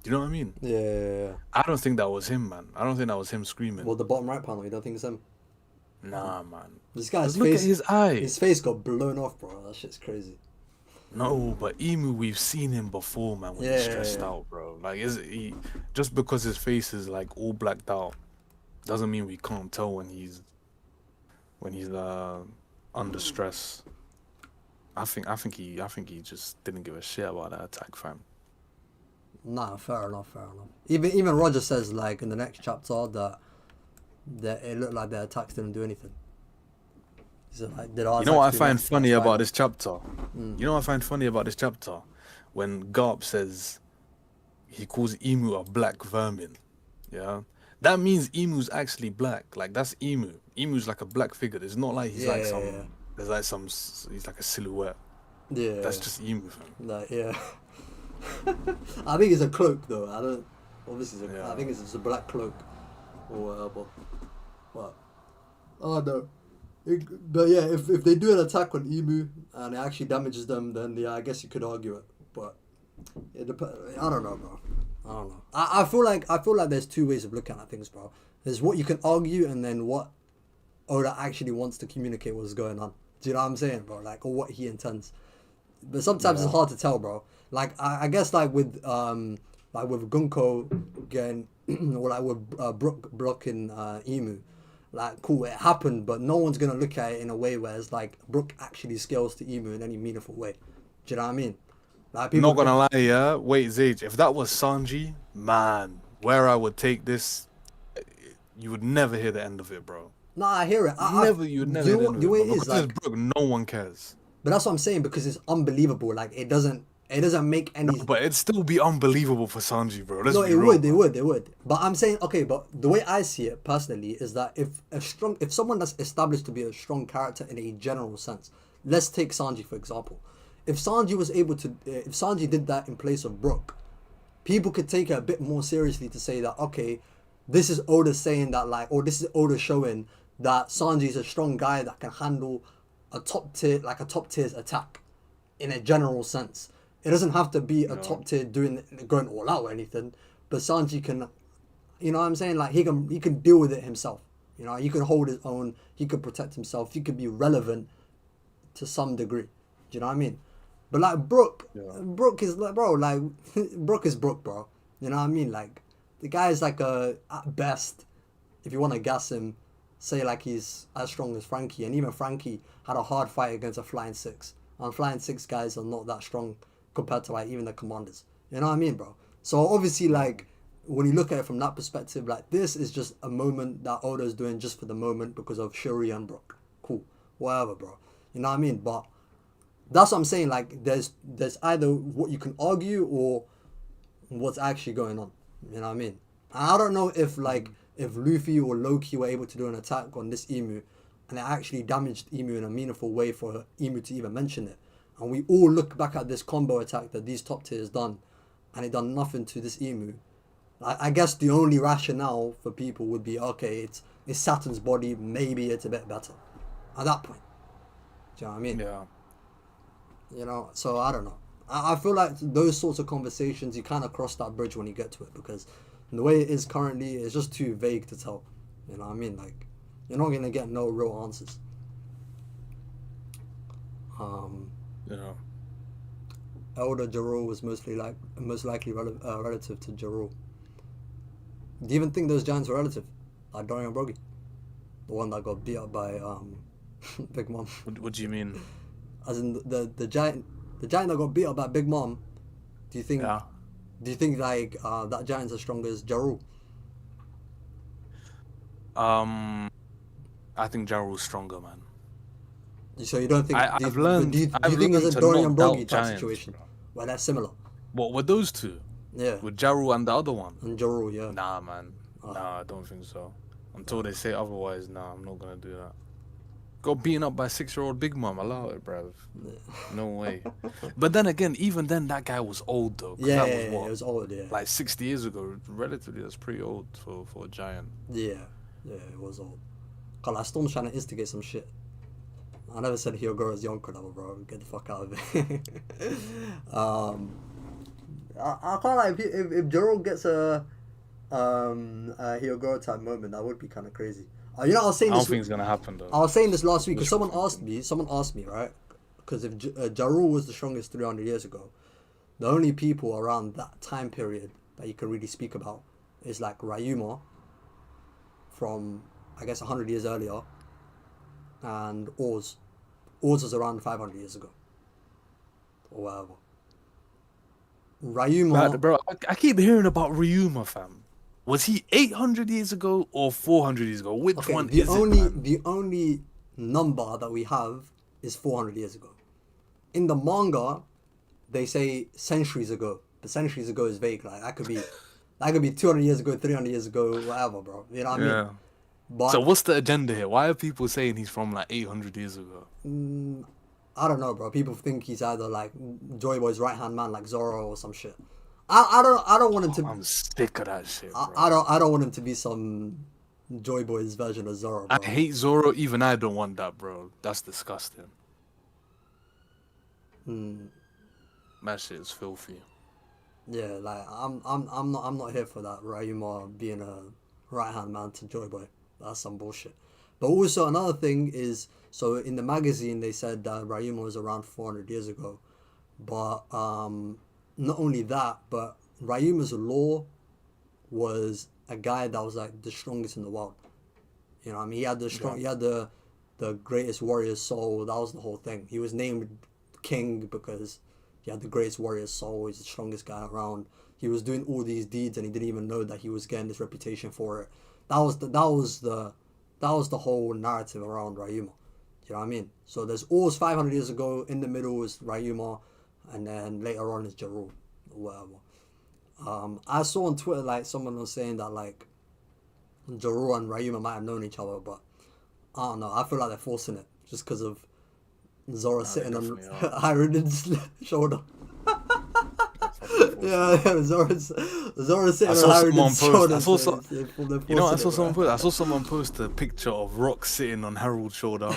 Do you know what I mean? Yeah. I don't think that was him, man. I don't think that was him screaming. Well, the bottom right panel, you don't think it's him? Nah, man. This guy's Just look at face, his eye. his face got blown off, bro. That shit's crazy. No, but Emu, we've seen him before, man. When he's stressed out, bro. Like, is he just because his face is like all blacked out doesn't mean we can't tell when he's under stress. I think he just didn't give a shit about that attack, fam. Nah, fair enough. Even Roger says like in the next chapter that it looked like their attacks didn't do anything. So, like, you know what I find funny about this chapter? Mm. You know what I find funny about this chapter? When Garp says he calls Emu a black vermin. Yeah? That means Emu's actually black. Like, that's Emu. Emu's like a black figure. It's not like he's like some... Yeah. There's like some... He's like a silhouette. Yeah. That's just Emu, fam. Like, yeah. I think it's a cloak, though. I don't... Obviously, I think it's just a black cloak. Or whatever. But... Oh, no. But yeah, if they do an attack on Emu and it actually damages them, then yeah, I guess you could argue it. But it I don't know, bro. I don't know. I feel like there's two ways of looking at things, bro. There's what you can argue, and then what Oda actually wants to communicate what's going on. Do you know what I'm saying, bro? Like, or what he intends. But sometimes it's hard to tell, bro. Like I guess like with Gunko getting or like with Brook blocking Emu. Like, cool, it happened, but no one's going to look at it in a way where it's like Brook actually scales to Emu in any meaningful way. Do you know what I mean? Like, Not gonna lie, yeah? Wait, Zage, if that was Sanji, man, where I would take this, you would never hear the end of it, bro. Nah, I hear it. You'd never hear the end of it, bro. Because it's Brook, no one cares. But that's what I'm saying, because it's unbelievable. Like, it doesn't make any... No, but it'd still be unbelievable for Sanji, bro. Let's be real, it would. But I'm saying, okay, but the way I see it personally is that if someone that's established to be a strong character in a general sense, let's take Sanji for example. If Sanji did that in place of Brook, people could take it a bit more seriously to say that, okay, this is Oda saying that, like, or this is Oda showing that Sanji is a strong guy that can handle a top tier's attack in a general sense. It doesn't have to be a top tier going all out or anything, but Sanji can, you know what I'm saying? Like, he can deal with it himself. You know, he can hold his own. He can protect himself. He could be relevant to some degree. Do you know what I mean? But like Brook is like, bro, like Brook is Brook, bro. You know what I mean? Like, the guy is like at best, if you want to gas him, say like he's as strong as Frankie, and even Frankie had a hard fight against a Flying Six, and Flying Six guys are not that strong compared to like even the commanders. You know what I mean, bro? So obviously, like, when you look at it from that perspective, like, this is just a moment that Oda's doing just for the moment because of Shuri and Brook. Cool, whatever, bro. You know what I mean? But that's what I'm saying. Like, there's either what you can argue or what's actually going on. You know what I mean? I don't know if Luffy or Loki were able to do an attack on this Emu, and it actually damaged Emu in a meaningful way for Emu to even mention it. And we all look back at this combo attack that these top tiers done, and it done nothing to this Emu. I guess the only rationale for people would be, okay, it's Saturn's body, maybe it's a bit better at that point. Do you know what I mean? Yeah. You know, so I don't know. I feel like those sorts of conversations, you kind of cross that bridge when you get to it, because the way it is currently, it's just too vague to tell. You know what I mean? Like, you're not going to get no real answers. Yeah. Elder Zoro was most likely relative to Zoro. Do you even think those giants were relative? Like Dorian Broggy, the one that got beat up by Big Mom. What do you mean? As in the giant that got beat up by Big Mom. Do you think? Yeah. Do you think like that giant's as strong as Zoro? I think Jaru's stronger, man. So you don't think? I've learned. Do you think there's a Dorian Broggy type giants, situation bro. where they're similar? What were those two? Yeah. With Jaru and the other one? And Zoro, yeah. Nah, man. Nah, I don't think so. Until they say otherwise, nah, I'm not gonna do that. Got beaten up by 6-year-old Big Mom. Allow it, bruv. Yeah. No way. But then again, even then, that guy was old though. Yeah, that was what, it was old. Yeah. Like 60 years ago. Relatively, that's pretty old for a giant. Yeah, it was old. Cause like Storm's trying to instigate some shit. I never said Hyogoro's Yonko level, bro. Get the fuck out of it. I can't like if Zoro gets a Hyogoro type moment, that would be kind of crazy. You know, I was saying I don't this. think it's gonna happen though. I was saying this last week because Wish someone me. asked me. Someone asked me, right? Because if Ja Rule was the strongest 300 years ago, the only people around that time period that you can really speak about is like Ryuma from, I guess, 100 years earlier, and Oz. Oz was around 500 years ago, or whatever. Ryuma, Bro, I keep hearing about Ryuma, fam. Was he 800 years ago or 400 years ago? Which okay, one is it, man? the only number that we have is 400 years ago. In the manga, they say centuries ago, but centuries ago is vague. Like that could be 200 years ago, 300 years ago, whatever, bro. You know what I mean? Yeah. So But what's the agenda here? Why are people saying he's from like 800 years ago? I don't know, bro. People think he's either like Joy Boy's right hand man, like Zoro, or some shit. I don't want him to. I'm sick of that shit, bro. I don't want him to be some Joy Boy's version of Zoro, I bro. hate Zoro. Even I don't want that, bro. That's disgusting. That shit is filthy. Yeah, like I'm not here for that. Ryuma being a right hand man to Joy Boy. That's some bullshit. But also another thing is, so in the magazine they said that Ryuma was around 400 years ago, but not only that, but Ryuma's law was a guy that was like the strongest in the world. You know what I mean? He had he had the greatest warrior's soul. That was the whole thing. He was named king because he had the greatest warrior's soul. He's the strongest guy around. He was doing all these deeds and he didn't even know that he was getting this reputation for it. That was the whole narrative around Ryuma. You know what I mean? So there's Oz 500 years ago. In the middle is Ryuma, and then later on is Ja Rule or whatever. I saw on Twitter like someone was saying that like Ja Rule and Ryuma might have known each other, but I don't know. I feel like they're forcing it just because of Zoro sitting on definitely are. Hyruden's shoulder. Yeah, Yeah, Zoro's sitting I on saw someone Hyruden's shoulder. post. I saw so some. they're You know, I forcing saw it, someone bro. post. I saw someone post a picture of Rock sitting on Harold's shoulder,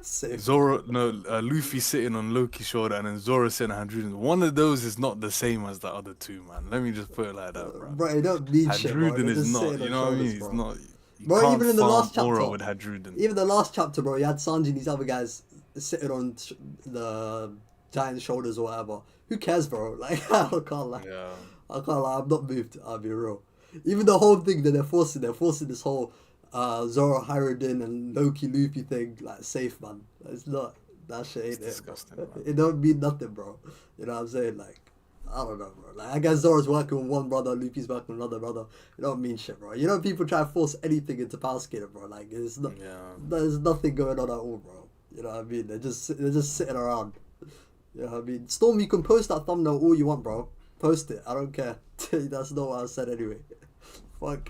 Safe. Zoro, no, Luffy sitting on Loki's shoulder, and then Zoro sitting on Hadroon. One of those is not the same as the other two, man. Let me just put it like that, bro. Bro, you don't need shit, bro. Hadroon They're is just not. sitting You on know what I mean? shoulders, He's bro. not. You Bro, can't even in the farm last aura chapter, with Hadroon. even the last chapter, bro, you had Sanji and these other guys sitting on the giant shoulders or whatever. Who cares, bro? Like, I can't lie. Yeah. I can't lie. I'm not moved. I'll be real. Even the whole thing that they're forcing this whole Zoro, Haruden, and Loki, Luffy thing, like, safe, man. It's not. That shit ain't It's it, disgusting, bro. man. It don't mean nothing, bro. You know what I'm saying? Like, I don't know, bro. Like, I guess Zoro's working with one brother, Luffy's working with another brother. It don't mean shit, bro. You know, people try to force anything into Power Skater, bro. Like, it's not. Yeah. There's nothing going on at all, bro. You know what I mean? They're just sitting around. You know what I mean? Storm, you can post that thumbnail all you want, bro. Post it. I don't care. That's not what I said anyway. Fuck.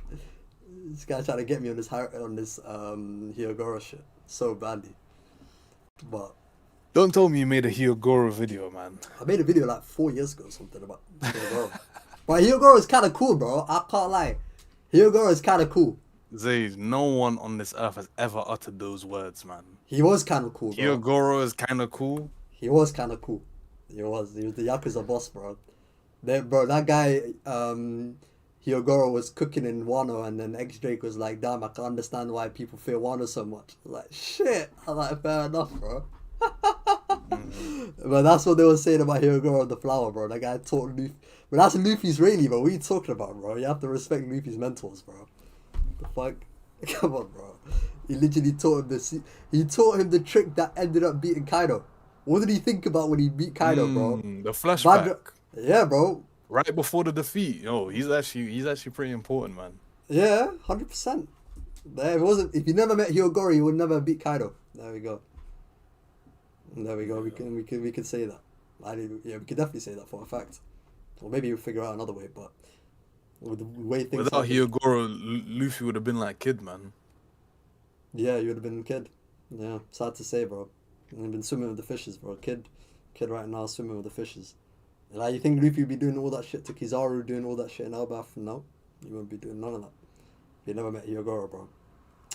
This guy trying to get me on this Hyogoro shit so badly. But Don't tell me you made a Hyogoro video, man. I made a video like 4 years ago or something about Hyogoro. But Hyogoro is kind of cool, bro. I can't lie. Hyogoro is kind of cool. Zay, no one on this earth has ever uttered those words, man. He was kind of cool, bro. Hyogoro is kind of cool. He was kind of cool. He was the Yakuza boss, bro. Bro, that guy, Hyogoro was cooking in Wano, and then X Drake was like, damn, I can understand why people fear Wano so much. I was like, shit. I'm like, fair enough, bro. But that's what they were saying about Hyogoro the flower, bro. That guy taught Luffy. But that's Luffy's really, bro. What are you talking about, bro? You have to respect Luffy's mentors, bro. The fuck? Come on, bro. He literally taught him this. He taught him the trick that ended up beating Kaido. What did he think about when he beat Kaido, bro? The flashback. Yeah, bro. Right before the defeat. Yo, he's actually pretty important, man. Yeah, 100%. If you never met Hyogoro, you would never beat Kaido. There we go. There we go. We can say that. We can definitely say that for a fact. Or maybe we'll figure out another way, but with the way things Without happen, Hyogoro, Luffy would have been like Kid, man. yeah, you would have been a kid. Yeah, sad to say, bro. You've been swimming with the fishes, bro. Kid right now swimming with the fishes. Like, you think Luffy would be doing all that shit to Kizaru, doing all that shit in Elbaf? No, you wouldn't be doing none of that. You never met Hyogoro, bro.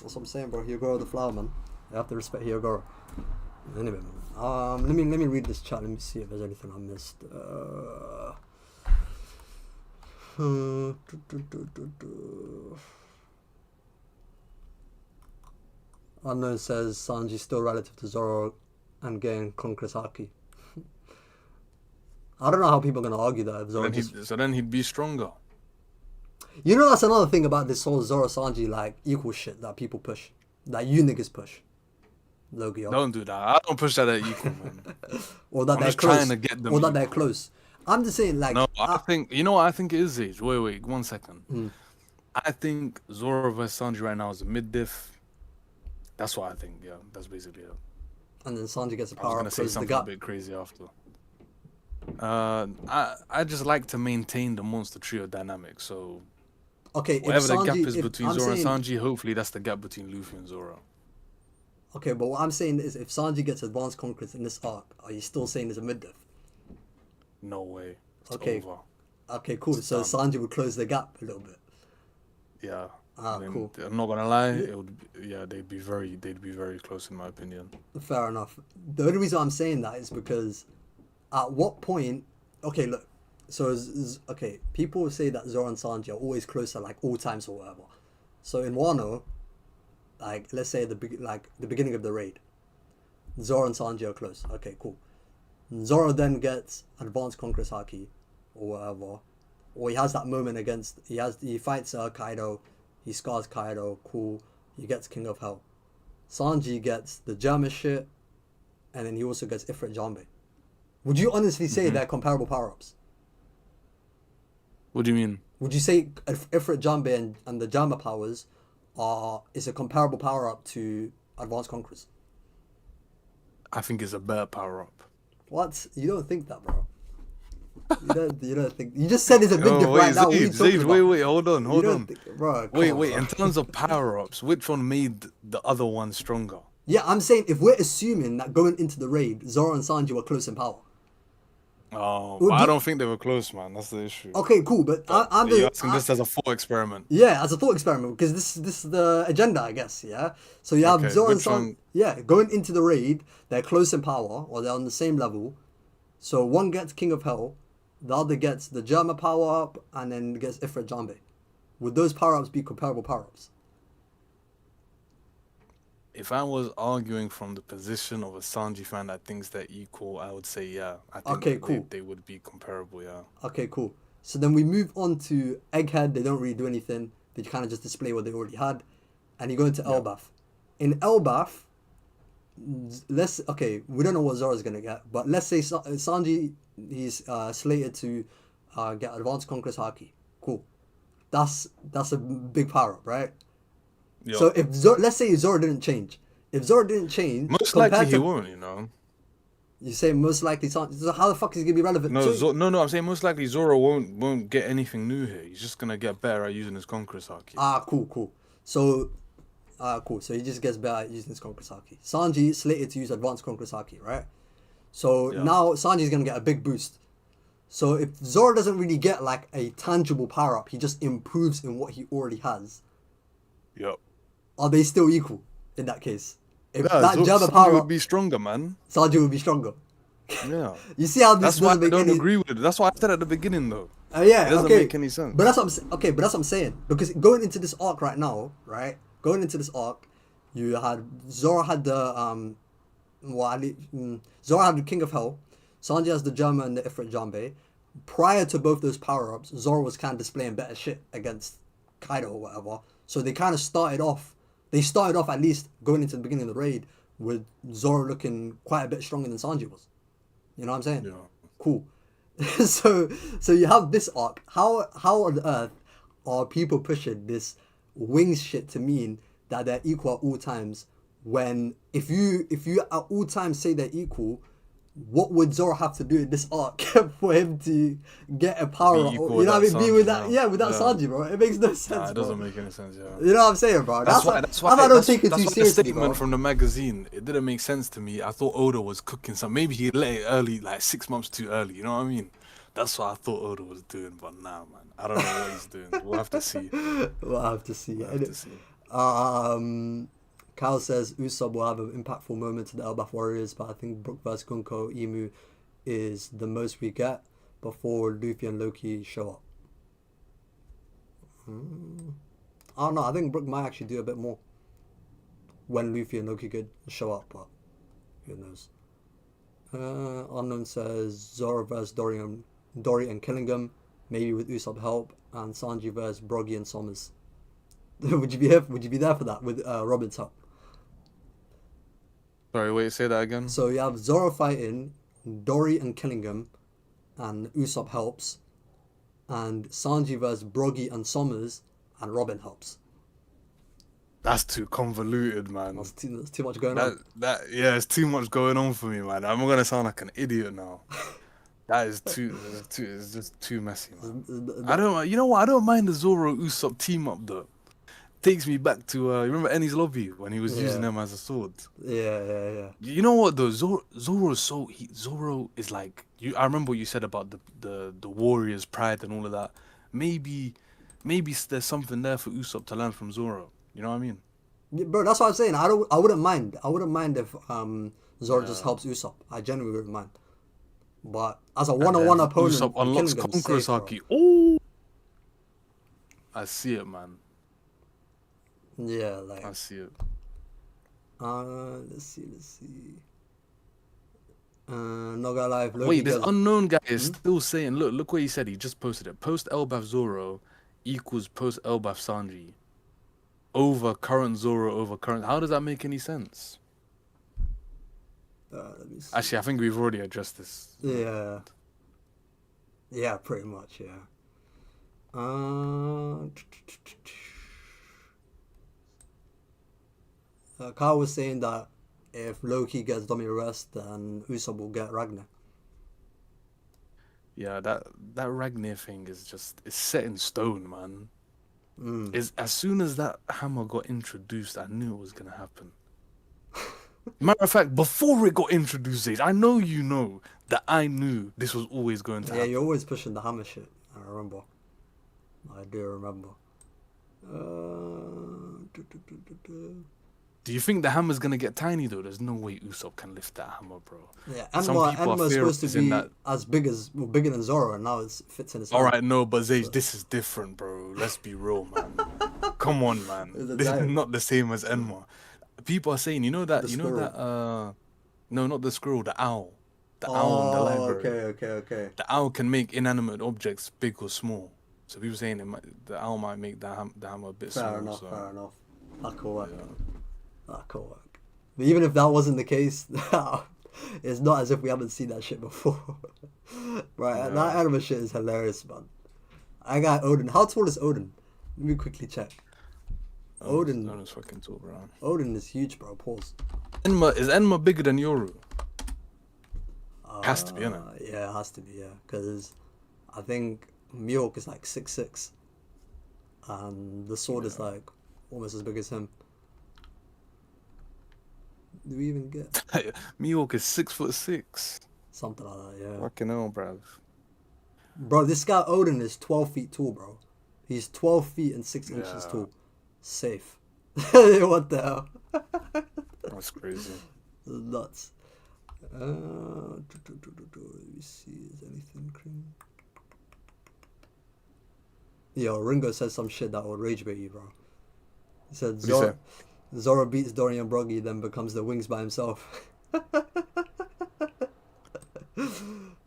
That's what I'm saying, bro. Hyogoro the flower, man. You have to respect Hyogoro. Anyway, man. Let me read this chat. Let me see if there's anything I missed. Unknown says Sanji's still relative to Zoro and getting conquerors haki. I don't know how people are gonna argue that if Zoro So then he'd be stronger. You know, that's another thing about this whole Zoro Sanji like equal shit that people push, that you niggas push. Logi, Don't do that. I don't push that at equal, man. or that I'm they're just close, trying to get them or that they're equal. close. I'm just saying, like, No, I think you know what I think it is. Age. Wait, 1 second. I think Zoro versus Sanji right now is a mid diff. That's what I think. Yeah, that's basically it. and then Sanji gets a I was power gonna up, say closes the something a gap. bit crazy after. I just like to maintain the monster trio dynamic. So Okay, whatever if the gap Sanji, is if between I'm Zoro saying, and Sanji, hopefully that's the gap between Luffy and Zoro. okay, but what I'm saying is, if Sanji gets advanced conquerors in this arc, are you still saying it's a mid diff? No way. It's Okay. over. Okay, cool. So done. Sanji would close the gap a little bit. Yeah. Then, Cool. I'm not gonna lie. It would. Yeah, they'd be very close in my opinion. Fair enough. The only reason I'm saying that is because at what point, okay, look, so okay, people say that Zoro and Sanji are always closer, like all times or whatever. So in Wano, like let's say the beginning of the raid, Zoro and Sanji are close. Okay, cool. Zoro then gets advanced conquerors haki or whatever, or he has that moment against he fights Kaido, he scars Kaido, cool. He gets King of Hell. Sanji gets the German shit, and then he also gets Ifrit Jambe. Would you honestly say they're comparable power-ups? What do you mean? Would you say Ifrit Jambe and the Jama powers is a comparable power-up to Advanced Conquerors? I think it's a better power up. What? You don't think that, bro? You don't think? You just said it's a big difference right now. What are you talking Zage, about? wait, hold on. Bro, Wait, come on, bro. in terms of power ups, which one made the other one stronger? Yeah, I'm saying if we're assuming that going into the raid, Zoro and Sanji were close in power. Oh, Well, but I don't think they were close, man. That's the issue. Okay, cool, but I'm You're asking this as a thought experiment. Yeah, as a thought experiment, because this is the agenda, I guess. Yeah. So you have Okay, Zoro and which Sanji. one? Yeah, going into the raid, they're close in power, or they're on the same level. So one gets King of Hell, the other gets the Germa power up, and then gets Ifrit Jambe. Would those power ups be comparable power ups? If I was arguing from the position of a Sanji fan that thinks they're equal, I would say yeah. I think Okay, cool. they would be comparable, yeah. Okay, cool. So then we move on to Egghead. They don't really do anything. They kind of just display what they already had. And you go into Elbaf. In Elbaf, we don't know what Zoro's going to get. But let's say Sanji, he's slated to get Advanced Conquerors Haki. Cool. That's a big power-up, right? Yep. So let's say Zoro didn't change. If Zoro didn't change... Most likely he won't, you know. You say most likely Sanji... So how the fuck is he going to be relevant? No, I'm saying most likely Zoro won't get anything new here. He's just going to get better at using his Conqueror's Haki. Cool. So he just gets better at using his Conqueror's Haki. Sanji is slated to use Advanced Conqueror's Haki, right? So now Sanji's going to get a big boost. So if Zoro doesn't really get like a tangible power-up, he just improves in what he already has. Yep. Are they still equal in that case? If Yeah, that Jabba Sanji power would be stronger, man. Sanji would be stronger. Yeah. You see how this That's why doesn't I make don't any... agree with it. That's why I said at the beginning, though. Yeah, it doesn't make any sense. But that's what I'm saying. Because going into this arc right now, right? Going into this arc, Zoro had the Zoro had the King of Hell. Sanji has the Germa and the Ifrit Jambe. Prior to both those power-ups, Zoro was kind of displaying better shit against Kaido or whatever. So they kind of started off at least going into the beginning of the raid with Zoro looking quite a bit stronger than Sanji was. You know what I'm saying? Yeah. Cool. so you have this arc. How on earth are people pushing this wings shit to mean that they're equal at all times when if you at all times say they're equal, what would Zoro have to do in this arc for him to get a power up? You know what I mean? Be with that, without Sanji, bro. It makes no sense. Nah, it doesn't make any sense, yeah. You know what I'm saying, bro? That's why I don't take it too seriously, the statement bro. from the magazine, it didn't make sense to me. I thought Oda was cooking some. Maybe he let it early, like 6 months too early. You know what I mean? That's what I thought Oda was doing, but nah, man. I don't know what he's doing. We'll have to see. We'll have to see. Kyle says Usopp will have an impactful moment to the Elbaf Warriors, but I think Brook vs. Gunko Imu is the most we get before Luffy and Loki show up. I don't know. I think Brook might actually do a bit more. when Luffy and Loki could show up, but who knows. Unknown says Zoro versus Dory and Killingham, maybe with Usopp help, and Sanji versus Broggy and Sommers. Would you be here? Would you be there for that with Robin's help? Sorry, wait, say that again. So you have Zoro fighting, Dory and Killingham, and Usopp helps, and Sanji versus Broggy and Sommers, and Robin helps. That's too convoluted, man. That's too much going on. Yeah, it's too much going on for me, man. I'm gonna sound like an idiot now. That is it's just too messy, man. You know what? I don't mind the Zoro Usopp team up though. Takes me back to remember Eni's lobby when he was using them as a sword. Yeah. You know what though? Zoro is like I remember what you said about the warrior's pride and all of that. Maybe there's something there for Usopp to learn from Zoro. You know what I mean? Yeah, bro, that's what I'm saying. I wouldn't mind. I wouldn't mind if Zoro just helps Usopp. I genuinely wouldn't mind. But as a one-on-one opponent, Usopp unlocks Conqueror's Haki. Oh, I see it, man. Yeah, like I see it. Let's see. Not gonna lie. Wait, this unknown guy is still saying. Look what he said. He just posted it. Post Elbaf Zoro equals post Elbaf Sanji. Over current Zoro over current. How does that make any sense? Let me see. Actually, I think we've already addressed this. Yeah. Yeah, pretty much. Yeah. Kyle was saying that if Loki gets dummy arrest, then Usopp will get Ragnar. Yeah, that Ragnar thing is it's set in stone, man. Is as soon as that hammer got introduced, I knew it was gonna happen. Matter of fact, before it got introduced, I know you know that I knew this was always going to happen. Yeah, you're always pushing the hammer shit. I remember. I do remember. Do you think the hammer's gonna get tiny though? There's no way Usopp can lift that hammer, bro. Yeah, Enma is supposed to be bigger than Zoro, and now it fits in his hand. Alright, no, but Zage, this is different, bro. Let's be real, man. Come on, man. This is not the same as Enma. People are saying, no, not the squirrel, the owl. The owl in the library. Okay. The owl can make inanimate objects big or small. So people saying the owl might make the hammer a bit small. Fair enough. That could work. That could work. But even if that wasn't the case, it's not as if we haven't seen that shit before. Right, yeah. That anime shit is hilarious, man. I got Odin. How tall is Odin? Let me quickly check. Odin's fucking tall, bro. Odin is huge, bro. Pause. Is Enma bigger than Yoru? Has to be, innit? Yeah, it has to be, yeah. Because I think Mihawk is like 6'6", and the sword is like almost as big as him. Do we even get? Mihawk is 6'6". Something like that, yeah. Fucking hell, bruv. Bro, this guy Odin is 12 feet tall, bro. He's 12 feet and 6 inches tall. Safe. What the hell? That's crazy. Nuts. Let me see. Is anything cream? Yo, Ringo says some shit that will rage bait you, bro. He said Zoro beats Dorian Broggy, then becomes the wings by himself. Let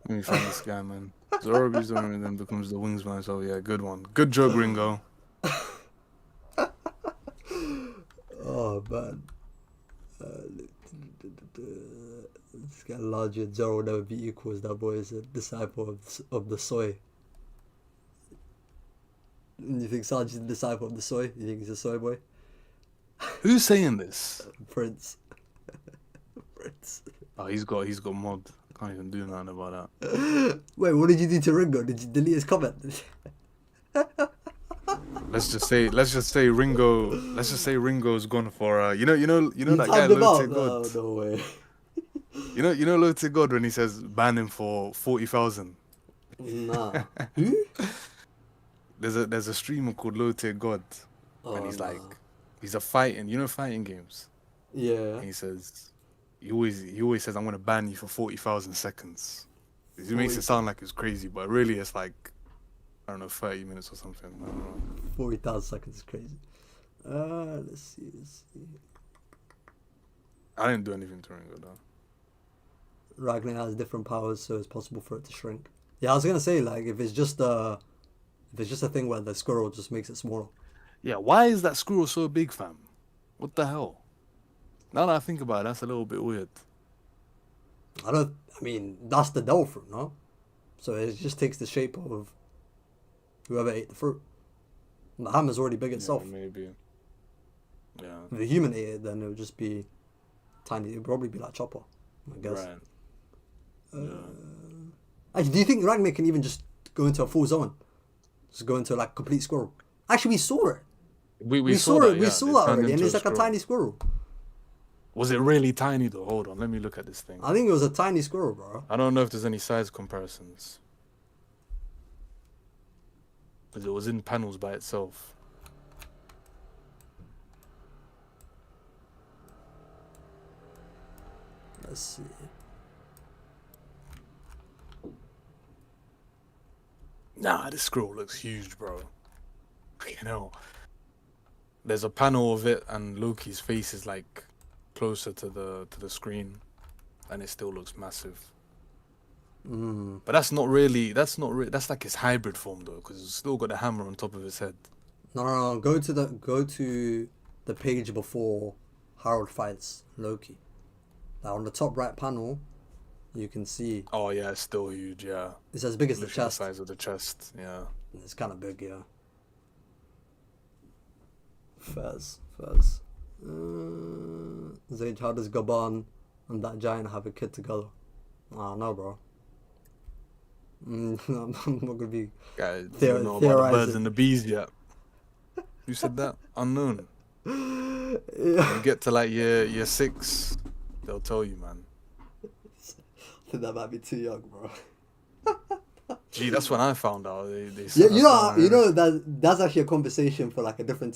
me find this guy, man. Zoro beats Dorian, then becomes the wings by himself. Yeah, good one. Good joke, Ringo. Oh, man. This guy larger. Zoro will never be equal as that boy is a disciple of the soy. You think Sanji's a disciple of the soy? You think he's a soy boy? Who's saying this? Prince. Prince. Oh, he's got mobbed. Can't even do nothing about that. Wait, what did you do to Ringo? Did you delete his comment? Let's just say Ringo's gone for you know that guy Lotte God. No way. You know Lotte God when he says ban him for 40,000. Nah. Who? There's a streamer called Lotte God, and he's like, he's a fighting games. Yeah. And he says, he always says, I'm gonna ban you for 40,000 seconds. He makes it sound like it's crazy, but really it's like, I don't know, 30 minutes or something. I don't know. 40,000 seconds is crazy. Let's see. I didn't do anything to Ringo though. Ragnar has different powers, so it's possible for it to shrink. Yeah, I was gonna say like if it's just a thing where the squirrel just makes it smaller. Yeah, why is that squirrel so big, fam? What the hell? Now that I think about it, that's a little bit weird. I mean, that's the devil fruit, no? So it just takes the shape of whoever ate the fruit. And the hammer's already big itself. Yeah, maybe. Yeah. If the human ate it, then it would just be tiny. It would probably be like Chopper, I guess. Right. Actually, do you think Ragnar can even just go into a full zone? Just go into like complete squirrel? Actually, we saw it. We saw that, We yeah. saw They that turned already, and into it's like a squirrel. tiny squirrel. Was it really tiny though? Hold on, let me look at this thing. I think it was a tiny squirrel, bro. I don't know if there's any size comparisons. Because it was in panels by itself. Let's see. Nah, this squirrel looks huge, bro. You know, there's a panel of it, and Loki's face is like closer to the screen, and it still looks massive. But that's not really. That's like his hybrid form though, because it's still got the hammer on top of his head. No. Go to the page before Harold fights Loki. Now on the top right panel, you can see Oh yeah, it's still huge. Yeah, it's as big as the literally chest. the size of the chest. Yeah. It's kind of big, yeah. Fez. Zage, how does Gaban and that giant have a kid together? Ah, no, bro. I'm not gonna be. Guys, you don't know about the birds theorizing. and the bees yet. Who said that? Unknown. Yeah. You get to like year 6, they'll tell you, man. I think that might be too young, bro. Gee, that's when I found out. They Yeah, said you that's when I know heard. that's actually a conversation for like a different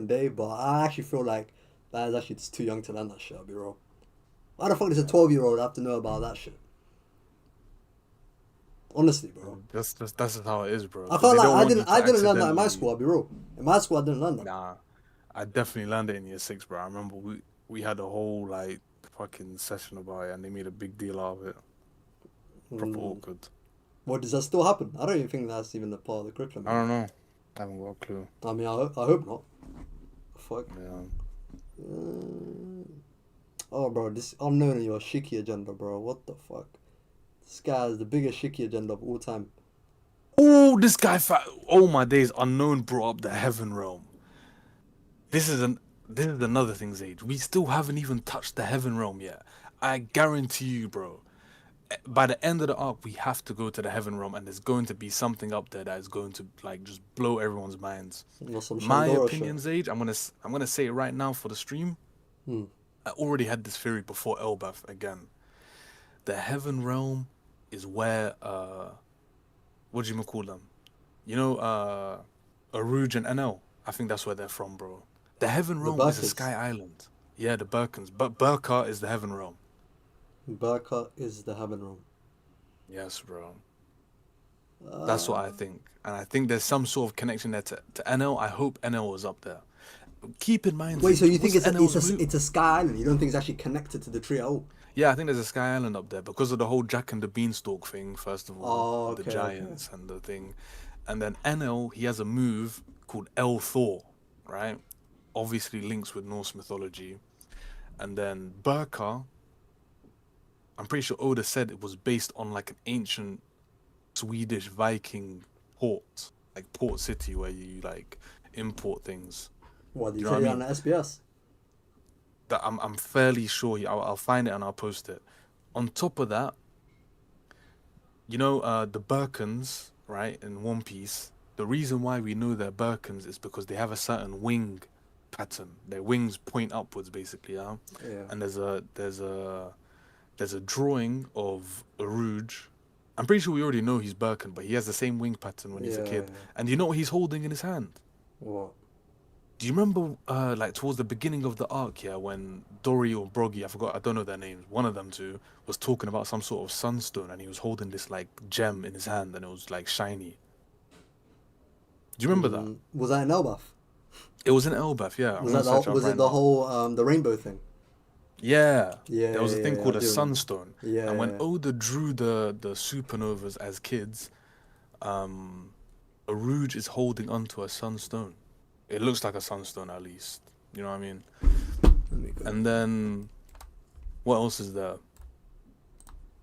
day. But I actually feel like that is actually just too young to learn that shit. I'll be real. Why the fuck does a 12-year-old have to know about that shit? Honestly, bro. That's just how it is, bro. I 'Cause can't they lie. don't I want you didn't. to I didn't learn that in my accidentally- school. I'll be real. In my school, I didn't learn that. Nah, I definitely learned it in year 6, bro. I remember we had a whole like fucking session about it, and they made a big deal out of it. Proper awkward. What, does that still happen? I don't even think that's even a part of the curriculum. I don't know. I haven't got a clue. I mean, I hope not. Fuck. Yeah. Oh, bro, this unknown in your Shiki agenda, bro. What the fuck? This guy is the biggest Shiki agenda of all time. Oh, this guy! Oh my days! Unknown brought up the heaven realm. This is another thing, Zage. We still haven't even touched the heaven realm yet. I guarantee you, bro. By the end of the arc, we have to go to the heaven realm, and there's going to be something up there that is going to like just blow everyone's minds. Or some My Shandora opinion, Zage. I'm gonna say it right now for the stream. I already had this theory before Elbath again. The heaven realm is where what do you call them? You know, Aruj and NL. I think that's where they're from, bro. The heaven realm is a Burkans. sky island. Yeah, the Burkans. But Burka is the heaven realm. Barca is the heaven realm. Yes, bro. That's what I think. And I think there's some sort of connection there to NL. I hope NL was up there. Keep in mind... Wait, so you think what's NL's it's a sky island? You don't think it's actually connected to the tree at all? Yeah, I think there's a sky island up there because of the whole Jack and the Beanstalk thing, first of all. Oh, with the okay, giants and the thing. And then NL, he has a move called El Thor, right? Obviously links with Norse mythology. And then Burka, I'm pretty sure Oda said it was based on like an ancient Swedish Viking port, like port city where you like import things. What, Do you you know tell what you I on mean? the SBS? That I'm fairly sure. I'll find it and I'll post it. On top of that, you know, the Birkans, right, in One Piece, the reason why we know they're Birkans is because they have a certain wing pattern. Their wings point upwards, basically, yeah. Yeah. And there's a drawing of Aruj. I'm pretty sure we already know he's Birkan, but he has the same wing pattern when he's a kid. Yeah. And you know what he's holding in his hand? What? Do you remember, like towards the beginning of the arc, yeah, when Dory or Broggy, I don't know their names, one of them two, was talking about some sort of sunstone, and he was holding this like gem in his hand, and it was like shiny. Do you remember that? Was that in Elbaf? It was in Elbaf, yeah. Was it the whole the rainbow thing? Yeah, Yeah, there was a thing I called a do remember. sunstone, and when Yeah, Oda drew the supernovas as kids, um, Aruj is holding onto a sunstone. It looks like a sunstone at least. You know what I mean? let me go. And then what else is there?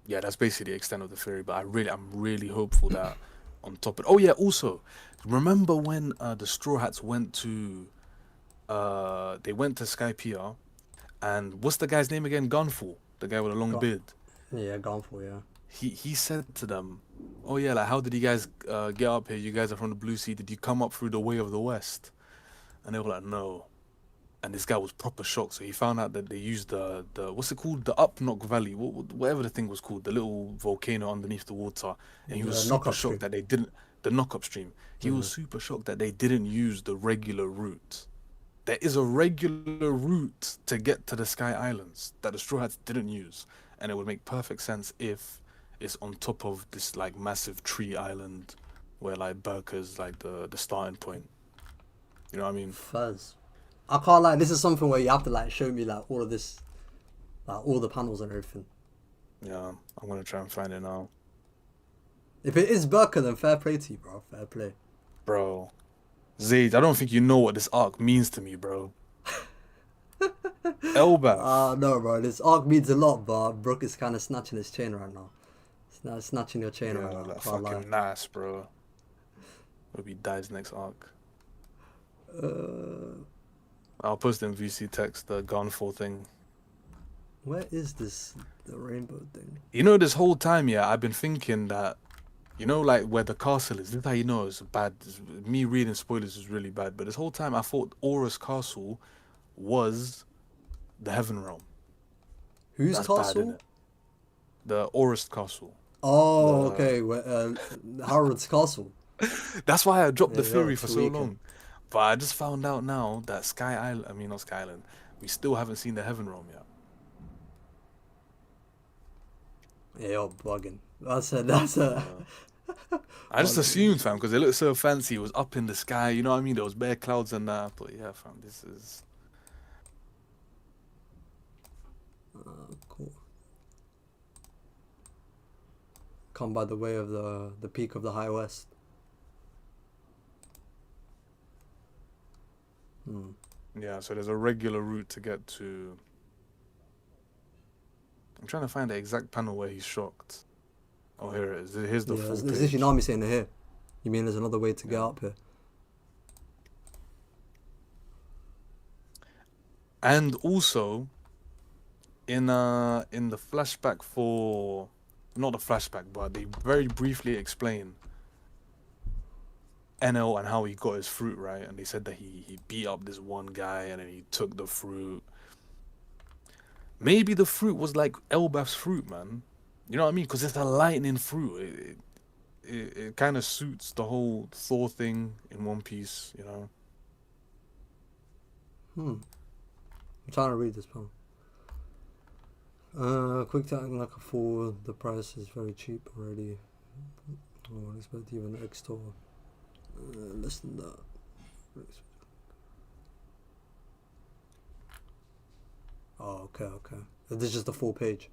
Yeah, that's basically the extent of the theory. But I'm really hopeful that on top of. Oh yeah, also, remember when the Straw Hats went to they went to Skypiea, and what's the guy's name again? Gunful, the guy with a long Got, beard. yeah, gone for yeah. He said to them, "Oh yeah, like how did you guys get up here? You guys are from the Blue Sea. Did you come up through the Way of the West?" And they were like, "No." And this guy was proper shocked. So he found out that they used the what's it called, the Upnock Valley, whatever the thing was called, the little volcano underneath the water. And he was The super knockup shocked stream. that they didn't the knock-up stream. He was Mhm. super shocked that they didn't use the regular route. There is a regular route to get to the Sky Islands that the Straw Hats didn't use, and it would make perfect sense if it's on top of this like massive tree island, where like Burka's like the starting point. You know what I mean? Fuzz. I can't lie. This is something where you have to like show me like all of this, like all the panels and everything. Yeah, I'm gonna try and find it now. If it is Burka, then fair play to you, bro. Fair play. Bro, Zage, I don't think you know what this arc means to me, bro. Elbath. No, bro. This arc means a lot, but Brook is kind of snatching his chain right now. Snatching your chain right Yeah, now. that Can't lie. fucking nice, bro. Hope he dies next arc. Uh, I'll post in VC text the Gunfall thing. where is this the rainbow thing? You know, this whole time, yeah, I've been thinking that, you know, like where the castle is. This is how you know it's bad. Me reading spoilers is really bad. But this whole time, I thought Aura's castle was the Heaven Realm. Whose That's bad, castle? innit? The Aurist castle. Oh, The okay. Harold's castle. That's why I dropped the Yeah, you're theory for so tweaking. long. But I just found out now that Sky Island, I mean not Sky Island, we still haven't seen the Heaven Realm yet. Yeah, you're bugging. That's a. I just bugging. assumed, fam, because it looked so fancy. It was up in the sky, you know what I mean? There was bare clouds and that. But yeah, fam, this is. Cool. Come by the way of the peak of the High West. Hmm. Yeah, so there's a regular route to get to. I'm trying to find the exact panel where he's shocked. Oh, here it is. Here's the Yeah, full is page. this Unami saying it here? You mean there's another way to get Yeah. up here? And also, in the flashback for, not the flashback, but they very briefly explain NL and how he got his fruit, right? And they said that he beat up this one guy and then he took the fruit. Maybe the fruit was like Elbaf's fruit, man. You know what I mean? Because it's a lightning fruit. It kind of suits the whole Thor thing in One Piece, you know? I'm trying to read this poem. Quick time like a fool. The price is very cheap already. I won't expect even extra. Less than that. Oh, okay. This is just the full page.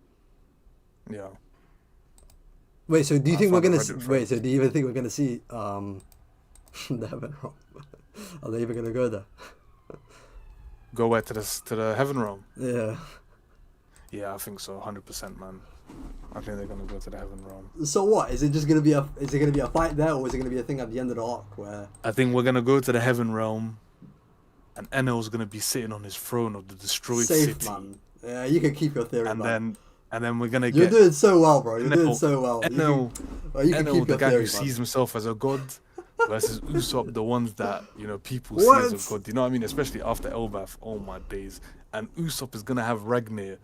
Yeah. Wait, so do you I think we're found a gonna Reddit wait? thread. So do you even think we're gonna see the Heaven Realm? Are they even gonna go there? Go where, to the Heaven Realm? Yeah. Yeah, I think so, 100%, man. I think they're gonna go to the Heaven Realm. So what? Is it gonna be a fight there, or is it gonna be a thing at the end of the arc where? I think we're gonna go to the Heaven Realm, and Enel's gonna be sitting on his throne of the destroyed Safe, city, man. Yeah, you can keep your theory, and man. then we're gonna You're get doing so well, bro. You're doing Enel, so well. Enel, You can Enel, keep the your guy theory, who man. sees himself as a god, versus Usopp, the ones that people see as a What? god. You know what I mean? Especially after Elbaf. Oh my days! And Usopp is gonna have Ragnir,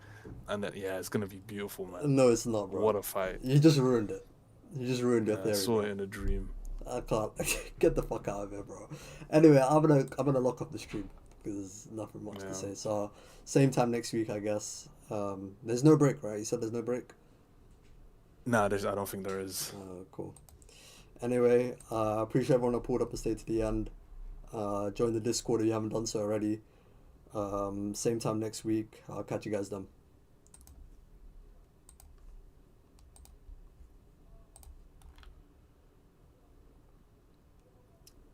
and yeah, it's gonna be beautiful, man. No, it's not, bro. What a fight! You just ruined it. You just ruined your I theory. saw Bro. it in a dream. I can't get the fuck out of here, bro. Anyway, I'm gonna lock up the stream because there's nothing much Yeah. to say. So same time next week, I guess. There's no break, right? You said there's no break. Nah, I don't think there is. Cool. Anyway, appreciate everyone that pulled up and stayed to the end. Join the Discord if you haven't done so already. Same time next week. I'll catch you guys then.